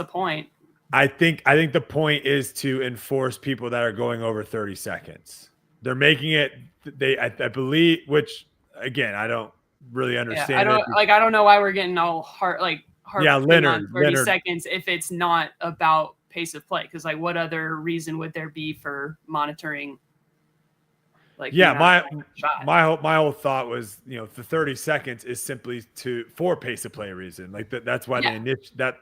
[SPEAKER 5] point?
[SPEAKER 1] I think the point is to enforce people that are going over 30 seconds. They're making it I believe, which again I don't really understand.
[SPEAKER 5] Yeah, I don't know why we're getting all hard
[SPEAKER 1] Leonard
[SPEAKER 5] 30 seconds if it's not about pace of play, because what other reason would there be for monitoring
[SPEAKER 1] my whole thought was the 30 seconds is simply for pace of play reason, that's why that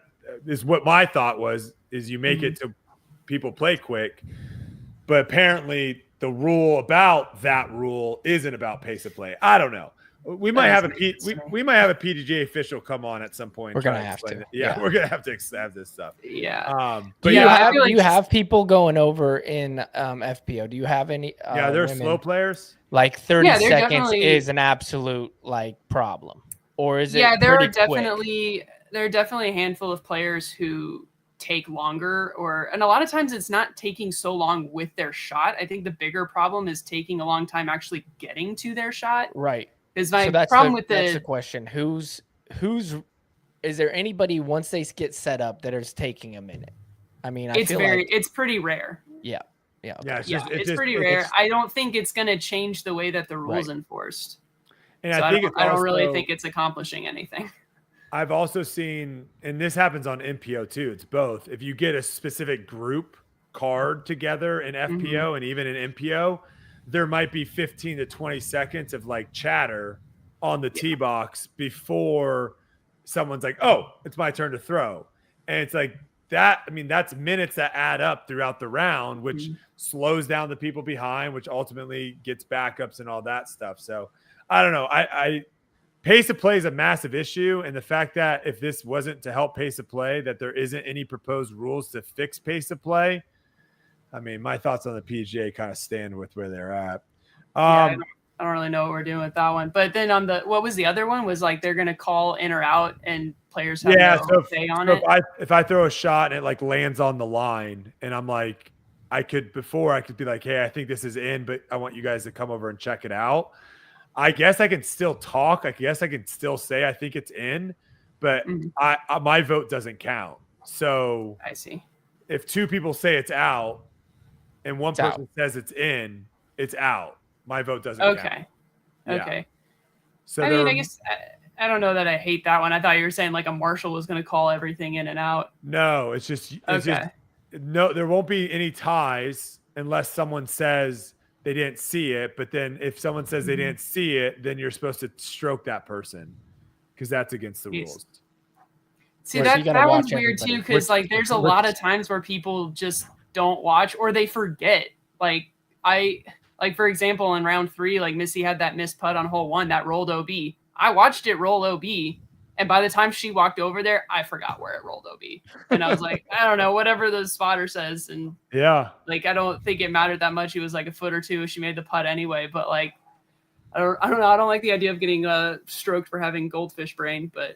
[SPEAKER 1] is what my thought was, is you make it to people play quick, but apparently the rule about that rule isn't about pace of play. I don't know. We might have we might have a PDGA official come on at some point.
[SPEAKER 2] We're gonna have to.
[SPEAKER 1] Yeah, we're gonna have to have this stuff.
[SPEAKER 5] Yeah.
[SPEAKER 2] But do you have people going over in FPO? Do you have any?
[SPEAKER 1] They're slow players.
[SPEAKER 2] 30 seconds is an absolute problem, or is it?
[SPEAKER 5] Yeah, there are definitely a handful of players who take longer, and a lot of times it's not taking so long with their shot. I think the bigger problem is taking a long time actually getting to their shot.
[SPEAKER 2] Right.
[SPEAKER 5] Is my problem with
[SPEAKER 2] that's the question. Who's is there anybody once they get set up that is taking a minute? I mean,
[SPEAKER 5] it's pretty rare.
[SPEAKER 2] Yeah. Yeah.
[SPEAKER 1] Okay.
[SPEAKER 5] It's pretty rare. I don't think it's going to change the way that the rules enforced. And so I don't really think it's accomplishing anything.
[SPEAKER 1] I've also seen, and this happens on MPO too, it's both. If you get a specific group card together in FPO and even in MPO, there might be 15 to 20 seconds of chatter on the tee box before someone's like, oh, it's my turn to throw. And it's that. I mean, that's minutes that add up throughout the round, which slows down the people behind, which ultimately gets backups and all that stuff. So I don't know. pace of play is a massive issue. And the fact that if this wasn't to help pace of play, that there isn't any proposed rules to fix pace of play. I mean, my thoughts on the PDGA kind of stand with where they're at.
[SPEAKER 5] I don't really know what we're doing with that one. But then on the, what was the other one? Was like they're going to call in or out and players have no say on it.
[SPEAKER 1] If I throw a shot and it like lands on the line and I'm like, I could be like, hey, I think this is in, but I want you guys to come over and check it out. I guess I can still talk. I guess I can still say I think it's in, but my vote doesn't count. So
[SPEAKER 5] I see.
[SPEAKER 1] If two people say it's out and one person says it's in, it's out. My vote doesn't count.
[SPEAKER 5] Okay.
[SPEAKER 1] Yeah.
[SPEAKER 5] So I mean, I guess I don't know that I hate that one. I thought you were saying like a marshal was going to call everything in and out.
[SPEAKER 1] No, it's just no. There won't be any ties unless someone says they didn't see it. But then if someone says they didn't see it, then you're supposed to stroke that person because that's against the rules.
[SPEAKER 5] See, that one's weird too, because like there's a lot of times where people just don't watch or they forget. Like for example, in round 3, like Missy had that missed putt on hole 1 that rolled OB. I watched it roll OB, and by the time she walked over there, I forgot where it rolled OB. And I was like, I don't know, whatever the spotter says. And like I don't think it mattered that much. It was like a foot or two. She made the putt anyway. But like, I don't know. I don't like the idea of getting stroked for having goldfish brain. But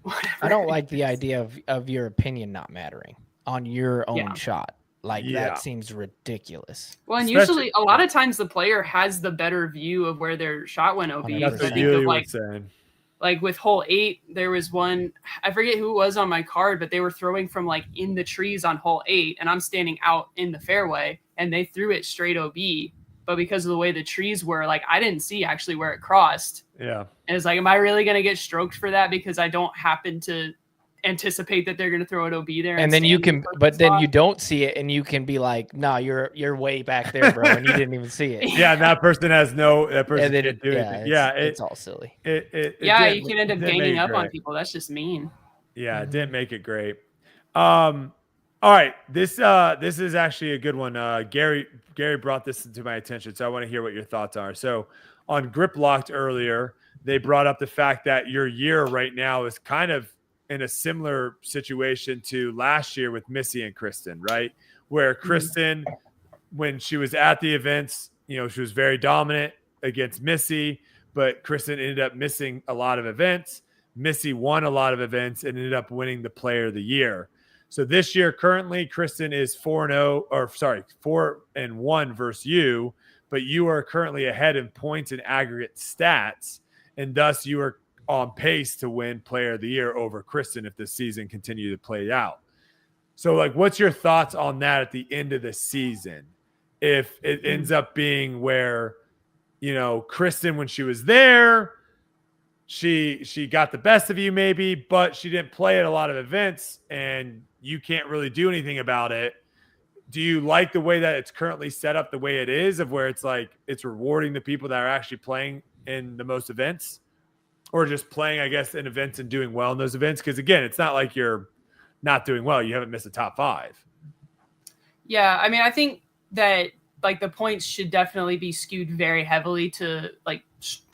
[SPEAKER 5] whatever.
[SPEAKER 2] I don't like the idea of your opinion not mattering on your own shot. Like that seems ridiculous.
[SPEAKER 5] Well, and usually a lot of times the player has the better view of where their shot went OB. I think of like with hole 8, there was one, I forget who it was on my card, but they were throwing from like in the trees on hole 8 and I'm standing out in the fairway and they threw it straight OB. But because of the way the trees were, like I didn't see actually where it crossed. Yeah. And it's like, am I really going to get stroked for that? Because I don't happen to anticipate that they're going to throw it OB there,
[SPEAKER 2] and then you can, but then you don't see it, and you can be like, "No, you're way back there, bro," and you didn't even see it.
[SPEAKER 1] Yeah, and that person has that person can't do anything.
[SPEAKER 2] It's all silly.
[SPEAKER 5] You can end up ganging up on people. That's just mean.
[SPEAKER 1] Yeah, it didn't make it great. All right, this is actually a good one. Gary brought this to my attention, so I want to hear what your thoughts are. So on Grip Locked earlier, they brought up the fact that your year right now is kind of in a similar situation to last year with Missy and Kristen, right? Where Kristen, when she was at the events, she was very dominant against Missy, but Kristen ended up missing a lot of events. Missy won a lot of events and ended up winning the Player of the Year. So this year, currently, Kristen is 4-1 versus you, but you are currently ahead in points and aggregate stats, and thus you are on pace to win Player of the Year over Kristen if the season continues to play out. So, like, what's your thoughts on that at the end of the season? If it ends up being where, Kristen, when she was there, she got the best of you maybe, but she didn't play at a lot of events and you can't really do anything about it. Do you like the way that it's currently set up the way it is, of where it's like it's rewarding the people that are actually playing in the most events? Or just playing, I guess, in events and doing well in those events? Because, again, it's not like you're not doing well. You haven't missed a top 5.
[SPEAKER 5] Yeah, I mean, I think that, like, the points should definitely be skewed very heavily to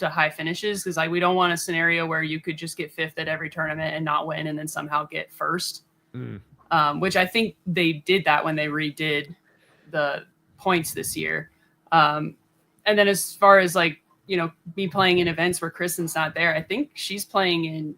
[SPEAKER 5] high finishes. Because, like, we don't want a scenario where you could just get 5th at every tournament and not win and then somehow get 1st. Which I think they did that when they redid the points this year. And then as far as, like, me playing in events where Kristen's not there, I think she's playing in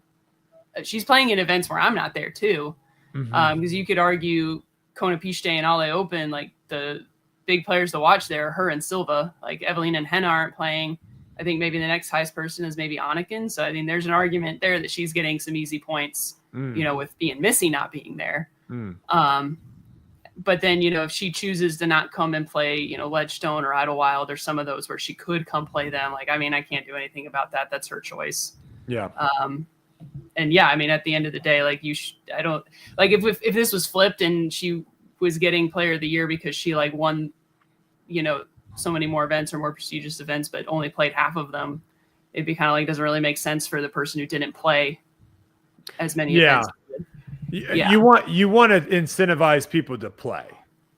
[SPEAKER 5] events where I'm not there too. Because you could argue Kona Pichte and Ale Open, like the big players to watch there are her and Silva. Like Evelyn and Henna aren't playing. I think maybe the next highest person is maybe Anakin. So I mean, there's an argument there that she's getting some easy points, with being Missy not being there. But then, if she chooses to not come and play, Ledgestone or Idlewild or some of those where she could come play them, like, I mean, I can't do anything about that. That's her choice. Yeah. And yeah, I mean, at the end of the day, like I don't like if this was flipped and she was getting Player of the Year because she like won, so many more events or more prestigious events, but only played half of them. It'd be kind of like, doesn't really make sense for the person who didn't play as many events.
[SPEAKER 1] Yeah. You want to incentivize people to play,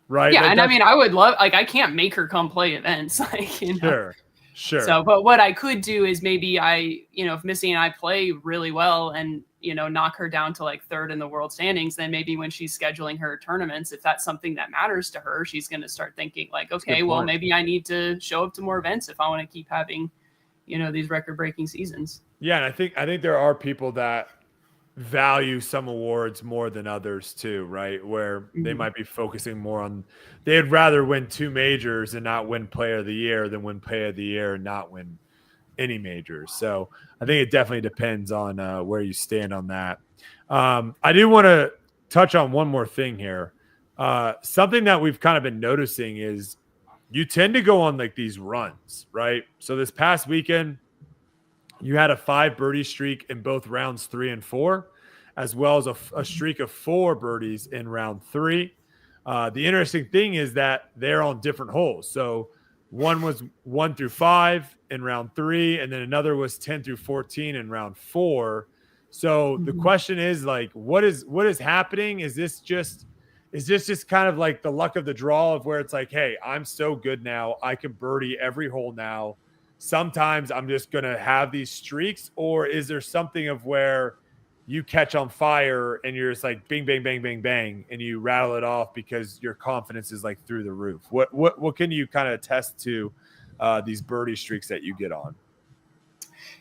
[SPEAKER 1] right?
[SPEAKER 5] Yeah, and I mean, I would love, like, I can't make her come play events, like,
[SPEAKER 1] Sure. Sure.
[SPEAKER 5] So, but what I could do is maybe if Missy and I play really well and, knock her down to like third in the world standings, then maybe when she's scheduling her tournaments, if that's something that matters to her, she's going to start thinking like, okay, well, maybe I need to show up to more events if I want to keep having, these record-breaking seasons.
[SPEAKER 1] Yeah, and I think there are people that value some awards more than others too, right? Where they might be focusing more on, they'd rather win 2 majors and not win player of the year than win player of the year and not win any majors. So I think it definitely depends on where you stand on that. I do want to touch on one more thing here. Something that we've kind of been noticing is you tend to go on like these runs, right? So this past weekend, you had a 5 birdie streak in both rounds 3 and 4, as well as a streak of 4 birdies in round 3. The interesting thing is that they're on different holes. So one was 1 through 5 in round 3, and then another was 10 through 14 in round 4. So the question is like, what is happening? Is this just kind of like the luck of the draw of where it's like, hey, I'm so good now, I can birdie every hole now. Sometimes I'm just going to have these streaks, or is there something of where you catch on fire and you're just like bing, bang, bang, bang, bang, and you rattle it off because your confidence is like through the roof? What can you kind of attest to these birdie streaks that you get on?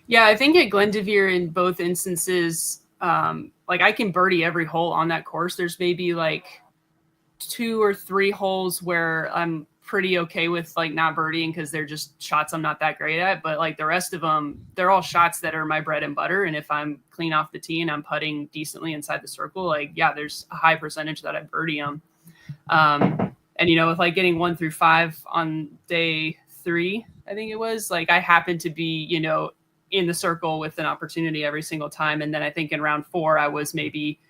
[SPEAKER 5] Yeah, I think at Glendoveer in both instances, like I can birdie every hole on that course. There's maybe like 2 or 3 holes where I'm pretty okay with like not birdieing because they're just shots I'm not that great at, but like the rest of them, they're all shots that are my bread and butter. And if I'm clean off the tee and I'm putting decently inside the circle, like, yeah, there's a high percentage that I birdie them. And with like getting 1 through 5 on day 3, I think it was, like I happened to be, in the circle with an opportunity every single time. And then I think in round 4, I was maybe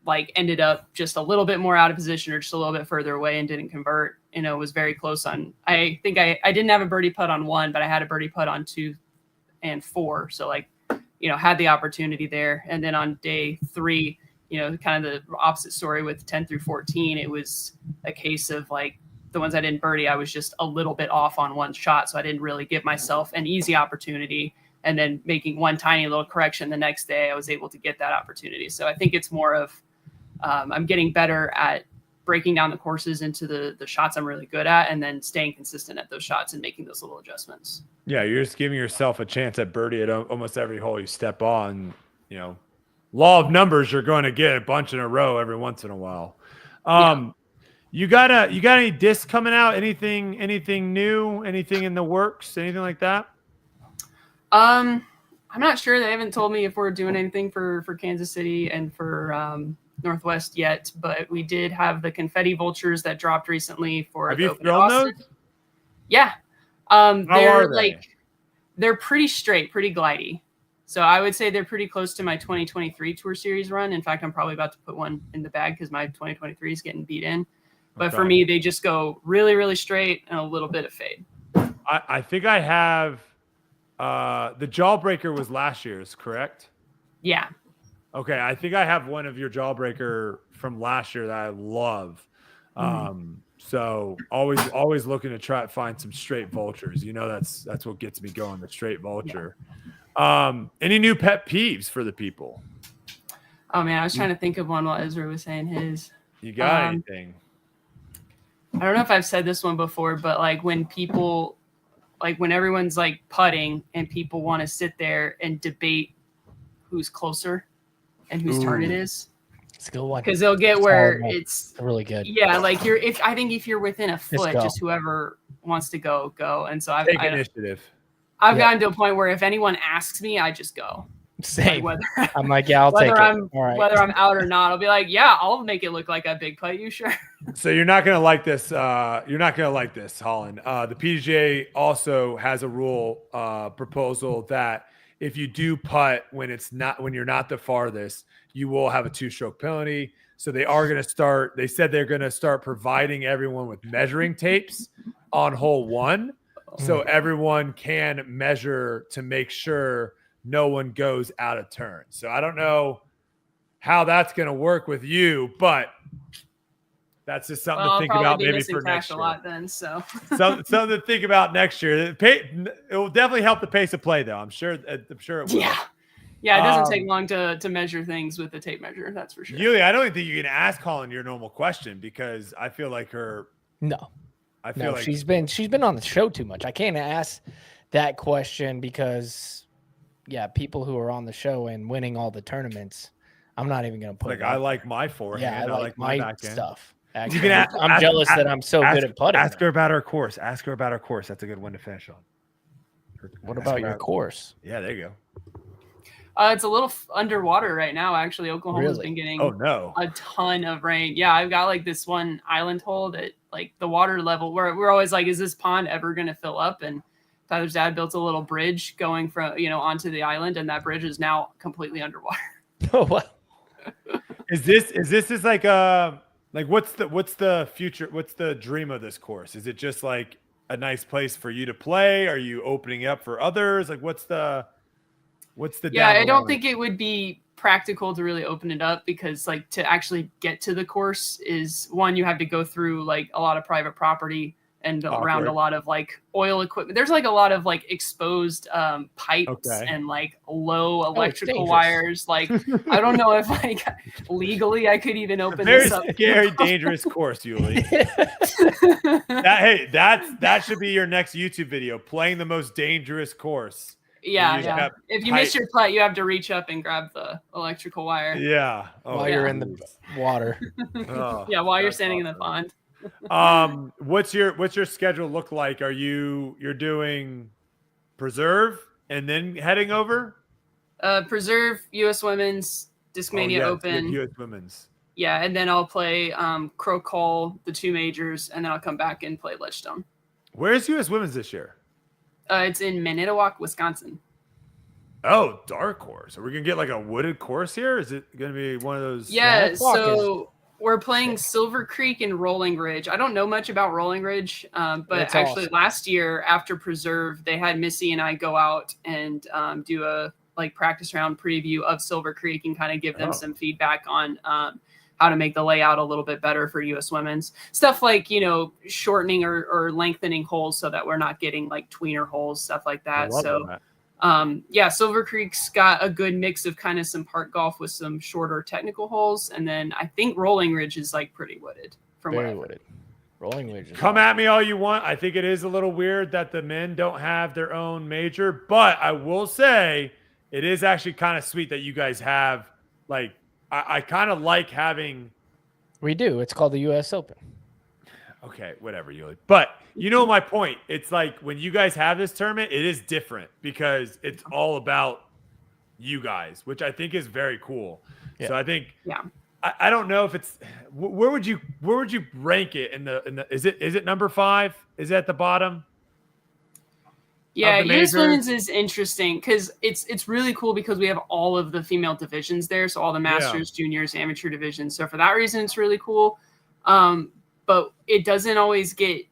[SPEAKER 5] like ended up just a little bit more out of position or just a little bit further away and didn't convert. It was very close on, I think I didn't have a birdie putt on 1, but I had a birdie putt on 2 and 4. So like, had the opportunity there. And then on day 3, kind of the opposite story with 10 through 14, it was a case of like the ones I didn't birdie, I was just a little bit off on one shot. So I didn't really give myself an easy opportunity. And then making one tiny little correction the next day, I was able to get that opportunity. So I think it's more of, I'm getting better at breaking down the courses into the shots I'm really good at, and then staying consistent at those shots and making those little adjustments.
[SPEAKER 1] Yeah, you're just giving yourself a chance at birdie at almost every hole you step on. Law of numbers, you're going to get a bunch in a row every once in a while. You got any discs coming out? Anything new? Anything in the works? Anything like that?
[SPEAKER 5] I'm not sure. They haven't told me if we're doing anything for Kansas City and for Northwest yet, but we did have the confetti vultures that dropped recently for.
[SPEAKER 1] Have you filmed those?
[SPEAKER 5] Yeah.
[SPEAKER 1] How are they?
[SPEAKER 5] Like, they're pretty straight, pretty glidey. So I would say they're pretty close to my 2023 Tour Series run. In fact, I'm probably about to put one in the bag because my 2023 is getting beat in. But for me, they just go really, really straight and a little bit of fade.
[SPEAKER 1] I think I have the Jawbreaker was last year's, correct?
[SPEAKER 5] Yeah.
[SPEAKER 1] Okay, I think I have one of your Jawbreaker from last year that I love. So always looking to try to find some straight vultures. That's what gets me going, the straight vulture. Yeah. Any new pet peeves for the people?
[SPEAKER 5] Oh man, I was trying to think of one while Ezra was saying his.
[SPEAKER 1] You got anything?
[SPEAKER 5] I don't know if I've said this one before, but like when people, like when everyone's like putting and people want to sit there and debate who's closer and whose turn it is.
[SPEAKER 2] It's a good one.
[SPEAKER 5] Because they'll get where it's
[SPEAKER 2] really good.
[SPEAKER 5] Yeah, like I think if you're within a foot, just whoever wants to go. And so I've
[SPEAKER 1] take initiative.
[SPEAKER 5] I've gotten to a point where if anyone asks me, I just go.
[SPEAKER 2] Same.
[SPEAKER 5] Like
[SPEAKER 2] I'm like, yeah, I'll take it. All right.
[SPEAKER 5] Whether I'm out or not, I'll be like, yeah, I'll make it look like a big putt. You sure?
[SPEAKER 1] So you're not gonna like this. You're not gonna like this, Holyn. The PDGA also has a rule proposal that if you do putt when you're not the farthest, you will have a 2-stroke penalty. So they are going to start. They said they're going to start providing everyone with measuring tapes on hole 1, so everyone can measure to make sure no one goes out of turn. So I don't know how that's going to work with you, but That's just something
[SPEAKER 5] Well,
[SPEAKER 1] to
[SPEAKER 5] I'll
[SPEAKER 1] think
[SPEAKER 5] probably
[SPEAKER 1] about
[SPEAKER 5] be
[SPEAKER 1] maybe
[SPEAKER 5] missing
[SPEAKER 1] for
[SPEAKER 5] cash
[SPEAKER 1] next
[SPEAKER 5] a
[SPEAKER 1] year.
[SPEAKER 5] lot then. So
[SPEAKER 1] Something to think about next year. It will definitely help the pace of play, though. I'm sure it will.
[SPEAKER 5] yeah, it doesn't take long to measure things with the tape measure. That's for sure.
[SPEAKER 1] Yulia, I don't even think you can ask Holyn your normal question because I feel like
[SPEAKER 2] she's been on the show too much. I can't ask that question because people who are on the show and winning all the tournaments, I'm not even going to put
[SPEAKER 1] like
[SPEAKER 2] it
[SPEAKER 1] I
[SPEAKER 2] out
[SPEAKER 1] like
[SPEAKER 2] there.
[SPEAKER 1] my forehand.
[SPEAKER 2] I like my
[SPEAKER 1] backhand
[SPEAKER 2] stuff.
[SPEAKER 1] You
[SPEAKER 2] Actually,
[SPEAKER 1] can
[SPEAKER 2] I'm jealous that I'm so good at putting.
[SPEAKER 1] Ask her about her course. Ask her about her course. That's a good one to finish on.
[SPEAKER 2] What about your course?
[SPEAKER 1] Yeah, there you go.
[SPEAKER 5] It's a little underwater right now. Actually, Oklahoma's been getting
[SPEAKER 1] a
[SPEAKER 5] ton of rain. Yeah, I've got like this one island hole that like the water level where we're always like, is this pond ever going to fill up? And Tyler's dad built a little bridge going from onto the island, and that bridge is now completely underwater.
[SPEAKER 2] Oh wow!
[SPEAKER 1] Is this like what's the future? What's the dream of this course? Is it just like a nice place for you to play? Are you opening up for others? Like what's the
[SPEAKER 5] I don't think it would be practical to really open it up because like to actually get to the course is one, you have to go through like a lot of private property and around a lot of like oil equipment. There's like a lot of like exposed pipes and like low electrical wires. Like I don't know if like legally I could even open this up.
[SPEAKER 1] Very scary, dangerous course, Yuli. That should be your next YouTube video, playing the most dangerous course.
[SPEAKER 5] Yeah. If you miss your putt, you have to reach up and grab the electrical wire.
[SPEAKER 1] Yeah.
[SPEAKER 2] While you're in the water.
[SPEAKER 5] While you're standing in the pond.
[SPEAKER 1] What's your schedule look like? You're doing Preserve and then heading over?
[SPEAKER 5] Preserve, US Women's, Discmania Open.
[SPEAKER 1] US Women's.
[SPEAKER 5] Yeah, and then I'll play Crow Call, the 2 majors, and then I'll come back and play Ledgestone.
[SPEAKER 1] Where's US Women's this year?
[SPEAKER 5] It's in Manitowoc, Wisconsin.
[SPEAKER 1] Oh, dark horse. Are we gonna get like a wooded course here? Is it gonna be one of those?
[SPEAKER 5] Yeah, so we're playing Silver Creek and Rolling Ridge. I don't know much about Rolling Ridge, but actually last year after Preserve, they had Missy and I go out and do a like practice round preview of Silver Creek and kind of give them some feedback on how to make the layout a little bit better for US Women's. Stuff like, shortening or lengthening holes so that we're not getting like tweener holes, stuff like that. Silver Creek's got a good mix of kind of some park golf with some shorter technical holes. And then I think Rolling Ridge is like pretty wooded.
[SPEAKER 2] Very wooded. Rolling Ridge.
[SPEAKER 1] Come at me all you want. I think it is a little weird that the men don't have their own major, but I will say it is actually kind of sweet that you guys have like, I kind of like having.
[SPEAKER 2] We do. It's called the U.S. Open.
[SPEAKER 1] Okay, whatever, Yuli. But you know my point. It's like when you guys have this tournament, it is different because it's all about you guys, which I think is very cool. Yeah. So I think, I don't know if it's where would you rank it in the is it number 5? Is it at the bottom?
[SPEAKER 5] Yeah, US Women's is interesting because it's really cool because we have all of the female divisions there. So all the masters, juniors, amateur divisions. So for that reason, it's really cool. But it doesn't always get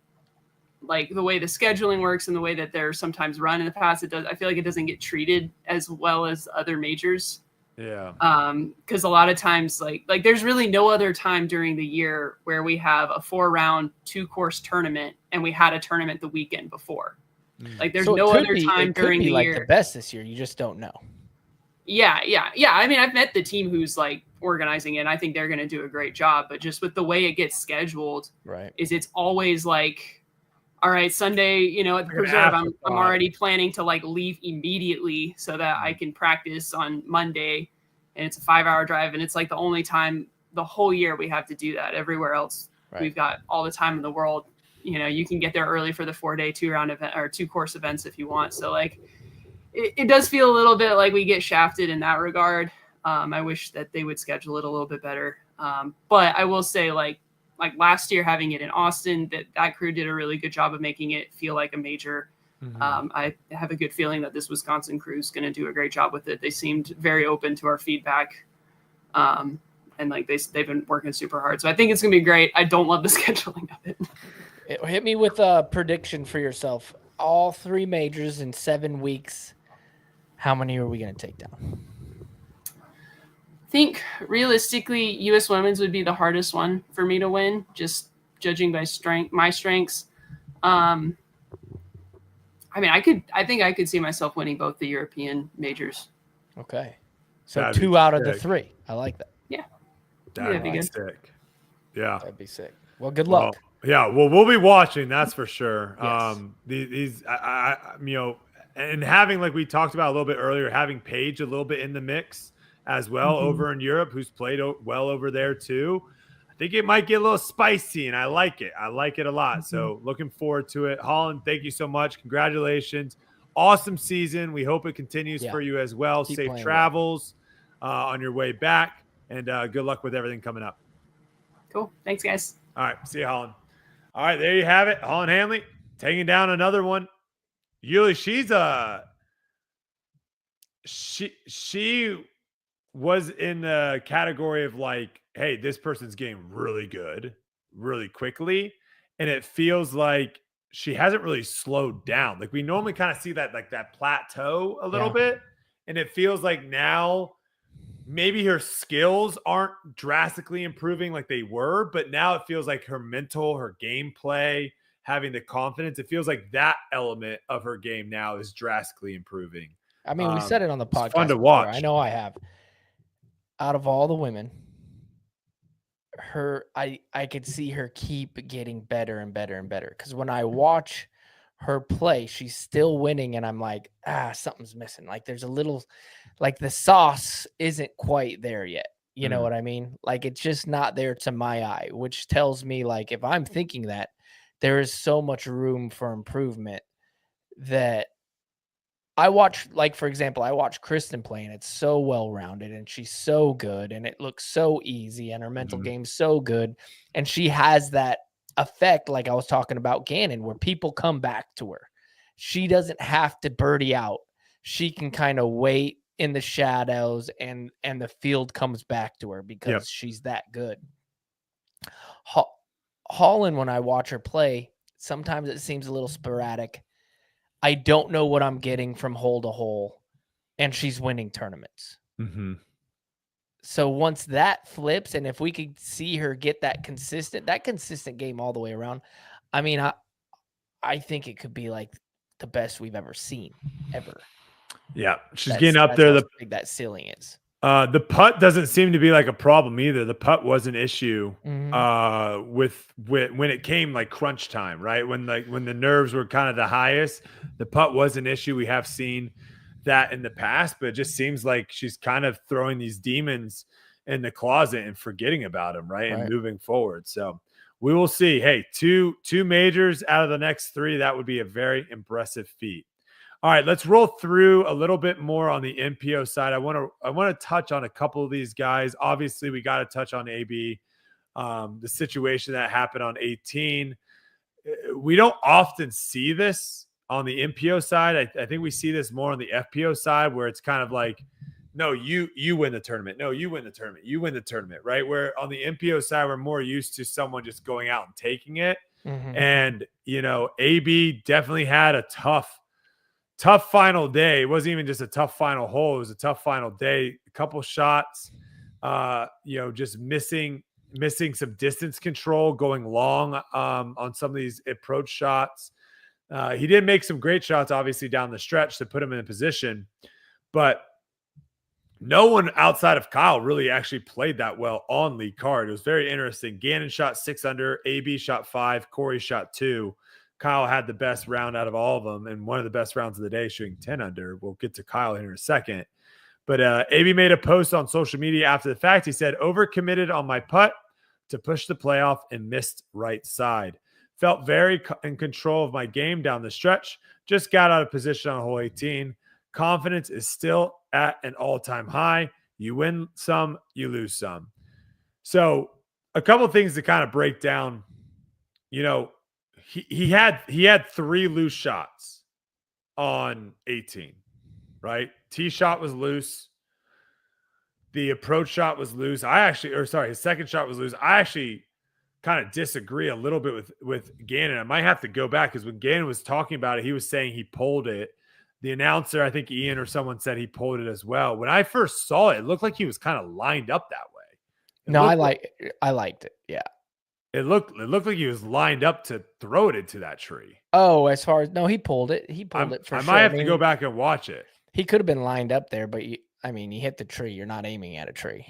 [SPEAKER 5] like the way the scheduling works and the way that they're sometimes run in the past. I feel like it doesn't get treated as well as other majors.
[SPEAKER 1] Yeah.
[SPEAKER 5] Because a lot of times like there's really no other time during the year where we have a 4-round 2-course tournament and we had a tournament the weekend before. Like there's no other time during the year.
[SPEAKER 2] Like the best this year, you just don't know.
[SPEAKER 5] Yeah. I mean, I've met the team who's like organizing it. And I think they're going to do a great job. But just with the way it gets scheduled, it's always like, all right, Sunday, at the Preserve, I'm already planning to like leave immediately so that I can practice on Monday. And it's a 5-hour drive, and it's like the only time the whole year we have to do that. Everywhere else, we've got all the time in the world. You can get there early for the 4-day 2-round event or 2-course events if you want. So like, it does feel a little bit like we get shafted in that regard. I wish that they would schedule it a little bit better. But I will say like last year having it in Austin, that crew did a really good job of making it feel like a major. Mm-hmm. I have a good feeling that this Wisconsin crew is going to do a great job with it. They seemed very open to our feedback. And like they've been working super hard. So I think it's going to be great. I don't love the scheduling of it.
[SPEAKER 2] Hit me with a prediction for yourself. All 3 majors in 7 weeks. How many are we going to take down?
[SPEAKER 5] think realistically, U.S. women's would be the hardest one for me to win, just judging by my strengths. I mean, I think I could see myself winning both the European majors.
[SPEAKER 2] Okay. So
[SPEAKER 1] That'd be
[SPEAKER 2] 2 out of the
[SPEAKER 1] sick.
[SPEAKER 2] 3. I like that.
[SPEAKER 5] Yeah.
[SPEAKER 1] That'd
[SPEAKER 5] be
[SPEAKER 1] be
[SPEAKER 5] good.
[SPEAKER 1] sick. Yeah.
[SPEAKER 2] That'd be sick. Well, good
[SPEAKER 1] Well,
[SPEAKER 2] luck.
[SPEAKER 1] yeah. Well, we'll be watching. That's for sure.
[SPEAKER 2] Yes.
[SPEAKER 1] These, you know, and having, like we talked about a little bit earlier, having Paige a little bit in the mix as well over in Europe, who's played well over there too. I think it might get a little spicy, and I like it. I like it a lot. So looking forward to it. Holyn, thank you so much. Congratulations. Awesome season. We hope it continues for you as well.
[SPEAKER 2] Keep
[SPEAKER 1] Safe
[SPEAKER 2] playing
[SPEAKER 1] travels on your way back, and good luck with everything coming up.
[SPEAKER 5] Cool. Thanks, guys.
[SPEAKER 1] All right. See you, Holyn. All right. There you have it. Holyn Handley taking down another one. Yuli, she was in the category of like, hey, this person's getting really good really quickly. And it feels like she hasn't really slowed down. Like we normally kind of see that, like that plateau a little bit. And it feels like now maybe her skills aren't drastically improving like they were, but now it feels like her mental, her gameplay, having the confidence, it feels like that element of her game now is drastically improving.
[SPEAKER 2] I mean, we said it on the podcast.
[SPEAKER 1] It's fun to
[SPEAKER 2] before.
[SPEAKER 1] watch.
[SPEAKER 2] I know I have. Out of all the women, I could see her keep getting better and better and better. Because when I watch her play, she's still winning, and I'm like, something's missing. Like there's a little, like the sauce isn't quite there yet. You know what I mean? Like it's just not there to my eye, which tells me like if I'm thinking that, there is so much room for improvement that I watch, like, for example, I watch Kristen play and it's so well-rounded and she's so good and it looks so easy and her mental game's so good. And she has that effect, like I was talking about Gannon, where people come back to her. She doesn't have to birdie out. She can kind of wait in the shadows and the field comes back to her because she's that good. Holyn, when I watch her play, sometimes it seems a little sporadic. I don't know what I'm getting from hole to hole, and she's winning tournaments. So once that flips, and if we could see her get that consistent game all the way around, I mean, I think it could be like the best we've ever seen, ever.
[SPEAKER 1] Yeah, she's getting up there.
[SPEAKER 2] How big that ceiling is.
[SPEAKER 1] The putt doesn't seem to be like a problem either. The putt was an issue with when it came like crunch time, right? When the nerves were kind of the highest, the putt was an issue. We have seen that in the past, but it just seems like she's kind of throwing these demons in the closet and forgetting about them, right? And moving forward. So we will see. Hey, two majors out of the next 3. That would be a very impressive feat. All right, let's roll through a little bit more on the MPO side. I want to touch on a couple of these guys. Obviously, we got to touch on AB, the situation that happened on 18. We don't often see this on the MPO side. I think we see this more on the FPO side, where it's kind of like, no, you win the tournament. No, you win the tournament. You win the tournament, right? Where on the MPO side, we're more used to someone just going out and taking it. And, you know, AB definitely had a tough final day. It wasn't even just a tough final hole. It was a tough final day. A couple shots, you know, just missing some distance control, going long on some of these approach shots. He did make some great shots, obviously, down the stretch to put him in a position. But no one outside of Kyle really actually played that well on lead card. It was very interesting. Gannon shot 6 under. AB shot 5. Corey shot 2. Kyle had the best round out of all of them and one of the best rounds of the day, shooting 10 under. We'll get to Kyle here in a second. But AB made a post on social media after the fact. He said, overcommitted on my putt to push the playoff and missed right side. Felt very in control of my game down the stretch. Just got out of position on hole 18. Confidence is still at an all-time high. You win some, you lose some. So a couple of things to kind of break down. You know, he had 3 loose shots on 18, right? Tee shot was loose. The approach shot was loose. His second shot was loose. I actually kind of disagree a little bit with Gannon. I might have to go back because when Gannon was talking about it, he was saying he pulled it. the announcer, I think Ian or someone said he pulled it as well. When I first saw it, it looked like he was kind of lined up that way.
[SPEAKER 2] No, I liked it. Yeah.
[SPEAKER 1] It looked like he was lined up to throw it into that tree.
[SPEAKER 2] Oh, as far as no, he pulled it. He pulled it for
[SPEAKER 1] I
[SPEAKER 2] sure.
[SPEAKER 1] might have to go back and watch it.
[SPEAKER 2] He could have been lined up there, but you hit the tree. You're not aiming at a tree.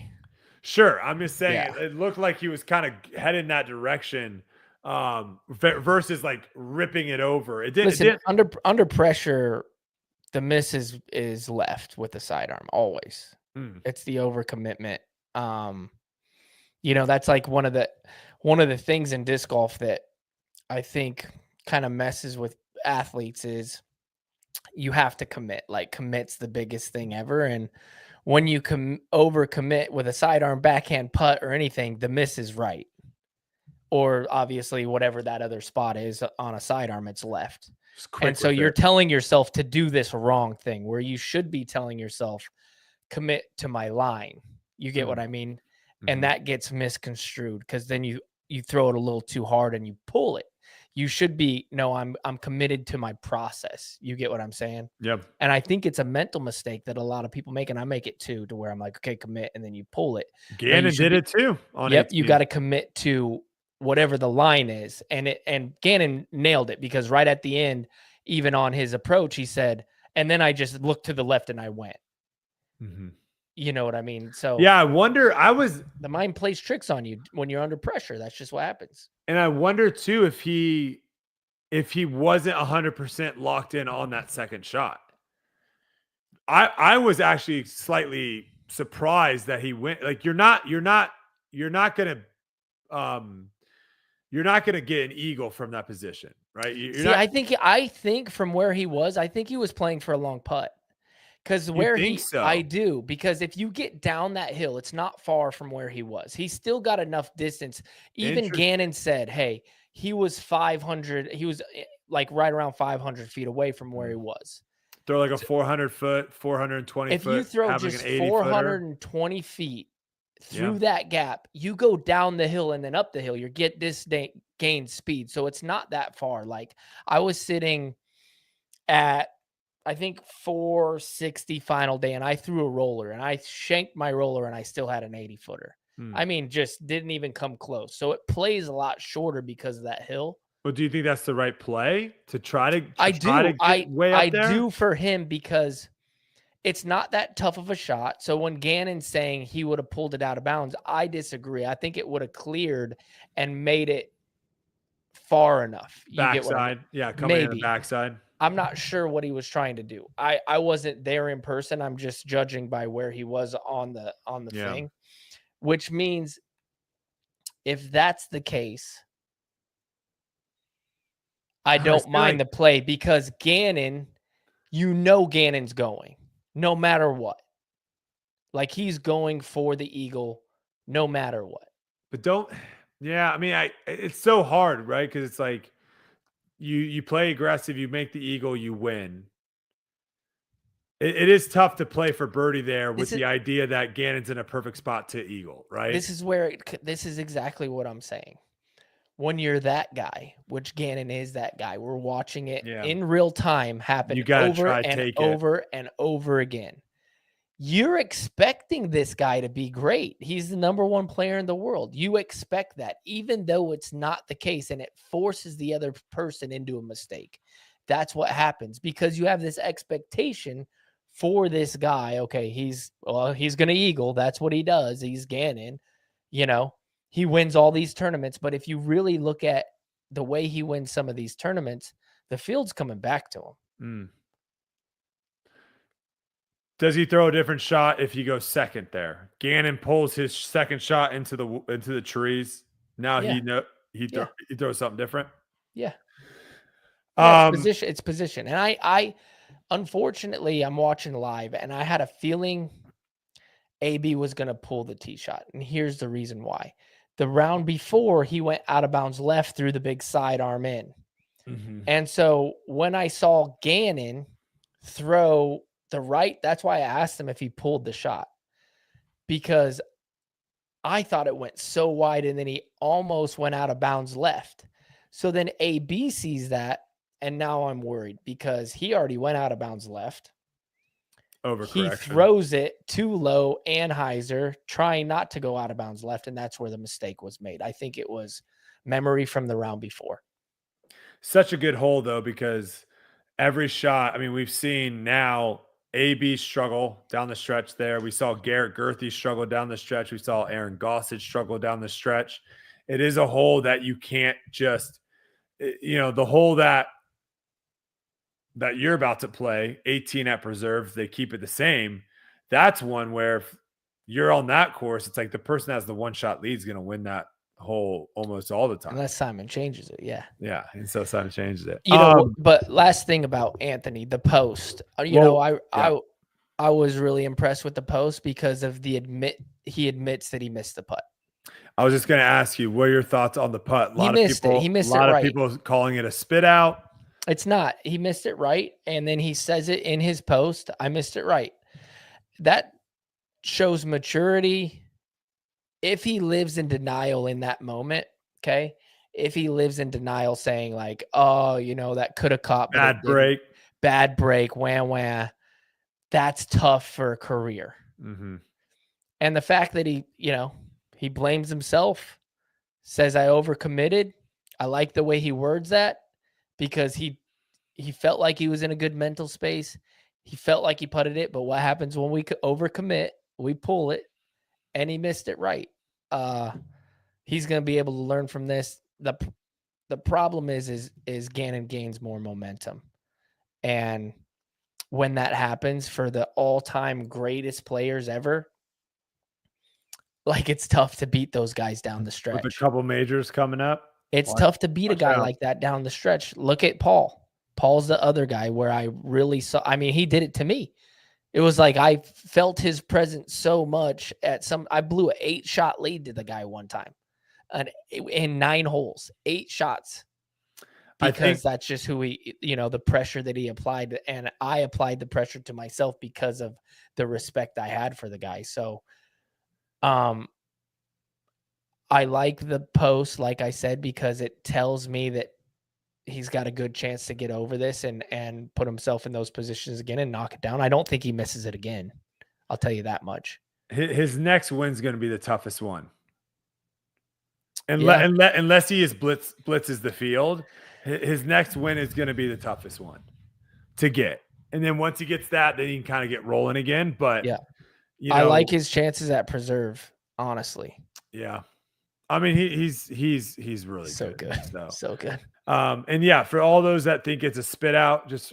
[SPEAKER 1] Sure, I'm just saying
[SPEAKER 2] Yeah.
[SPEAKER 1] it looked like he was kind of headed in that direction, versus like ripping it over. It did.
[SPEAKER 2] Listen, under pressure, the miss is left with the sidearm always. It's the overcommitment. That's like one of the things in disc golf that I think kind of messes with athletes is you have to commit. Like commit's the biggest thing ever, and when you overcommit with a sidearm backhand putt or anything, the miss is right. Or obviously whatever that other spot is on a sidearm, it's left. And so you're telling yourself to do this wrong thing where you should be telling yourself, commit to my line. You get what I mean? Mm-hmm. And that gets misconstrued because then you throw it a little too hard and you pull it. You should be, no, I'm committed to my process. You get what I'm saying?
[SPEAKER 1] Yep.
[SPEAKER 2] And I think it's a mental mistake that a lot of people make, and I make it too, to where I'm like, okay, commit, and then you pull it.
[SPEAKER 1] Gannon did it too.
[SPEAKER 2] Yep, you got to commit to whatever the line is, and Gannon nailed it because right at the end, even on his approach, he said, and then I just looked to the left and I went. Mm-hmm. You know what I mean? So
[SPEAKER 1] yeah, I wonder.
[SPEAKER 2] The mind plays tricks on you when you're under pressure. That's just what happens.
[SPEAKER 1] And I wonder too if he wasn't 100% locked in on that second shot. I was actually slightly surprised that he went. Like you're not gonna get an eagle from that position, right?
[SPEAKER 2] I think from where he was, I think he was playing for a long putt. Because I do, because if you get down that hill, it's not far from where he was. He's still got enough distance. Even Gannon said, hey, he was 500. He was like right around 500 feet away from where he was.
[SPEAKER 1] Throw like a 400 foot, 420
[SPEAKER 2] if
[SPEAKER 1] foot.
[SPEAKER 2] You throw just 420 feet through that gap, you go down the hill and then up the hill, you get this gain speed. So it's not that far. Like I was sitting at, I think 460 final day, and I threw a roller and I shanked my roller and I still had an 80 footer. I mean, just didn't even come close. So it plays a lot shorter because of that hill.
[SPEAKER 1] Well, do you think that's the right play to try to?
[SPEAKER 2] I do for him because it's not that tough of a shot. So when Gannon's saying he would have pulled it out of bounds, I disagree. I think it would have cleared and made it far enough.
[SPEAKER 1] Backside, coming in the backside.
[SPEAKER 2] I'm not sure what he was trying to do. I wasn't there in person. I'm just judging by where he was on the thing, which means if that's the case, I don't mind the play because Gannon, Gannon's going no matter what. Like he's going for the eagle no matter what.
[SPEAKER 1] But it's so hard, right? Because it's like, you play aggressive, you make the eagle, you win. It is tough to play for birdie there with the idea that Gannon's in a perfect spot to eagle, right?
[SPEAKER 2] This is exactly what I'm saying. When you're that guy, which Gannon is that guy, we're watching it in real time happen over and over again. You're expecting this guy to be great. He's the number one player in the world. You expect that, even though it's not the case, and it forces the other person into a mistake. That's what happens because you have this expectation for this guy. Okay, he's going to eagle. That's what he does. He's Gannon. He wins all these tournaments. But if you really look at the way he wins some of these tournaments, the field's coming back to him.
[SPEAKER 1] Does he throw a different shot if he goes second there? Gannon pulls his second shot into the trees. Now he throws something different.
[SPEAKER 2] Yeah. It's position. And I unfortunately I'm watching live and I had a feeling AB was going to pull the tee shot. And here's the reason why. The round before he went out of bounds left through the big sidearm in. Mm-hmm. And so when I saw Gannon throw the right, that's why I asked him if he pulled the shot, because I thought it went so wide and then he almost went out of bounds left. So then AB sees that And now I'm worried because he already went out of bounds left. He
[SPEAKER 1] Overcorrection.
[SPEAKER 2] throws it too low, Anheuser trying not to go out of bounds left, and that's where the mistake was made. I think it was memory from the round before.
[SPEAKER 1] Such a good hole, though, because every shot, I mean, we've seen now AB struggle down the stretch there. We saw Garrett Gerthy struggle down the stretch. We saw Aaron Gossage struggle down the stretch. It is a hole that you can't just, the hole that you're about to play, 18 at preserve, they keep it the same. That's one where if you're on that course, it's like the person that has the one-shot lead is going to win that hole almost all the time.
[SPEAKER 2] Unless Simon changes it, yeah.
[SPEAKER 1] Yeah, and so Simon changes it.
[SPEAKER 2] But last thing about Anthony, the post. I was really impressed with the post because of he admits that he missed the putt.
[SPEAKER 1] I was just going to ask you, what are your thoughts on the putt?
[SPEAKER 2] He missed it. He missed it
[SPEAKER 1] right. A lot of
[SPEAKER 2] right.
[SPEAKER 1] people calling it a spit out.
[SPEAKER 2] It's not. He missed it right, and then he says it in his post. I missed it right. That shows maturity. If he lives in denial in that moment, okay? If he lives in denial saying like, oh, that could have caught.
[SPEAKER 1] Bad break,
[SPEAKER 2] wah. That's tough for a career.
[SPEAKER 1] Mm-hmm.
[SPEAKER 2] And the fact that he blames himself, says I overcommitted. I like the way he words that because he felt like he was in a good mental space. He felt like he putted it, but what happens when we overcommit? We pull it, and he missed it right. He's going to be able to learn from this. The problem is Gannon gains more momentum, and when that happens for the all-time greatest players ever, like it's tough to beat those guys down the stretch.
[SPEAKER 1] With a couple majors coming up,
[SPEAKER 2] it's tough to beat a guy like that down the stretch. Look at Paul. Paul's the other guy where I really saw. I mean, he did it to me. It was like I felt his presence so much I blew an 8-shot lead to the guy one time, in 9 holes, 8 shots. Because that's just who the pressure that he applied, and I applied the pressure to myself because of the respect I had for the guy. So, I like the post, like I said, because it tells me that he's got a good chance to get over this and put himself in those positions again and knock it down. I don't think he misses it again. I'll tell you that much.
[SPEAKER 1] His next win's going to be the toughest one. Unless he is blitzes the field, his next win is going to be the toughest one to get. And then once he gets that, then he can kind of get rolling again. But
[SPEAKER 2] yeah, I like his chances at preserve, honestly.
[SPEAKER 1] Yeah. I mean, he's really
[SPEAKER 2] so good. So good.
[SPEAKER 1] And yeah, for all those that think it's a spit out, just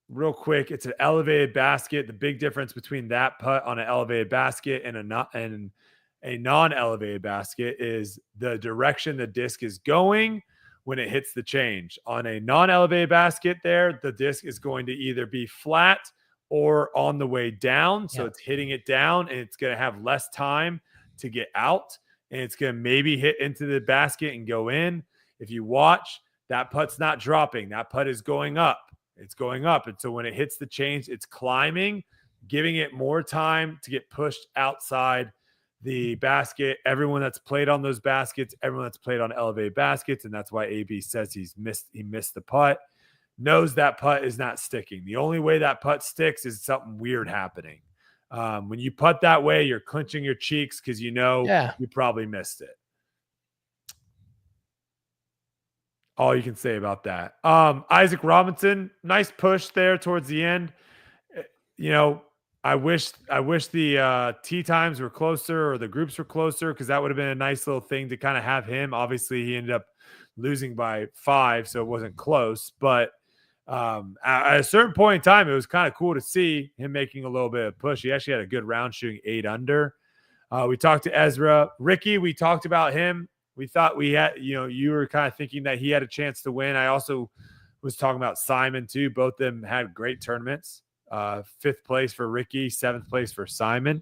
[SPEAKER 1] real quick, it's an elevated basket. The big difference between that putt on an elevated basket and a non-elevated basket is the direction the disc is going when it hits the change. On a non-elevated basket there, the disc is going to either be flat or on the way down. So it's hitting it down, and it's going to have less time to get out, and it's going to maybe hit into the basket and go in. If you watch, that putt's not dropping. That putt is going up. It's going up. And so when it hits the change, it's climbing, giving it more time to get pushed outside the basket. Everyone that's played on those baskets, everyone that's played on elevated baskets, and that's why AB says he missed the putt, knows that putt is not sticking. The only way that putt sticks is something weird happening. When you putt that way, you're clenching your cheeks because you probably missed it. All you can say about that. Isaac Robinson, nice push there towards the end. I wish the tee times were closer or the groups were closer, because that would have been a nice little thing to kind of have him. Obviously, he ended up losing by 5, so it wasn't close. But at a certain point in time, it was kind of cool to see him making a little bit of push. He actually had a good round, shooting 8 under. We talked to Ezra. Ricky, we talked about him. We thought we had, you were kind of thinking that he had a chance to win. I also was talking about Simon too. Both of them had great tournaments. 5th place for Ricky, 7th place for Simon.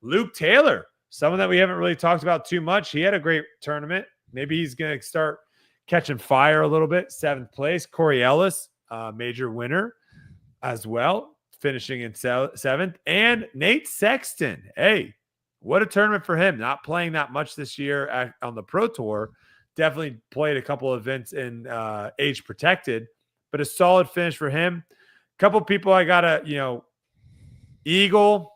[SPEAKER 1] Luke Taylor, someone that we haven't really talked about too much. He had a great tournament. Maybe he's going to start catching fire a little bit. 7th place. Corey Ellis, major winner as well, finishing in 7th. And Nate Sexton. Hey, what a tournament for him. Not playing that much this year on the Pro Tour. Definitely played a couple of events in age protected, but a solid finish for him. A couple people I gotta, Eagle.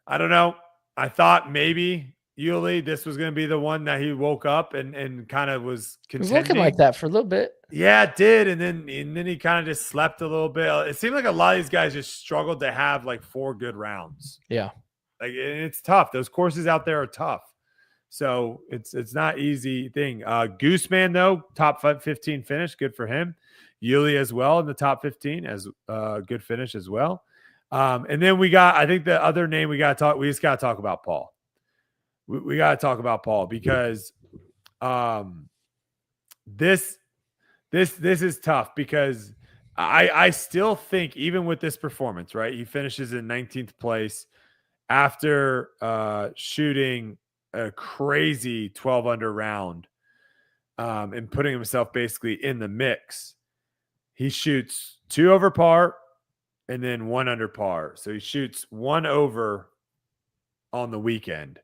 [SPEAKER 1] I don't know. I thought maybe Yuli, this was going to be the one that he woke up and kind of was
[SPEAKER 2] It was
[SPEAKER 1] contending.
[SPEAKER 2] looking like that for a little bit.
[SPEAKER 1] Yeah, it did. And then he kind of just slept a little bit. It seemed like a lot of these guys just struggled to have like 4 good rounds.
[SPEAKER 2] Yeah.
[SPEAKER 1] Like, and it's tough. Those courses out there are tough. So it's not easy thing. Gooseman, though, top 15 finish. Good for him. Yuli as well in the top 15 as good finish as well. And then I think the other name we just got to talk about Paul. We got to talk about Paul because this is tough because I still think even with this performance, right? He finishes in 19th place after shooting a crazy 12 under round and putting himself basically in the mix. He shoots 2 over par and then 1 under par. So he shoots 1 over on the weekend.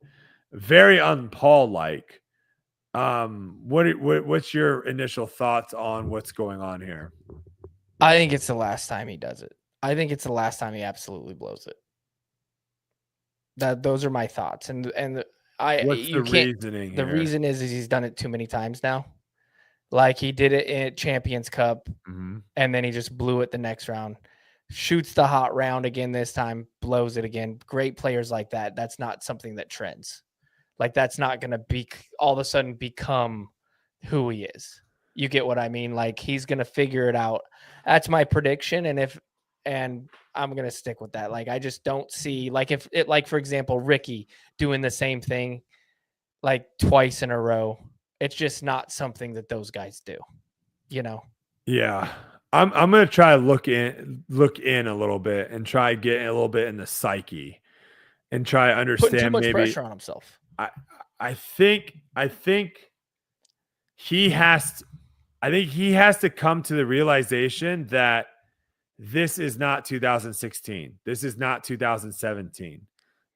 [SPEAKER 1] Very un-Paul like. What's your initial thoughts on what's going on here?
[SPEAKER 2] I think it's the last time he does it. I think it's the last time he absolutely blows it. Those are my thoughts. And
[SPEAKER 1] What's the reasoning
[SPEAKER 2] The
[SPEAKER 1] here?
[SPEAKER 2] reason is he's done it too many times now. Like he did it in Champions Cup, and then he just blew it the next round. Shoots the hot round again this time, blows it again. Great players like that. That's not something that trends. Like that's not going to be all of a sudden become who he is. You get what I mean? Like he's going to figure it out. That's my prediction. And I'm going to stick with that. Like I just don't see like for example, Ricky doing the same thing like twice in a row. It's just not something that those guys do,
[SPEAKER 1] Yeah. I'm going to try to look in a little bit and try getting a little bit in the psyche and try to understand
[SPEAKER 2] putting too much
[SPEAKER 1] maybe
[SPEAKER 2] pressure on himself.
[SPEAKER 1] I think he has to come to the realization that this is not 2016. This is not 2017.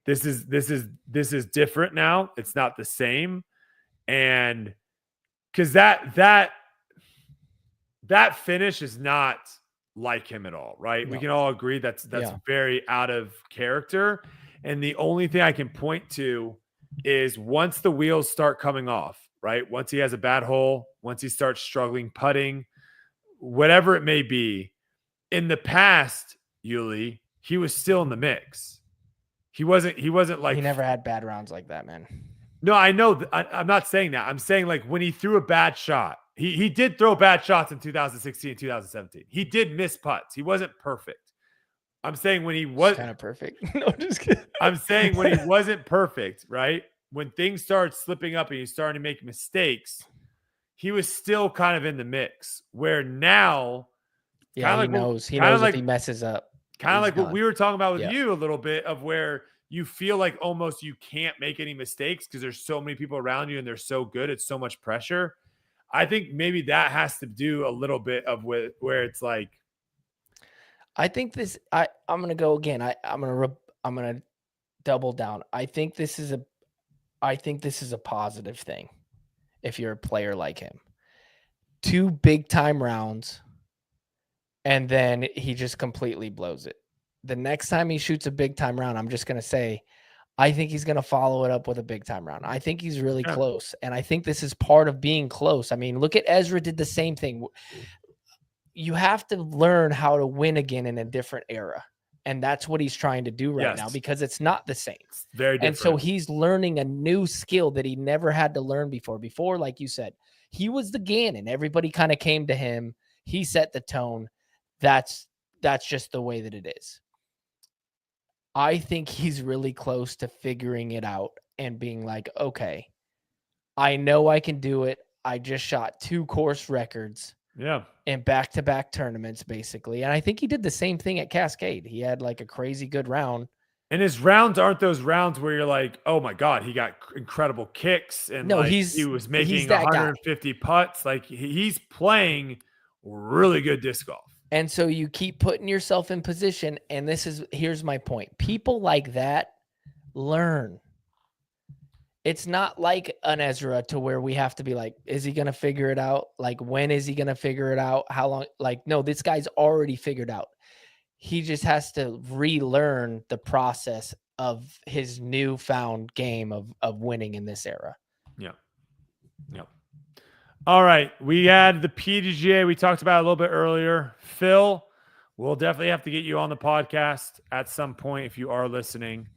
[SPEAKER 1] This is different now. It's not the same. And because that finish is not like him at all, right?
[SPEAKER 2] No.
[SPEAKER 1] We can all agree that's very out of character. And the only thing I can point to is once the wheels start coming off, right? Once he has a bad hole, once he starts struggling putting, whatever it may be, in the past, Yuli, he was still in the mix. He wasn't like
[SPEAKER 2] he never had bad rounds like that, man.
[SPEAKER 1] No, I know. I'm not saying that. I'm saying like when he threw a bad shot, he did throw bad shots in 2016 and 2017. He did miss putts. He wasn't perfect. I'm saying when he was
[SPEAKER 2] kind of perfect. No, just kidding.
[SPEAKER 1] I'm saying when he wasn't perfect, right? When things started slipping up and he's starting to make mistakes, he was still kind of in the mix. Where now,
[SPEAKER 2] yeah, he knows. He knows if he messes up.
[SPEAKER 1] Kind of like
[SPEAKER 2] done.
[SPEAKER 1] what we were talking about with you a little bit of where you feel like almost you can't make any mistakes because there's so many people around you and they're so good. It's so much pressure. I think maybe that has to do a little bit of where it's like.
[SPEAKER 2] I think this. I'm gonna go again. I'm gonna double down. I think this is a positive thing. If you're a player like him, 2 big time rounds, and then he just completely blows it. The next time he shoots a big time round, I'm just gonna say, I think he's gonna follow it up with a big time round. I think he's really close, and I think this is part of being close. I mean, look at Ezra did the same thing. You have to learn how to win again in a different era. And that's what he's trying to do right now because it's not the same.
[SPEAKER 1] It's very different.
[SPEAKER 2] And so he's learning a new skill that he never had to learn before. Before, like you said, he was the Gannon. Everybody kind of came to him. He set the tone. That's just the way that it is. I think he's really close to figuring it out and being like, okay, I know I can do it. I just shot 2 course records.
[SPEAKER 1] Yeah.
[SPEAKER 2] In back-to-back tournaments, basically. And I think he did the same thing at Cascade. He had like a crazy good round.
[SPEAKER 1] And his rounds aren't those rounds where you're like, oh my God, he got incredible kicks. And
[SPEAKER 2] no,
[SPEAKER 1] like he was making 150 putts. Like he's playing really good disc golf.
[SPEAKER 2] And so you keep putting yourself in position. And here's my point. People like that learn. it's not like an Ezra to where we have to be like, is he going to figure it out? Like, when is he going to figure it out? How long? Like, no, this guy's already figured out. He just has to relearn the process of his newfound game of winning in this era.
[SPEAKER 1] Yeah. Yep. All right. We had the PDGA. We talked about it a little bit earlier. Phil, we'll definitely have to get you on the podcast at some point if you are listening.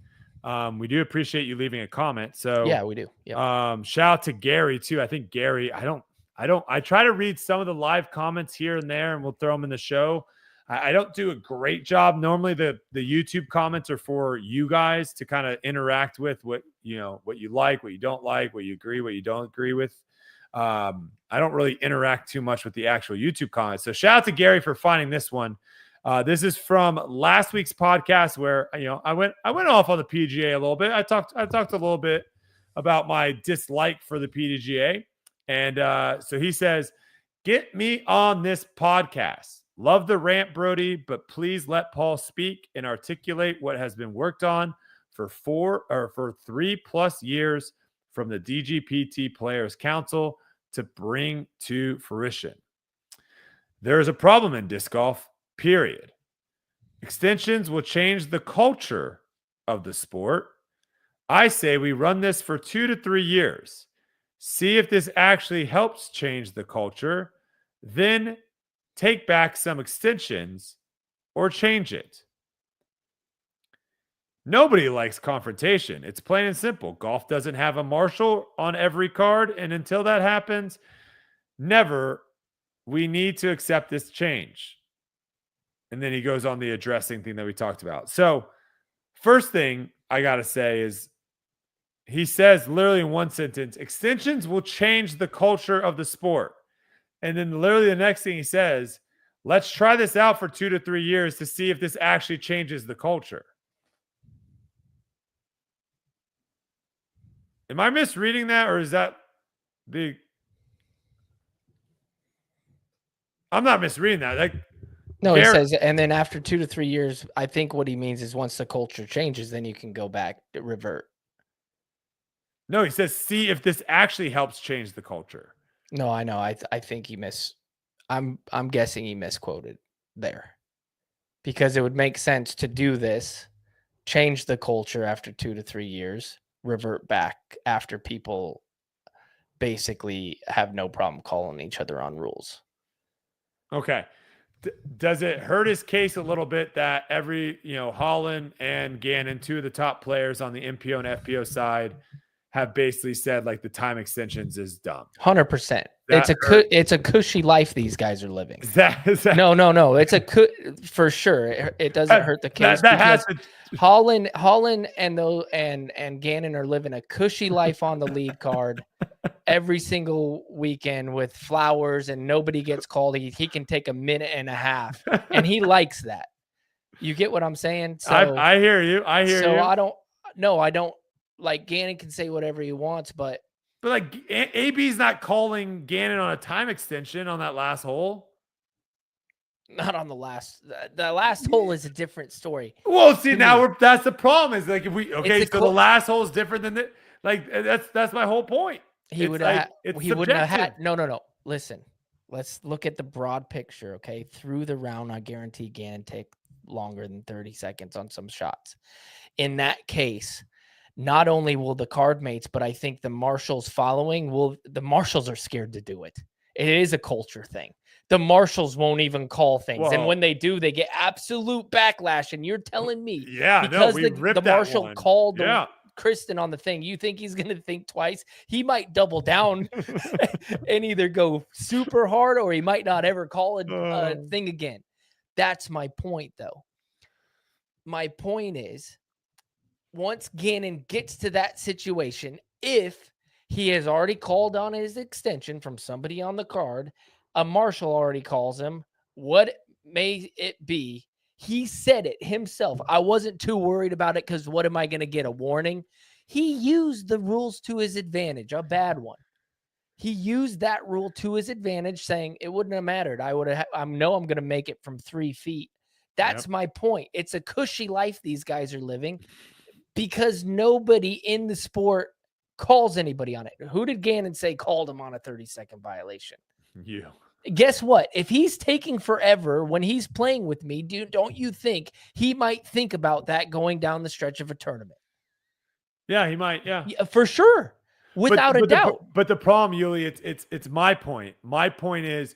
[SPEAKER 1] We do appreciate you leaving a comment. So
[SPEAKER 2] yeah, we do. Yep.
[SPEAKER 1] Shout out to Gary too. I think Gary, I try to read some of the live comments here and there and we'll throw them in the show. I don't do a great job. Normally the YouTube comments are for you guys to kind of interact with what you like, what you don't like, what you agree, what you don't agree with. I don't really interact too much with the actual YouTube comments. So shout out to Gary for finding this one. This is from last week's podcast where I went off on the PDGA a little bit. I talked a little bit about my dislike for the PDGA, and so he says, "Get me on this podcast. Love the rant, Brodie, but please let Paul speak and articulate what has been worked on for 3+ years from the DGPT Players Council to bring to fruition. There is a problem in disc golf. Period. Extensions will change the culture of the sport. I say we run this for 2 to 3 years. See if this actually helps change the culture. Then take back some extensions or change it. Nobody likes confrontation. It's plain and simple. Golf doesn't have a marshal on every card. And until that happens, we need to accept this change." And then he goes on the addressing thing that we talked about. So first thing I got to say is he says literally in one sentence, extensions will change the culture of the sport. And then literally the next thing he says, let's try this out for 2 to 3 years to see if this actually changes the culture. Am I misreading that, or is that I'm not misreading that.
[SPEAKER 2] No, he says, and then after 2 to 3 years, I think what he means is once the culture changes, then you can go back, revert.
[SPEAKER 1] No, he says, see if this actually helps change the culture.
[SPEAKER 2] No, I know. I think I'm guessing he misquoted there, because it would make sense to do this, change the culture after 2 to 3 years, revert back after people basically have no problem calling each other on rules.
[SPEAKER 1] Okay. Does it hurt his case a little bit that every, Holyn and Gannon, 2 of the top players on the MPO and FPO side, have basically said like the time extensions is dumb?
[SPEAKER 2] 100%. It's a cushy life these guys are living.
[SPEAKER 1] Is that
[SPEAKER 2] No. It's for sure. It doesn't hurt the case.
[SPEAKER 1] That has to...
[SPEAKER 2] Holyn and Gannon are living a cushy life on the lead card every single weekend with flowers, and nobody gets called. He can take a minute and a half, and he likes that. You get what I'm saying? So
[SPEAKER 1] I hear you.
[SPEAKER 2] So I don't like Gannon can say whatever he wants, but
[SPEAKER 1] like AB's not calling Gannon on a time extension on that last hole.
[SPEAKER 2] Not on the last. The last hole is a different story.
[SPEAKER 1] Well, see, that's the problem. Is like the last hole is different than the that's my whole point.
[SPEAKER 2] He wouldn't have had. No. Listen, let's look at the broad picture. Okay, through the round, I guarantee Gannon take longer than 30 seconds on some shots. In that case, not only will the card mates, but I think the marshals following the marshals are scared to do it. It is a culture thing. The marshals won't even call things. And when they do, they get absolute backlash. And you're telling me, because the marshal called Kristen on the thing, you think he's going to think twice? He might double down and either go super hard, or he might not ever call a thing again. That's my point, though. My point is, once Gannon gets to that situation, if he has already called on his extension from somebody on the card, a marshal already calls him, what may it be? He said it himself. I wasn't too worried about it because what am I going to get, a warning? He used the rules to his advantage, a bad one. He used that rule to his advantage, saying it wouldn't have mattered. I know I'm going to make it from 3 feet. That's my point. It's a cushy life these guys are living, because nobody in the sport calls anybody on it. Who did Gannon say called him on a 30-second violation?
[SPEAKER 1] You.
[SPEAKER 2] Guess what? If he's taking forever when he's playing with me, don't you think he might think about that going down the stretch of a tournament?
[SPEAKER 1] Yeah, he might. Yeah,
[SPEAKER 2] for sure, without a doubt.
[SPEAKER 1] But the problem, Yuli, it's my point. My point is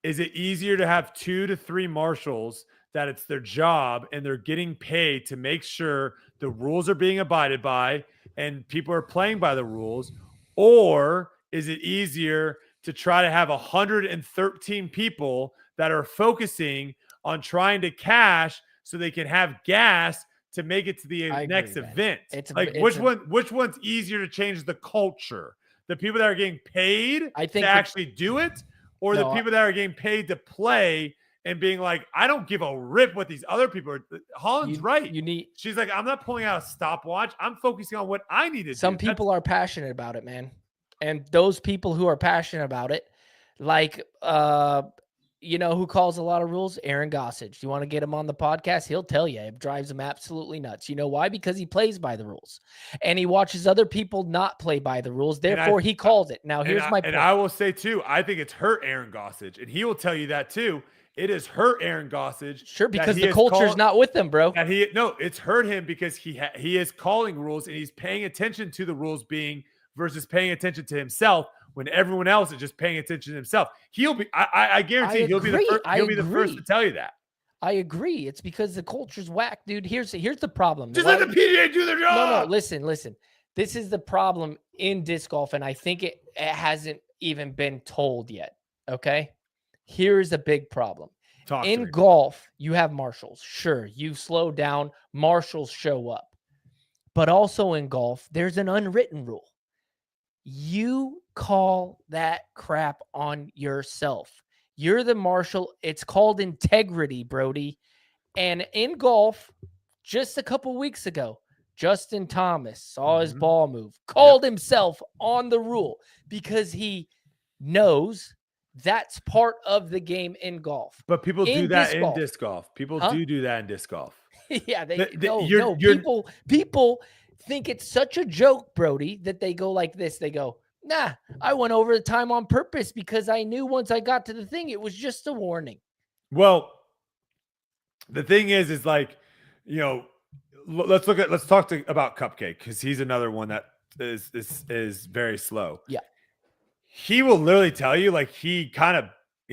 [SPEAKER 1] it easier to have 2 to 3 marshals that it's their job and they're getting paid to make sure the rules are being abided by and people are playing by the rules, or is it easier to try to have 113 people that are focusing on trying to cash so they can have gas to make it to the next event? Which one's easier to change the culture? The people that are getting paid to actually do it, or the people that are getting paid to play and being like, I don't give a rip what these other people are. Holland's right. She's like, I'm not pulling out a stopwatch. I'm focusing on what I need to do.
[SPEAKER 2] Some people are passionate about it, man. And those people who are passionate about it, like, you know who calls a lot of rules? Aaron Gossage. Do you want to get him on the podcast? He'll tell you. It drives him absolutely nuts. You know why? Because he plays by the rules. And he watches other people not play by the rules. Therefore, he calls it. Now, here's my point.
[SPEAKER 1] And I will say, too, I think it's hurt Aaron Gossage. And he will tell you that, too. It has hurt Aaron Gossage.
[SPEAKER 2] Sure, because the culture's not with him, bro.
[SPEAKER 1] It's hurt him because he is calling rules and he's paying attention to the rules versus paying attention to himself when everyone else is just paying attention to himself. I guarantee he'll be the first to tell you that.
[SPEAKER 2] I agree. It's because the culture's whack, dude. Here's the problem.
[SPEAKER 1] Just let the PDGA do their job.
[SPEAKER 2] No, listen. This is the problem in disc golf, and I think it hasn't even been told yet. Okay? Here's a big problem. In golf, you have marshals. Sure, you slow down, marshals show up. But also in golf, there's an unwritten rule. You call that crap on yourself. You're the marshal. It's called integrity, Brodie. And in golf, just a couple weeks ago, Justin Thomas saw his ball move, called himself on the rule because he knows that's part of the game in golf.
[SPEAKER 1] But people do that in disc golf. People do that in disc golf.
[SPEAKER 2] Yeah, people think it's such a joke, Brodie, that they go like this. They go, nah, I went over the time on purpose because I knew once I got to the thing, it was just a warning.
[SPEAKER 1] Well, the thing is like, you know, let's talk about Cupcake because he's another one that is very slow.
[SPEAKER 2] Yeah.
[SPEAKER 1] He will literally tell you, like, he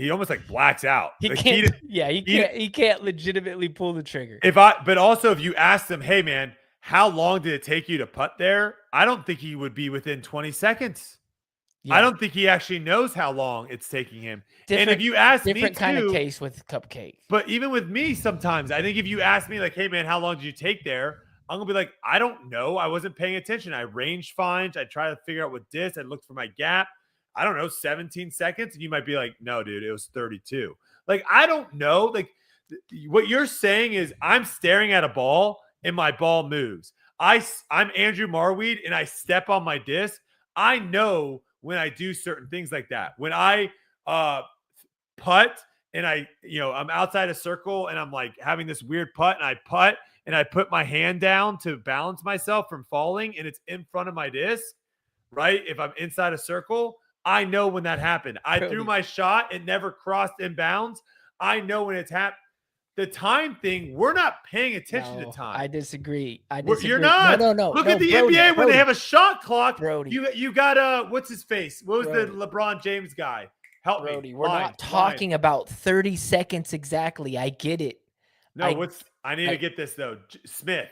[SPEAKER 1] almost like blacks out.
[SPEAKER 2] He can't legitimately pull the trigger.
[SPEAKER 1] But also if you ask him, hey man, how long did it take you to putt there? I don't think he would be within 20 seconds. Yeah. I don't think he actually knows how long it's taking him. And if you ask me,
[SPEAKER 2] different kind of case with Cupcake.
[SPEAKER 1] But even with me, sometimes I think if you ask me, like, hey man, how long did you take there? I'm gonna be like, I don't know. I wasn't paying attention. I ranged fines. I tried to figure out what disc. I looked for my gap. I don't know, 17 seconds. And you might be like, no, dude, it was 32. Like, I don't know. Like, what you're saying is I'm staring at a ball and my ball moves. I'm Andrew Marweed and I step on my disc. I know when I do certain things like that. When I putt and I'm outside a circle and I'm like having this weird putt and I putt and I put my hand down to balance myself from falling and it's in front of my disc, right? If I'm inside a circle, I know when that happened. I threw my shot. It never crossed inbounds. I know when it's happened. The time thing, we're not paying attention to time.
[SPEAKER 2] I disagree.
[SPEAKER 1] You're not.
[SPEAKER 2] No.
[SPEAKER 1] Look at the NBA when they have a shot clock.
[SPEAKER 2] Brodie.
[SPEAKER 1] You got what's his face? What was the LeBron James guy? Help me.
[SPEAKER 2] We're not talking about 30 seconds exactly. I get it.
[SPEAKER 1] No, I need to get this though. Smith.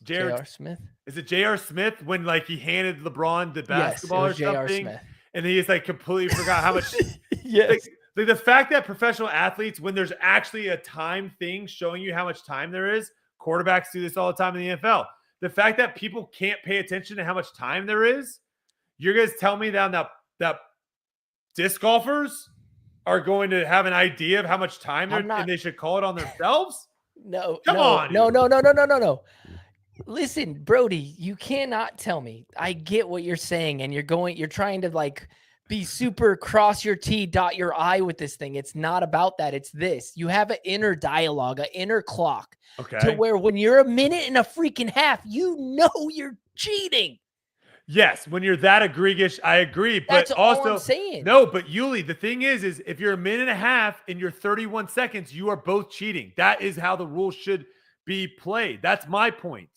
[SPEAKER 2] J.R. Smith.
[SPEAKER 1] Is it J.R. Smith when like he handed LeBron the basketball or something? Smith. And he's like completely forgot how much.
[SPEAKER 2] Yes.
[SPEAKER 1] Like the fact that professional athletes, when there's actually a time thing showing you how much time there is, quarterbacks do this all the time in the NFL. The fact that people can't pay attention to how much time there is, you're going to tell me that disc golfers are going to have an idea of how much time and they should call it on themselves?
[SPEAKER 2] No.
[SPEAKER 1] Come on.
[SPEAKER 2] No. Listen, Brodie, you cannot tell me. I get what you're saying, and you're trying to like be super cross your T, dot your I with this thing. It's not about that. It's this. You have an inner dialogue, an inner clock.
[SPEAKER 1] Okay.
[SPEAKER 2] To where when you're a minute and a freaking half, you know you're cheating.
[SPEAKER 1] Yes, when you're that egregious, I agree. But
[SPEAKER 2] That's all
[SPEAKER 1] also,
[SPEAKER 2] I'm saying.
[SPEAKER 1] no, but Yuli, the thing is if you're a minute and a half and you're 31 seconds, you are both cheating. That is how the rule should be played. That's my point.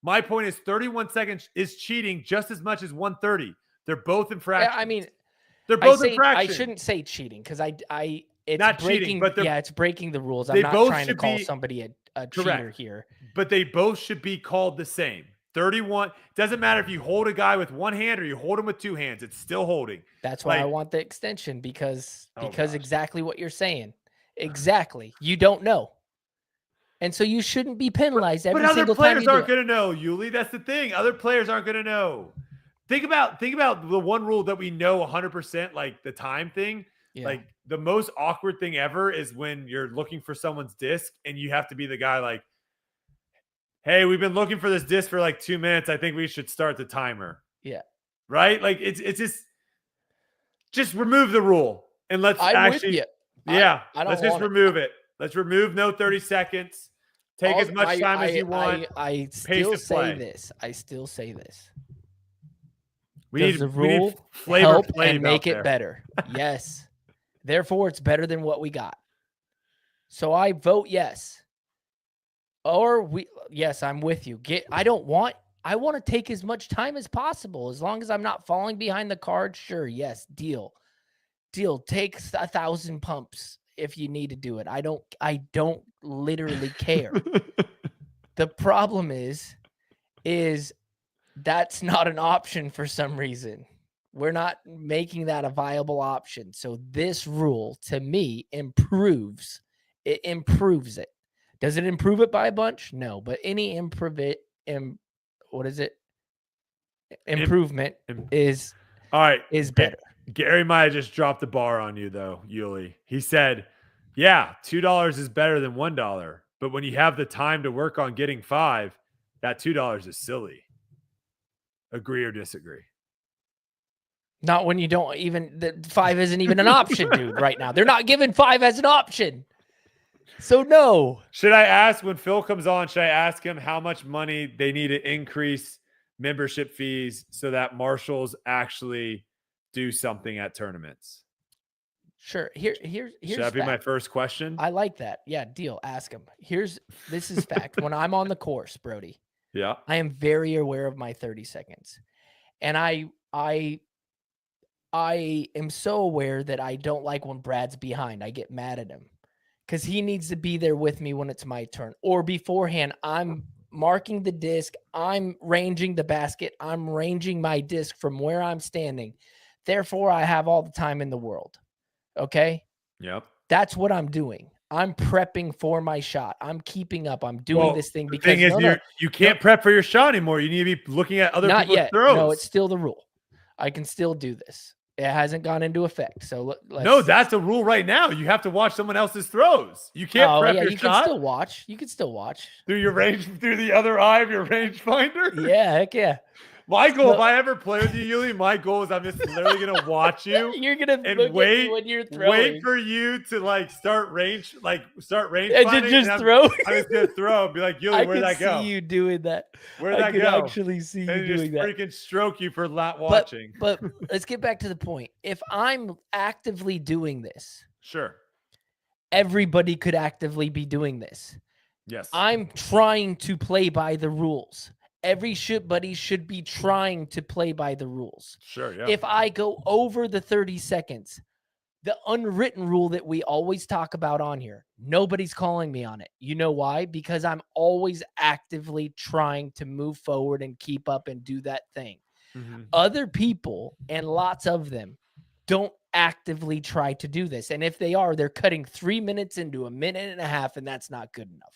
[SPEAKER 1] My point is 31 seconds is cheating just as much as 130. They're both infractions.
[SPEAKER 2] Yeah, I mean,
[SPEAKER 1] they're both infractions.
[SPEAKER 2] I shouldn't say cheating because it's
[SPEAKER 1] not
[SPEAKER 2] breaking,
[SPEAKER 1] cheating, but
[SPEAKER 2] it's breaking the rules. I'm
[SPEAKER 1] they
[SPEAKER 2] not
[SPEAKER 1] both
[SPEAKER 2] trying to
[SPEAKER 1] should
[SPEAKER 2] call
[SPEAKER 1] be-
[SPEAKER 2] somebody a cheater
[SPEAKER 1] Correct.
[SPEAKER 2] here.
[SPEAKER 1] But they both should be called the same. 31 doesn't matter if you hold a guy with one hand or you hold him with two hands. It's still holding.
[SPEAKER 2] That's why I
[SPEAKER 1] Like-
[SPEAKER 2] want the extension because
[SPEAKER 1] gosh.
[SPEAKER 2] exactly what you're saying. Exactly. You don't know. And so you shouldn't be penalized every
[SPEAKER 1] But other
[SPEAKER 2] single time
[SPEAKER 1] players
[SPEAKER 2] you do
[SPEAKER 1] aren't
[SPEAKER 2] it.
[SPEAKER 1] going to know, Yuli. That's the thing. Other players aren't going to know. Think about the one rule that we know 100%, like the time thing.
[SPEAKER 2] Yeah.
[SPEAKER 1] Like the most awkward thing ever is when you're looking for someone's disc and you have to be the guy like, hey, we've been looking for this disc for like 2 minutes. I think we should start the timer.
[SPEAKER 2] Yeah.
[SPEAKER 1] Right? Like it's just remove the rule and let's
[SPEAKER 2] I'm
[SPEAKER 1] actually
[SPEAKER 2] with you.
[SPEAKER 1] yeah,
[SPEAKER 2] I don't
[SPEAKER 1] let's just
[SPEAKER 2] want it.
[SPEAKER 1] remove it. Let's remove no 30 seconds. Take as much time as you want.
[SPEAKER 2] I still
[SPEAKER 1] of
[SPEAKER 2] say
[SPEAKER 1] play.
[SPEAKER 2] this. I still say this.
[SPEAKER 1] We
[SPEAKER 2] Does
[SPEAKER 1] need
[SPEAKER 2] the
[SPEAKER 1] we need
[SPEAKER 2] rule
[SPEAKER 1] flavor
[SPEAKER 2] help
[SPEAKER 1] Flav
[SPEAKER 2] and make
[SPEAKER 1] out
[SPEAKER 2] it
[SPEAKER 1] there.
[SPEAKER 2] better? Yes. Therefore, it's better than what we got. So I vote yes. Yes, I'm with you. I want to take as much time as possible. As long as I'm not falling behind the card, sure, yes, deal. Take 1,000 pumps if you need to do it. I don't literally care. The problem is that's not an option for some reason. We're not making that a viable option. So this rule to me improves it. Does it improve it by a bunch? No, but any improvement is
[SPEAKER 1] All right.
[SPEAKER 2] is better.
[SPEAKER 1] Gary might have just dropped the bar on you though, Yuli. He said, yeah, $2 is better than $1. But when you have the time to work on getting 5, that $2 is silly. Agree or disagree?
[SPEAKER 2] Not when you don't even, the 5 isn't even an option, dude, right now. They're not giving 5 as an option. So no.
[SPEAKER 1] Should I ask when Phil comes on, should I ask him how much money they need to increase membership fees so that marshals actually do something at tournaments?
[SPEAKER 2] Sure. Here's
[SPEAKER 1] should that be my first question?
[SPEAKER 2] I like that. Yeah, deal. Ask him. This is fact. When I'm on the course, Brodie,
[SPEAKER 1] yeah,
[SPEAKER 2] I am very aware of my 30 seconds. And I am so aware that I don't like when Brad's behind. I get mad at him because he needs to be there with me when it's my turn. Or beforehand, I'm marking the disc. I'm ranging the basket. I'm ranging my disc from where I'm standing. Therefore, I have all the time in the world. Okay?
[SPEAKER 1] Yep.
[SPEAKER 2] That's what I'm doing. I'm prepping for my shot. I'm keeping up. I'm doing this thing because
[SPEAKER 1] the thing is, you can't prep for your shot anymore. You need to be looking at other
[SPEAKER 2] not
[SPEAKER 1] people's
[SPEAKER 2] yet.
[SPEAKER 1] throws.
[SPEAKER 2] No, it's still the rule. I can still do this. It hasn't gone into effect. So
[SPEAKER 1] no, that's a rule right now. You have to watch someone else's throws. You can't prep your
[SPEAKER 2] you
[SPEAKER 1] shot.
[SPEAKER 2] You can still watch
[SPEAKER 1] Through the other eye of your rangefinder.
[SPEAKER 2] Yeah, heck yeah.
[SPEAKER 1] My goal, if I ever play with you, Yuli, my goal is I'm just literally gonna watch you.
[SPEAKER 2] You're gonna
[SPEAKER 1] and wait
[SPEAKER 2] when you're throwing.
[SPEAKER 1] Wait for you to start range
[SPEAKER 2] and
[SPEAKER 1] finding,
[SPEAKER 2] just
[SPEAKER 1] and
[SPEAKER 2] throw.
[SPEAKER 1] I'm just gonna throw and be like, Yuli, where'd that go?
[SPEAKER 2] I can see you doing that.
[SPEAKER 1] Where'd that go?
[SPEAKER 2] I can actually see you
[SPEAKER 1] and
[SPEAKER 2] doing that.
[SPEAKER 1] Freaking stroke you for not watching.
[SPEAKER 2] But let's get back to the point. If I'm actively doing this,
[SPEAKER 1] sure,
[SPEAKER 2] everybody could actively be doing this.
[SPEAKER 1] Yes,
[SPEAKER 2] I'm trying to play by the rules. Every buddy should be trying to play by the rules.
[SPEAKER 1] Sure, yeah.
[SPEAKER 2] If I go over the 30 seconds, the unwritten rule that we always talk about on here, nobody's calling me on it. You know why? Because I'm always actively trying to move forward and keep up and do that thing. Mm-hmm. Other people, and lots of them, don't actively try to do this. And if they are, they're cutting 3 minutes into a minute and a half, and that's not good enough.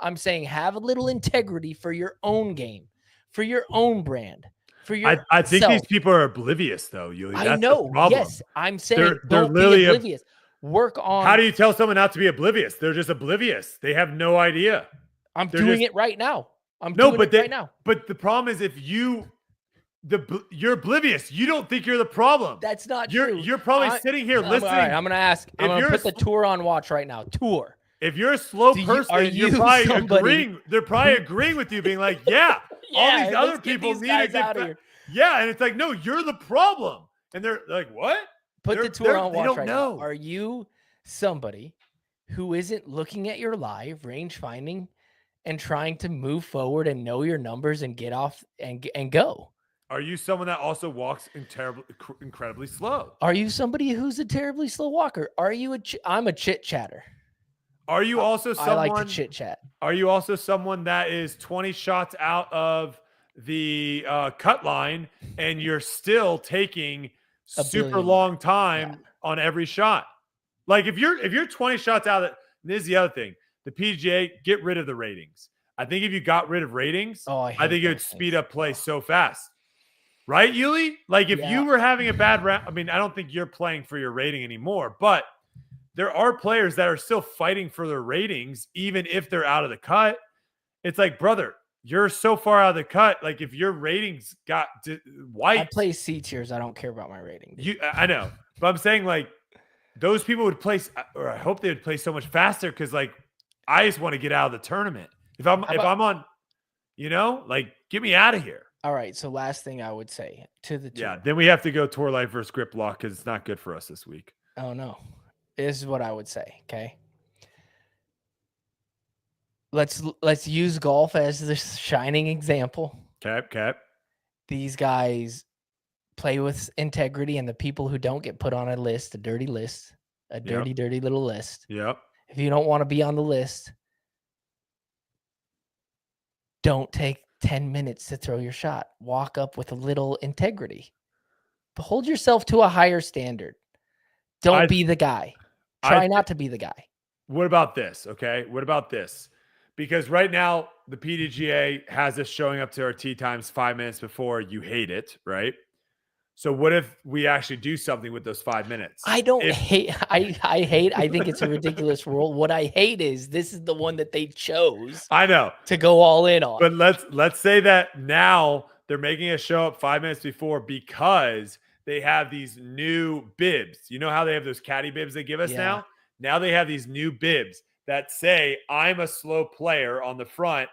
[SPEAKER 2] I'm saying have a little integrity for your own game, for your own brand, for your
[SPEAKER 1] I think these people are oblivious, though, Yuli. That's
[SPEAKER 2] I know.
[SPEAKER 1] the problem.
[SPEAKER 2] Yes, I'm saying
[SPEAKER 1] they're
[SPEAKER 2] don't
[SPEAKER 1] literally
[SPEAKER 2] be oblivious. Work on.
[SPEAKER 1] How do you tell someone not to be oblivious? They're just oblivious. They have no idea.
[SPEAKER 2] I'm doing it right now. But right now.
[SPEAKER 1] But the problem is if you're oblivious. You don't think you're the problem.
[SPEAKER 2] That's not true.
[SPEAKER 1] You're probably sitting here listening.
[SPEAKER 2] All right, I'm going to ask. I'm going to put the tour on watch right now. Tour.
[SPEAKER 1] If you're a slow person, you're probably agreeing. They're probably agreeing with you, being like, "Yeah, all these other people need to get Yeah, and it's like, no, you're the problem. And they're like, what?
[SPEAKER 2] Put
[SPEAKER 1] They're-
[SPEAKER 2] the tour on
[SPEAKER 1] they
[SPEAKER 2] watch
[SPEAKER 1] don't
[SPEAKER 2] right
[SPEAKER 1] know.
[SPEAKER 2] now. Are you somebody who isn't looking at your live range finding and trying to move forward and know your numbers and get off and go?
[SPEAKER 1] Are you someone that also walks incredibly slow?
[SPEAKER 2] Are you somebody who's a terribly slow walker? Are you I'm a chit chatter.
[SPEAKER 1] Are you also someone?
[SPEAKER 2] I like to chit chat.
[SPEAKER 1] Are you also someone that is 20 shots out of the cut line and you're still taking super long time on every shot? Like if you're 20 shots out of it, this is the other thing. The PDGA, get rid of the ratings. I think if you got rid of ratings, I think it would speed up play so fast. Right, Yuli? Like if you were having a bad round, I mean, I don't think you're playing for your rating anymore, but there are players that are still fighting for their ratings, even if they're out of the cut. It's like, brother, you're so far out of the cut. Like if your ratings got white.
[SPEAKER 2] I play C tiers. I don't care about my rating.
[SPEAKER 1] I know, but I'm saying like those people would play, or I hope they would play so much faster because like I just want to get out of the tournament. If I'm on, like get me out of here.
[SPEAKER 2] All right. So last thing I would say to the tour.
[SPEAKER 1] Yeah, then we have to go tour life versus grip lock because it's not good for us this week.
[SPEAKER 2] Oh no. This is what I would say. Okay. Let's use golf as the shining example.
[SPEAKER 1] Cap.
[SPEAKER 2] These guys play with integrity, and the people who don't get put on a list, a dirty list, dirty little list.
[SPEAKER 1] Yep.
[SPEAKER 2] If you don't want to be on the list, don't take 10 minutes to throw your shot. Walk up with a little integrity. But hold yourself to a higher standard. Don't be the guy. Try not to be the guy.
[SPEAKER 1] What about this? Okay. What about this? Because right now the PDGA has us showing up to our tee times 5 minutes before. You hate it, right? So what if we actually do something with those 5 minutes?
[SPEAKER 2] I don't hate. I hate. I think it's a ridiculous rule. What I hate is this is the one that they chose.
[SPEAKER 1] I know
[SPEAKER 2] to go all in on.
[SPEAKER 1] But let's say that now they're making us show up 5 minutes before because they have these new bibs. You know how they have those caddy bibs they give us now? Now they have these new bibs that say, I'm a slow player on the front.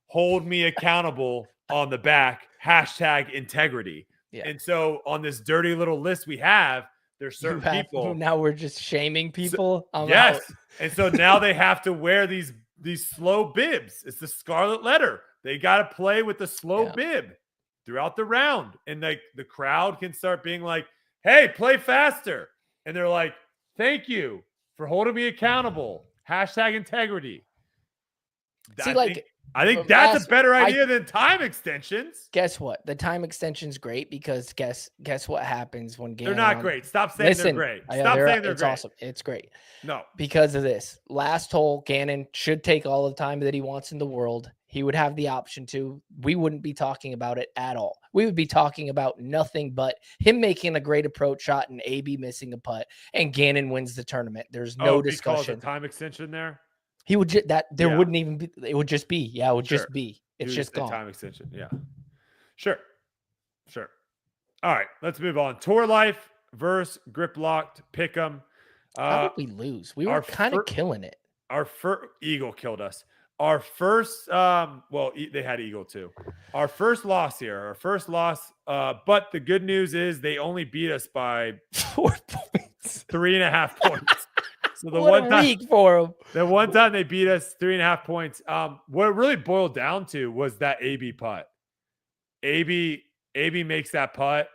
[SPEAKER 1] Hold me accountable on the back. #integrity. Yeah. And so on this dirty little list we have, there's certain people.
[SPEAKER 2] Now we're just shaming people.
[SPEAKER 1] Yes. And so now they have to wear these slow bibs. It's the scarlet letter. They got to play with the slow bib throughout the round. And like the crowd can start being like, hey, play faster. And they're like, thank you for holding me accountable. #integrity. I think that's a better idea than time extensions.
[SPEAKER 2] Guess what? The time extension's great because guess what happens when Gannon.
[SPEAKER 1] They're not great. Stop saying they're great. Stop saying they're great.
[SPEAKER 2] Awesome. It's great.
[SPEAKER 1] No.
[SPEAKER 2] Because of this. Last hole, Gannon should take all the time that he wants in the world. He would have the option to. We wouldn't be talking about it at all. We would be talking about nothing but him making a great approach shot and AB missing a putt, and Gannon wins the tournament. There's no discussion.
[SPEAKER 1] Because a time extension there?
[SPEAKER 2] He would wouldn't even be. It would just be. Yeah, it would just be. It's just gone.
[SPEAKER 1] Time extension. Yeah. Sure. All right, let's move on. Tour life versus grip locked. PickEm.
[SPEAKER 2] How did we lose? We were kind of killing it.
[SPEAKER 1] Our first Eagle killed us. Our first, they had Eagle too. Our first loss here. But the good news is they only beat us by
[SPEAKER 2] 4 points,
[SPEAKER 1] 3.5 points. So the
[SPEAKER 2] what a week for them.
[SPEAKER 1] The one time they beat us 3.5 points. What it really boiled down to was that AB putt. AB makes that putt.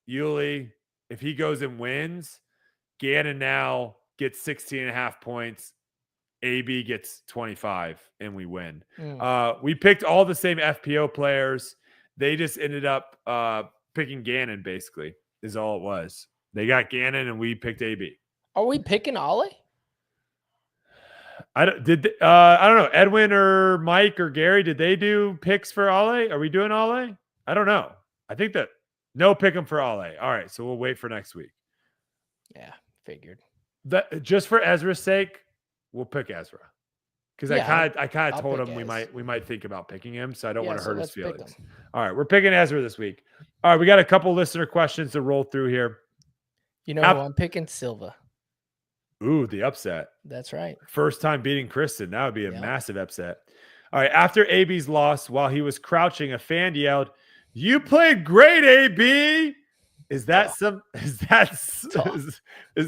[SPEAKER 1] Yuli, if he goes and wins, Gannon now gets 16.5 points. AB gets 25 and we win. We picked all the same FPO players. They just ended up picking Gannon, basically, is all it was. They got Gannon and we picked AB.
[SPEAKER 2] Are we picking Ollie?
[SPEAKER 1] I don't know. Edwin or Mike or Gary, did they do picks for Ollie? Are we doing Ollie? I don't know. I think that no pick him for Ollie. All right, so we'll wait for next week.
[SPEAKER 2] Yeah, figured.
[SPEAKER 1] That just for Ezra's sake, we'll pick Ezra. Because I kind of told him we might think about picking him, so I don't want to hurt his feelings. All right, we're picking Ezra this week. All right, we got a couple listener questions to roll through here.
[SPEAKER 2] You know who I'm picking? Silva.
[SPEAKER 1] Ooh, the upset.
[SPEAKER 2] That's right.
[SPEAKER 1] First time beating Kristen. That would be a massive upset. All right. After AB's loss, while he was crouching, a fan yelled, You played great, AB. Is that is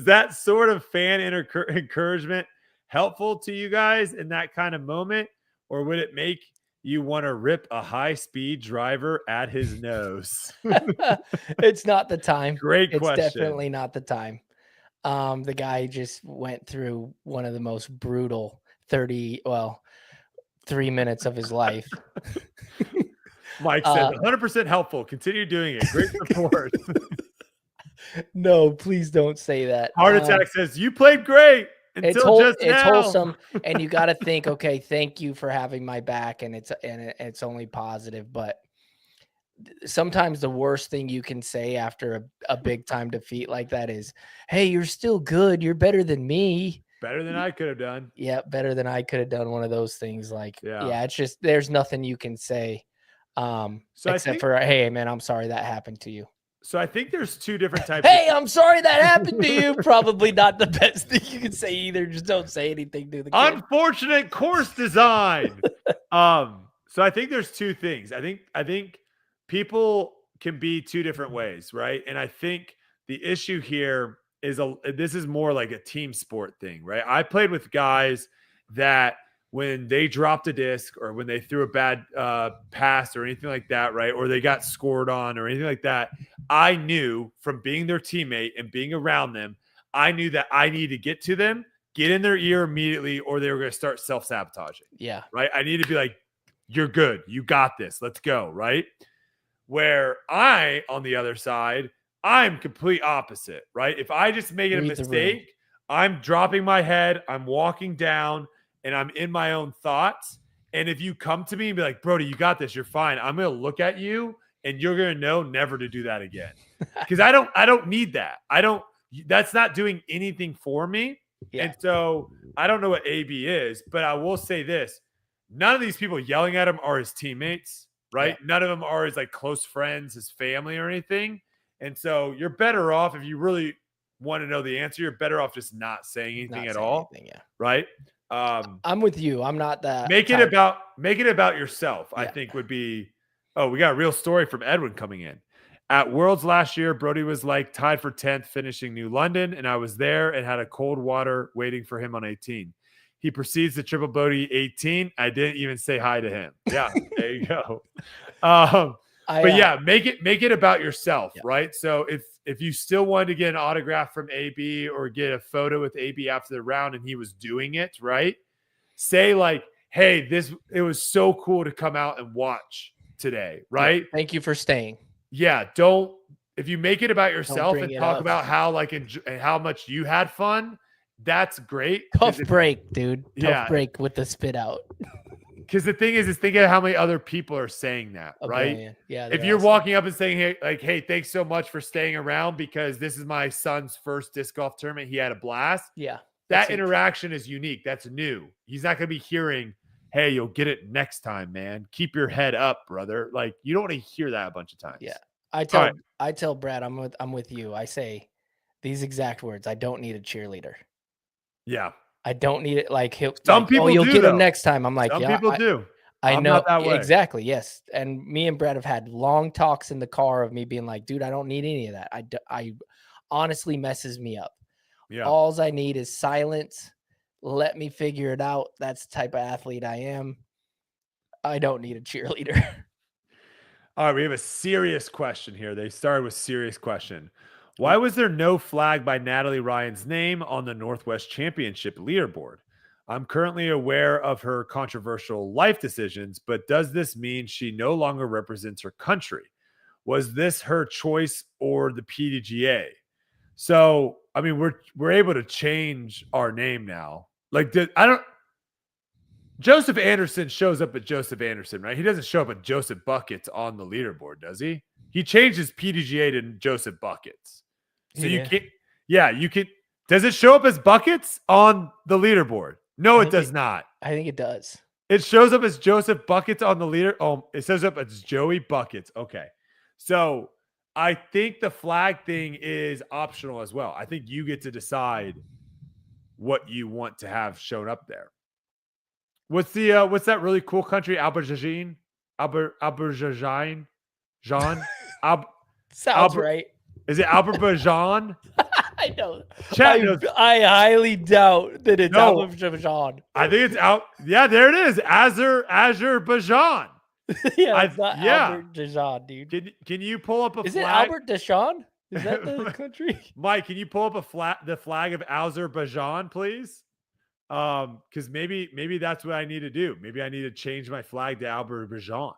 [SPEAKER 1] that sort of fan encouragement helpful to you guys in that kind of moment, or would it make you want to rip a high-speed driver at his nose?
[SPEAKER 2] It's not the time.
[SPEAKER 1] Great question.
[SPEAKER 2] It's definitely not the time. The guy just went through one of the most brutal 3 minutes of his life.
[SPEAKER 1] Mike said 100% helpful. Continue doing it. Great support.
[SPEAKER 2] No, please don't say that.
[SPEAKER 1] Heart Attack says you played great until just now.
[SPEAKER 2] It's wholesome, and you got to think, okay, thank you for having my back, and it's only positive. But sometimes the worst thing you can say after a big time defeat like that is, "Hey, you're still good. You're better than me.
[SPEAKER 1] Better than I could have done."
[SPEAKER 2] Yeah, better than I could have done. One of those things. Like,
[SPEAKER 1] yeah,
[SPEAKER 2] it's just there's nothing you can say, except for, "Hey, man, I'm sorry that happened to you."
[SPEAKER 1] So I think there's two different types.
[SPEAKER 2] Hey, I'm sorry that happened to you. Probably not the best thing you can say either. Just don't say anything to the kid.
[SPEAKER 1] Unfortunate course design. So I think there's two things. I think people can be two different ways, right? And I think the issue here is this is more like a team sport thing, right? I played with guys that when they dropped a disc or when they threw a bad pass or anything like that, right? Or they got scored on or anything like that, I knew from being their teammate and being around them, I knew that I needed to get to them, get in their ear immediately, or they were going to start self-sabotaging.
[SPEAKER 2] Yeah.
[SPEAKER 1] Right? I need to be like, you're good. You got this. Let's go. Right? Where I, on the other side, I'm complete opposite. Right? If I just make a mistake, I'm dropping my head, I'm walking down, and I'm in my own thoughts. And if you come to me and be like, Brodie, you got this, you're fine, I'm going to look at you and you're going to know never to do that again. Because I don't need that. That's not doing anything for me. Yeah. And so I don't know what AB is, but I will say this. None of these people yelling at him are his teammates, right? Yeah. None of them are his like close friends, his family or anything. And so you're better off if you really want to know the answer, you're better off just not saying anything at all.
[SPEAKER 2] Yeah.
[SPEAKER 1] Right?
[SPEAKER 2] I'm with you. I'm not that.
[SPEAKER 1] Make it about yourself. Yeah. I think would be. Oh, we got a real story from Edwin coming in. At Worlds last year, Brodie was like tied for 10th, finishing New London, and I was there and had a cold water waiting for him on 18. He proceeds to triple bogey 18. I didn't even say hi to him. Yeah, there you go. But yeah, make it about yourself, right? So if you still wanted to get an autograph from AB or get a photo with AB after the round and he was doing it, right? Say like, hey, it was so cool to come out and watch today, right?
[SPEAKER 2] Yeah, thank you for staying.
[SPEAKER 1] Yeah, if you make it about yourself and talk about how how much you had fun, that's great.
[SPEAKER 2] Tough break, dude. Tough break with the spit out.
[SPEAKER 1] Because the thing is think of how many other people are saying that, right?
[SPEAKER 2] Man. Yeah.
[SPEAKER 1] If you're walking up and saying, hey, thanks so much for staying around because this is my son's first disc golf tournament. He had a blast.
[SPEAKER 2] Yeah.
[SPEAKER 1] That interaction is unique. That's new. He's not going to be hearing, hey, you'll get it next time, man. Keep your head up, brother. Like you don't want to hear that a bunch of times.
[SPEAKER 2] Yeah. I tell Brad, I'm with you. I say these exact words. I don't need a cheerleader.
[SPEAKER 1] Yeah.
[SPEAKER 2] I don't need it. Like
[SPEAKER 1] some people
[SPEAKER 2] you'll
[SPEAKER 1] do,
[SPEAKER 2] get him next time. I'm like,
[SPEAKER 1] some people do.
[SPEAKER 2] I
[SPEAKER 1] I'm
[SPEAKER 2] know
[SPEAKER 1] not that way.
[SPEAKER 2] Exactly. Yes. And me and Brad have had long talks in the car of me being like, dude, I don't need any of that. I honestly messes me up. Yeah. Alls I need is silence. Let me figure it out. That's the type of athlete I am. I don't need a cheerleader.
[SPEAKER 1] All right, we have a serious question here. They started with serious question. Why was there no flag by Natalie Ryan's name on the Northwest Championship leaderboard? I'm currently aware of her controversial life decisions, but does this mean she no longer represents her country? Was this her choice or the PDGA? So, I mean, we're able to change our name now. Like, Joseph Anderson shows up at Joseph Anderson, right? He doesn't show up at Joseph Buckets on the leaderboard, does he? He changed his PDGA to Joseph Buckets. So you can. Does it show up as Buckets on the leaderboard? No, it does not.
[SPEAKER 2] I think it does.
[SPEAKER 1] It shows up as Joseph Buckets on the leader. Oh, it shows up as Joey Buckets. Okay. So I think the flag thing is optional as well. I think you get to decide what you want to have shown up there. What's that really cool country? Azerbaijan? Jean? Sounds
[SPEAKER 2] Sounds right.
[SPEAKER 1] Is it Azerbaijan?
[SPEAKER 2] I know.
[SPEAKER 1] Chat knows.
[SPEAKER 2] I highly doubt that it's
[SPEAKER 1] No.
[SPEAKER 2] Azerbaijan.
[SPEAKER 1] I think it's out. Yeah, there it is. Azerbaijan.
[SPEAKER 2] Yeah, it's not
[SPEAKER 1] yeah.
[SPEAKER 2] Albert Dejan, dude.
[SPEAKER 1] Can you pull up a
[SPEAKER 2] Is
[SPEAKER 1] flag?
[SPEAKER 2] it Albert Deschamps? Is that the country?
[SPEAKER 1] Mike, can you pull up the flag of Azerbaijan, please? Because maybe that's what I need to do. Maybe I need to change my flag to Azerbaijan.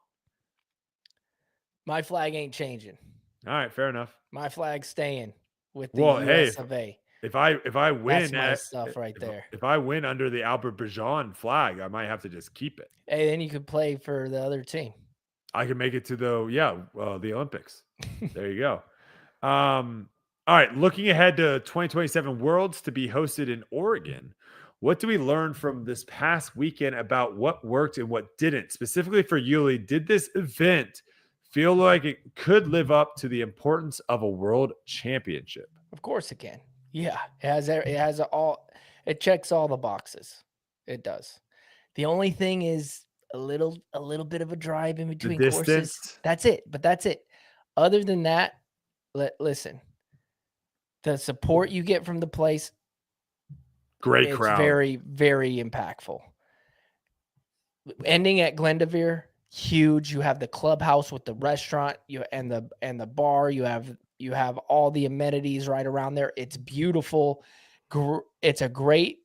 [SPEAKER 2] My flag ain't changing.
[SPEAKER 1] All right, fair enough.
[SPEAKER 2] My flag's staying with the US of A.
[SPEAKER 1] If I win,
[SPEAKER 2] That's my stuff right there.
[SPEAKER 1] If I win under the Azerbaijan flag, I might have to just keep it.
[SPEAKER 2] Hey, then you could play for the other team.
[SPEAKER 1] I can make it to the Olympics. There you go. All right, looking ahead to 2027 Worlds to be hosted in Oregon. What do we learn from this past weekend about what worked and what didn't? Specifically for Yuli, did this event feel like it could live up to the importance of a world championship?
[SPEAKER 2] Of course it can. Yeah, it checks all the boxes. It does. The only thing is a little bit of a drive in between courses. That's it. But that's it. Other than that, listen, the support you get from the place,
[SPEAKER 1] great crowd.
[SPEAKER 2] It's very, very impactful. Ending at Glendoveer, huge. You have the clubhouse with the restaurant, and the bar. You have all the amenities right around there. It's beautiful. It's a great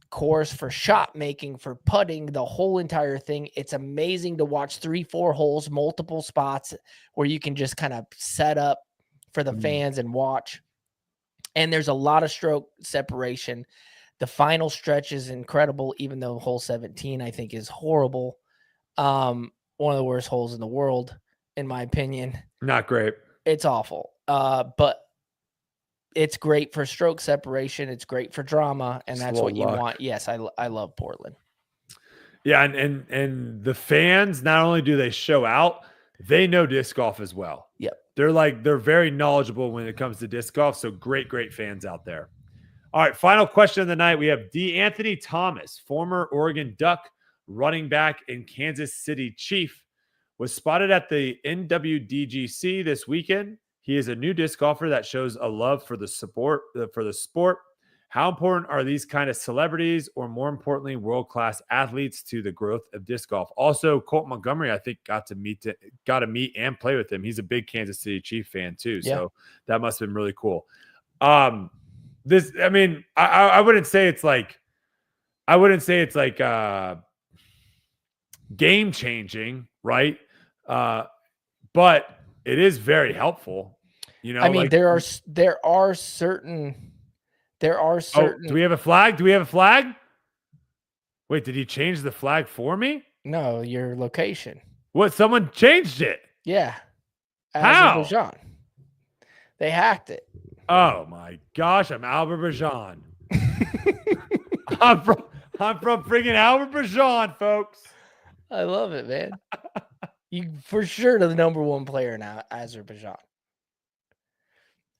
[SPEAKER 2] course for shot making, for putting, the whole entire thing. It's amazing to watch 3-4 holes, multiple spots where you can just kind of set up for the fans and watch. And there's a lot of stroke separation. The final stretch is incredible, even though hole 17 I think is horrible. One of the worst holes in the world, in my opinion.
[SPEAKER 1] Not great.
[SPEAKER 2] It's awful. But it's great for stroke separation. It's great for drama, and that's what you want. Yes, I love Portland.
[SPEAKER 1] Yeah, and the fans, not only do they show out, they know disc golf as well.
[SPEAKER 2] Yep.
[SPEAKER 1] They're very knowledgeable when it comes to disc golf. So great fans out there. All right, final question of the night. We have Anthony Thomas, former Oregon Duck running back and Kansas City Chief, was spotted at the NWDGC this weekend. He is a new disc golfer that shows a love for the sport. How important are these kind of celebrities, or more importantly, world-class athletes to the growth of disc golf? Also, Colt Montgomery, I think, got to meet and play with him. He's a big Kansas City Chief fan too, so that must have been really cool. I wouldn't say it's like game changing, right? But it is very helpful. You know,
[SPEAKER 2] I mean, there are certain.
[SPEAKER 1] Oh, do we have a flag? Wait, did he change the flag for me?
[SPEAKER 2] No, your location.
[SPEAKER 1] What? Someone changed it.
[SPEAKER 2] Yeah.
[SPEAKER 1] How?
[SPEAKER 2] Azerbaijan. They hacked it.
[SPEAKER 1] Oh my gosh, I'm Azerbaijan. I'm from friggin' Azerbaijan, folks.
[SPEAKER 2] I love it, man. You for sure the number one player now, Azerbaijan.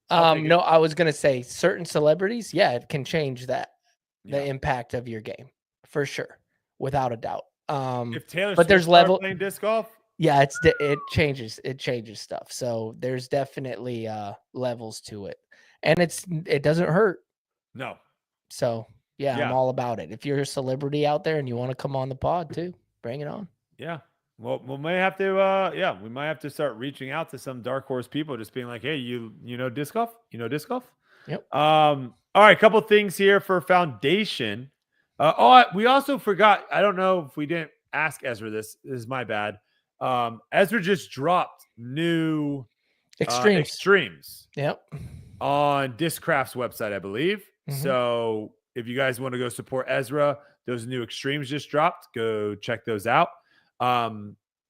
[SPEAKER 2] No, I was gonna say certain celebrities, it can change the impact of your game for sure, without a doubt.
[SPEAKER 1] If Taylor
[SPEAKER 2] but there's level
[SPEAKER 1] playing disc golf,
[SPEAKER 2] it changes stuff. So there's definitely levels to it, and it doesn't hurt.
[SPEAKER 1] No.
[SPEAKER 2] So I'm all about it. If you're a celebrity out there and you want to come on the pod too, bring it on.
[SPEAKER 1] Yeah. Well, we might have to, we might have to start reaching out to some dark horse people, just being like, hey, you know disc golf? You know disc golf?
[SPEAKER 2] Yep.
[SPEAKER 1] All right, a couple things here for foundation. We also forgot. I don't know if we didn't ask Ezra this. This is my bad. Ezra just dropped new extremes.
[SPEAKER 2] Yep.
[SPEAKER 1] On Discraft's website, I believe.
[SPEAKER 2] Mm-hmm.
[SPEAKER 1] So if you guys want to go support Ezra, those new extremes just dropped. Go check those out.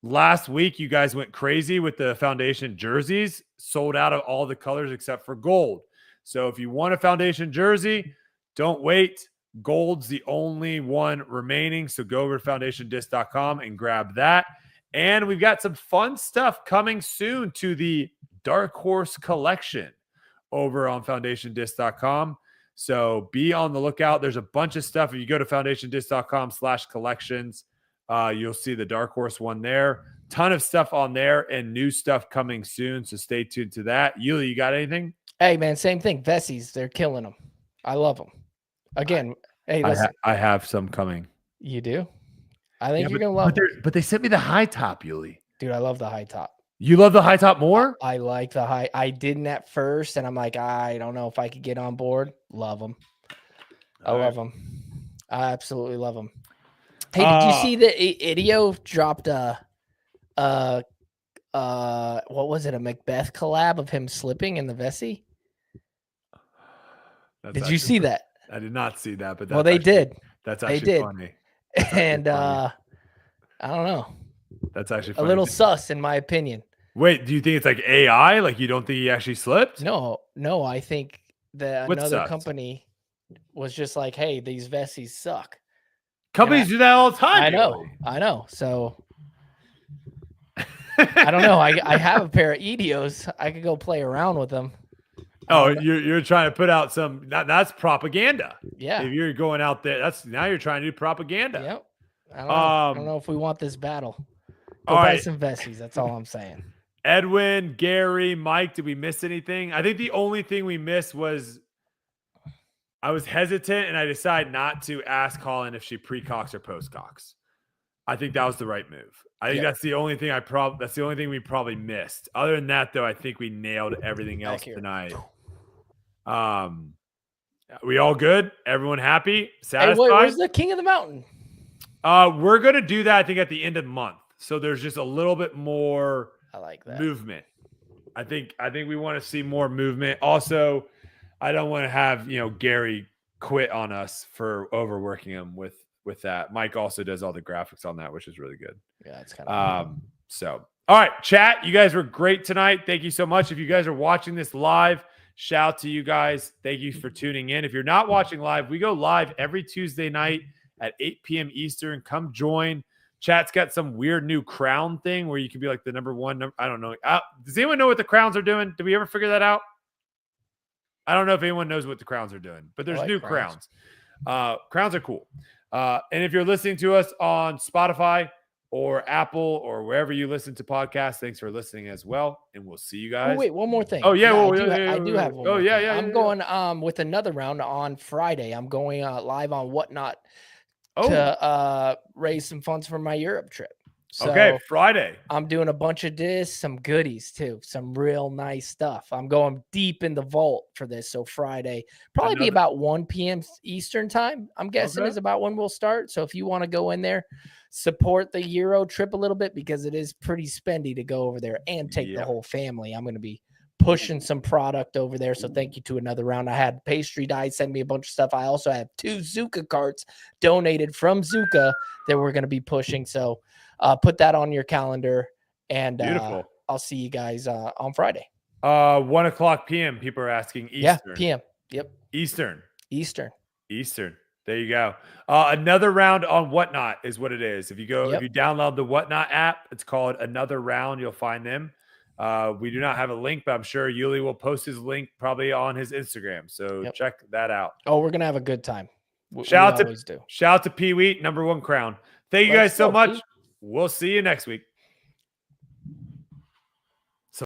[SPEAKER 1] Last week you guys went crazy with the foundation jerseys, sold out of all the colors except for gold. So if you want a foundation jersey, don't wait. Gold's the only one remaining. So go over to foundationdisc.com and grab that. And we've got some fun stuff coming soon to the Dark Horse collection over on foundationdisc.com. So be on the lookout. There's a bunch of stuff. If you go to foundationdisc.com/collections, you'll see the Dark Horse one there. ton of stuff on there and new stuff coming soon. So stay tuned to that. Yuli, you got anything?
[SPEAKER 2] Hey, man, same thing. Vessies, they're killing them. I love them. Again, hey, listen.
[SPEAKER 1] I have some coming.
[SPEAKER 2] You do? I think you're going to love them.
[SPEAKER 1] But they sent me the high top, Yuli.
[SPEAKER 2] Dude, I love the high top.
[SPEAKER 1] You love the high top more?
[SPEAKER 2] I like the high. I didn't at first, and I'm like, I don't know if I could get on board. Love them. I love them. I absolutely love them. Hey, did you see that Idio dropped what was it, a Macbeth collab of him slipping in the Vessi? Did you see that?
[SPEAKER 1] I did not see that, but
[SPEAKER 2] well, they did.
[SPEAKER 1] That's actually funny.
[SPEAKER 2] And I don't know.
[SPEAKER 1] That's actually funny.
[SPEAKER 2] A little sus, in my opinion.
[SPEAKER 1] Wait, do you think it's like AI? Like you don't think he actually slipped?
[SPEAKER 2] No. I think that another company was just like, hey, these Vessis suck.
[SPEAKER 1] Companies do that all the time.
[SPEAKER 2] I know. So I don't know. I have a pair of Edios. I could go play around with them.
[SPEAKER 1] Oh, you're trying to put out some that's propaganda.
[SPEAKER 2] Yeah.
[SPEAKER 1] If you're going out there, now you're trying to do propaganda.
[SPEAKER 2] Yep. I don't know if we want this battle. Go buy some Vessis. That's all I'm saying.
[SPEAKER 1] Edwin, Gary, Mike, did we miss anything? I think the only thing we missed was I was hesitant and I decided not to ask Holyn if she pre-cocks or post-cocks. I think that was the right move. I think that's the only thing that's the only thing we probably missed. Other than that, though, I think we nailed everything else tonight. We all good? Everyone happy? Satisfied?
[SPEAKER 2] Hey, where's the King of the Mountain?
[SPEAKER 1] We're gonna do that, I think, at the end of the month. So there's just a little bit more movement. I think we want to see more movement. Also, I don't want to have Gary quit on us for overworking him with that. Mike also does all the graphics on that, which is really good.
[SPEAKER 2] Yeah, it's kind of
[SPEAKER 1] so all right, chat. You guys were great tonight. Thank you so much. If you guys are watching this live, shout out to you guys. Thank you for tuning in. If you're not watching live, we go live every Tuesday night at 8 p.m. Eastern. Come join. Chat's got some weird new crown thing where you can be like the number one. I don't know. Does anyone know what the crowns are doing? Did we ever figure that out? I don't know if anyone knows what the crowns are doing, but there's new crowns. Crowns are cool. And if you're listening to us on Spotify or Apple or wherever you listen to podcasts, thanks for listening as well. And we'll see you guys.
[SPEAKER 2] Oh, wait, one more thing.
[SPEAKER 1] Oh, yeah.
[SPEAKER 2] I do have one. I'm going with another round on Friday. I'm going live on Whatnot to raise some funds for my Europe trip. So
[SPEAKER 1] okay, Friday.
[SPEAKER 2] I'm doing a bunch of some goodies too, some real nice stuff. I'm going deep in the vault for this. So Friday, probably be about 1 p.m. Eastern time, I'm guessing is about when we'll start. So if you want to go in there, support the Euro trip a little bit because it is pretty spendy to go over there and take the whole family. I'm going to be pushing some product over there. So thank you to Another Round. I had Pastry Dye send me a bunch of stuff. I also have 2 Zuka carts donated from Zuka that we're going to be pushing. So put that on your calendar, and I'll see you guys on Friday.
[SPEAKER 1] 1:00 p.m. People are asking Eastern.
[SPEAKER 2] Yeah, p.m. Yep.
[SPEAKER 1] Eastern. There you go. Another Round on Whatnot is what it is. If you download the Whatnot app, it's called Another Round. You'll find them. We do not have a link, but I'm sure Yuli will post his link probably on his Instagram. So check that out.
[SPEAKER 2] Oh, we're gonna have a good time.
[SPEAKER 1] Shout out to Pee Wee, #1 crown. Thank you guys so much. We'll see you next week.